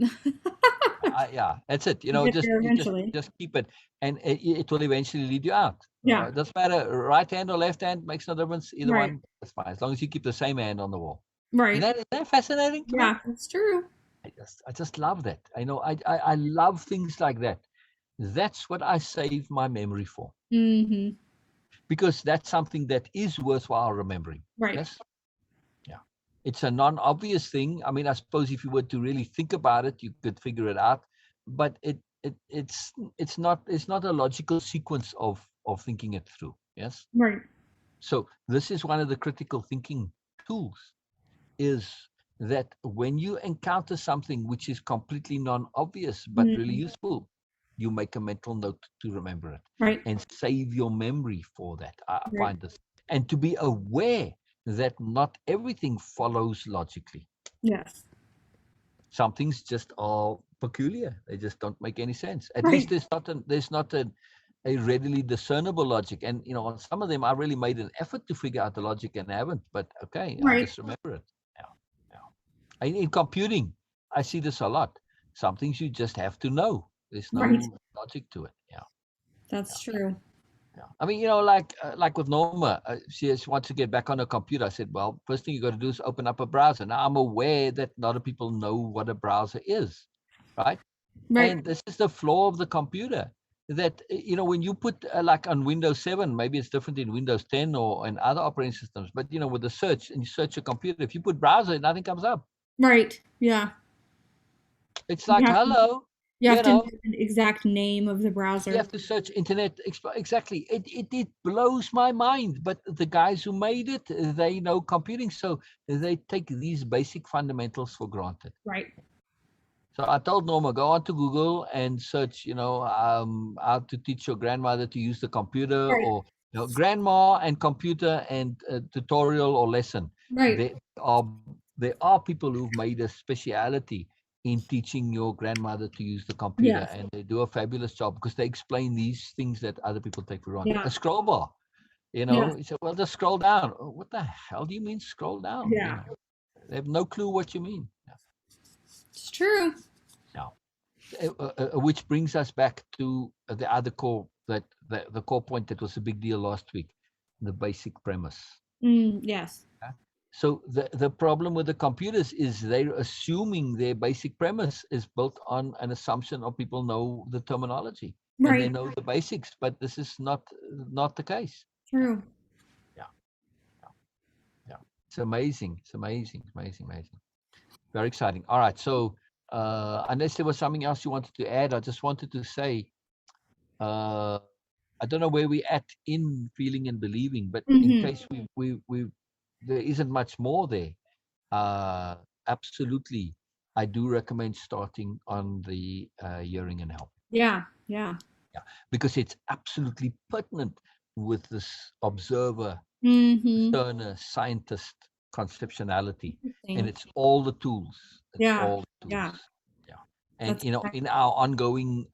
Yeah, that's it. you get Just there you just eventually. just keep it, and it will eventually lead you out. Yeah. Doesn't matter, right hand or left hand, makes no difference. Either Right. one, that's fine, as long as you keep the same hand on the wall. Right. Isn't that fascinating to me? Yeah, that's true. I just love that. I love things like that. That's what I save my memory for, Mm-hmm. because that's something that is worthwhile remembering. Right. Yes. Yeah. It's a non-obvious thing. I mean, I suppose if you were to really think about it, you could figure it out. But it's not a logical sequence of thinking it through. Yes. Right. So this is one of the critical thinking tools, is that when you encounter something which is completely non-obvious but really Mm-hmm. useful, you make a mental note to remember it Right. and save your memory for that. I Right. find this, and to be aware that not everything follows logically. Yes. Some things just are peculiar. They just don't make any sense. At Right. least there's not a readily discernible logic. And on some of them, I really made an effort to figure out the logic and haven't. But okay, I Right. just remember it. Yeah, yeah. In computing, I see this a lot. Some things you just have to know. There's Right. no logic to it. Yeah. That's true. Yeah. I mean, like with Norma, she just wants to get back on her computer. I said, well, first thing you got to do is open up a browser. Now, I'm aware that a lot of people know what a browser is, right? Right. And this is the flaw of the computer. that when you put like on Windows 7, maybe it's different in Windows 10 or in other operating systems, but with the search, and you search a computer, if you put browser, nothing comes up. Right. Yeah. It's You like, have to, hello, you you have to know know the exact name of the you browser. have to search Internet Explorer. Exactly. It blows my mind. But the guys who made it, they know computing, so they take these basic fundamentals for granted. Right. So I told Norma, go onto Google and search, how to teach your grandmother to use the computer, Right. or grandma and computer and tutorial or lesson. Right. There are people who've made a speciality in teaching your grandmother to use the computer, Yes. and they do a fabulous job because they explain these things that other people take for granted. Yeah. A scroll bar, Yes. you say, well, just scroll down. Oh, what the hell do you mean scroll down? Yeah. They have no clue what you mean. It's true. Yeah. Which brings us back to the other core, that the core point that was a big deal last week, the basic premise. Yes. Yeah. So the problem with the computers is they're assuming their basic premise is built on an assumption of people know the terminology and they Right. know the basics, but this is not the case. Yeah, True. yeah, yeah, yeah. It's amazing. It's amazing. Amazing. Amazing. Very exciting. All right. So unless there was something else you wanted to add, I just wanted to say, uh, I don't know where we're at in feeling and believing, but in Mm-hmm. case we there isn't much more there, uh, absolutely, I do recommend starting on the hearing and help. Yeah. Yeah. Yeah, because it's absolutely pertinent with this observer, Mm-hmm. discerner, scientist conceptuality, and Interesting. it's all the tools. It's Yeah. all the tools. Yeah. Yeah, and That's right. in our ongoing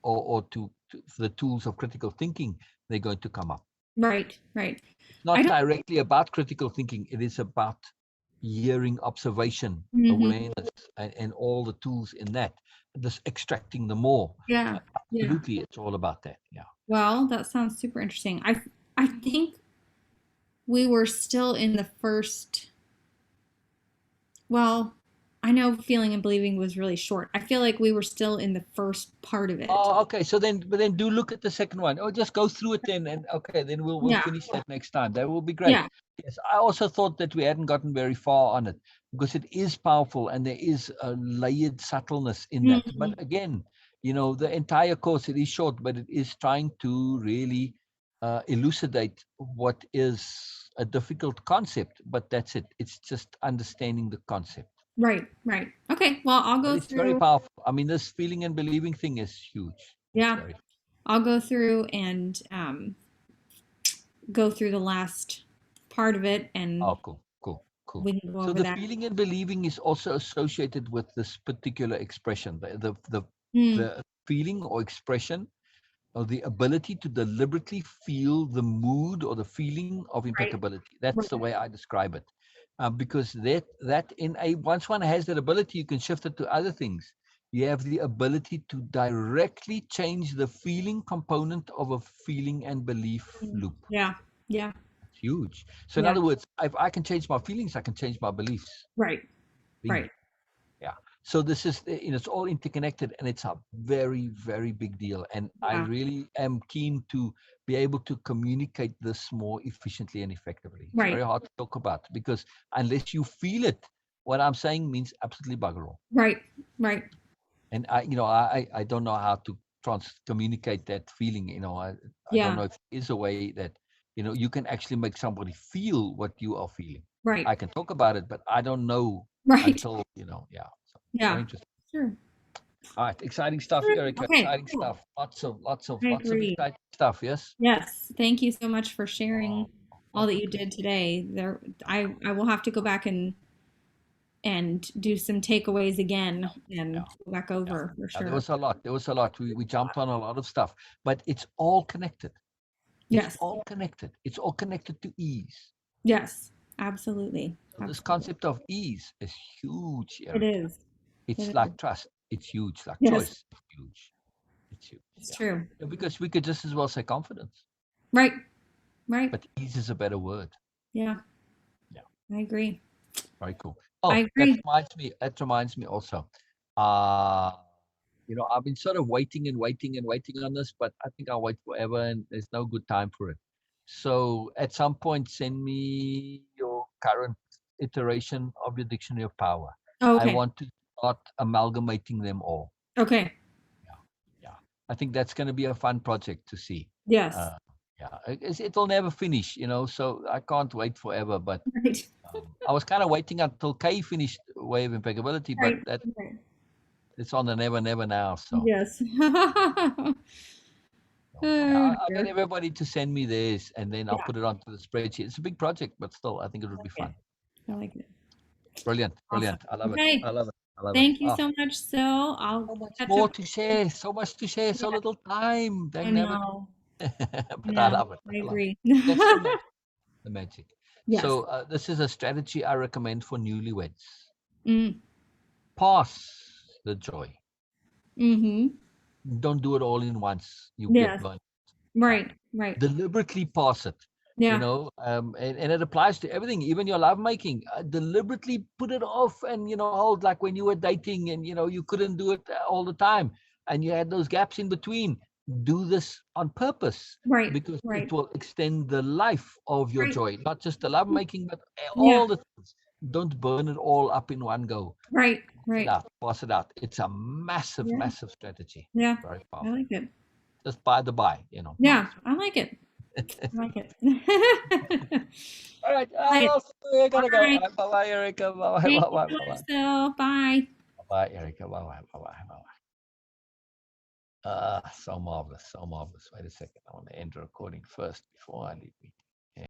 or to the tools of critical thinking, they're going to come up. Right. Right. It's I not don't. directly about critical thinking. It is about hearing, observation, Mm-hmm. awareness, and all the tools in that. This extracting the more. Yeah. Yeah. Absolutely, it's all about that. Yeah. Well, that sounds super interesting. I think we were still in the first. Well, I know feeling and believing was really short. I feel like we were still in the first part of it. Oh, okay. But then do look at the second one. Or just go through it then, and okay, then we'll Yeah. finish that next time. That will be great. Yeah. Yes, I also thought that we hadn't gotten very far on it because it is powerful and there is a layered subtleness in that. Mm-hmm. But again, the entire course, it is short, but it is trying to really elucidate what is a difficult concept. But that's it. It's just understanding the concept. Right. Right. Okay. Well, I'll But go it's very through. powerful. I mean, this feeling and believing thing is huge. It's Yeah. very. I'll go through and go through the last part of it, and Oh, cool, cool, cool. we can go So over the that. feeling and believing is also associated with this particular expression, Mm, the feeling or expression, or the ability to deliberately feel the mood or the feeling of right. impeccability. That's the Right. way I describe it, because that in a once one has that ability, you can shift it to other things. You have the ability to directly change the feeling component of a feeling and belief loop. Yeah. Yeah. Huge. So in Yeah. other words, if I can change my feelings, I can change my beliefs. Right. Right. Bingo. Yeah. So this is, it's all interconnected, and it's a very, very big deal. And I Yeah. really am keen to be able to communicate this more efficiently and effectively. It's very Right. hard to talk about because unless you feel it, what I'm saying means absolutely bugger all. Right. Right. And I don't know how to communicate that feeling. I don't Yeah. know if there is a way that you can actually make somebody feel what you are feeling. Right. I can talk about it, but I don't know Right. until yeah. So very Yeah. interesting. Sure. All right, exciting stuff, Sure. Erica. Okay. Exciting Cool. stuff. I Lots of agree. exciting stuff. Yes. Yes. Thank you so much for Oh, sharing all that welcome, you Chris. did today. I will have to go back and do some takeaways again Yeah, and go back yeah. over for Yeah, there sure. was a lot. There was a lot. We jumped on a lot of stuff, but it's all connected. It's Yes. all connected. It's all connected to ease. Yes. Absolutely. So this Absolutely. concept of ease is huge, It Erica. is. It's It is. like trust. It's huge. Like Yes. choice. It's huge. It's huge. It's Yeah. true. Yeah, because we could just as well say confidence, Right. Right. but ease is a better word. Yeah. Yeah. I agree. Very cool. I Oh, that agree. reminds me. That reminds me also. Uh I've been sort of waiting and waiting and waiting on this, but I think I'll wait forever, and there's no good time for it. So at some point, send me your current iteration of your dictionary of power. Oh, I okay. want to start amalgamating them all. Okay. Yeah, yeah. I think that's going to be a fun project to see. Yes. Uh, yeah, it'll never finish, so I can't wait forever. But Right. I was kind of waiting until Kay finished Way of Impeccability, but Right. that Right. it's on the never, never now. So Yes. yeah, Oh, I'll get dear. everybody to send me theirs, and then I'll Yeah. put it onto the spreadsheet. It's a big project, but still, I think it I would be like fun. it. I Yeah, like it. brilliant, Awesome. brilliant. I love it. Okay. I love it. I love it. Thank you Oh, so much, Sil. I'll so much catch up. more to share. So much to share. So Yeah, little time. I Dang nabbit. know. But I No, love it. I I love it. agree. That's the magic. The magic. Yes. So this is a strategy I recommend for newlyweds. Mm. Pass the joy. Mm-hmm. Don't do it all in once. You get Yes. burned. Yeah. Right. Right. Deliberately pass it. Yeah. And it applies to everything, even your lovemaking. Deliberately put it off, and hold, like when you were dating, and you couldn't do it all the time, and you had those gaps in between. Do this on purpose, Right. because it Right. will extend the life of your Right. joy, not just the lovemaking, but Yeah. all the things. Don't burn it all up in one go. Right. Pass it Right. out. Pass it out. It's a massive, Yeah. massive strategy. Yeah. Very I powerful. like it. Just by the by. Yeah. I like it. I like it. All right. Right. I All gotta go. right. Bye bye, Erica. Bye bye. Thank Bye you bye. so Bye much, bye. Sil. Bye. Bye, Erica. Bye bye. Bye bye. Bye bye. So marvelous. So marvelous. Wait a second. I want to end the recording first before I leave.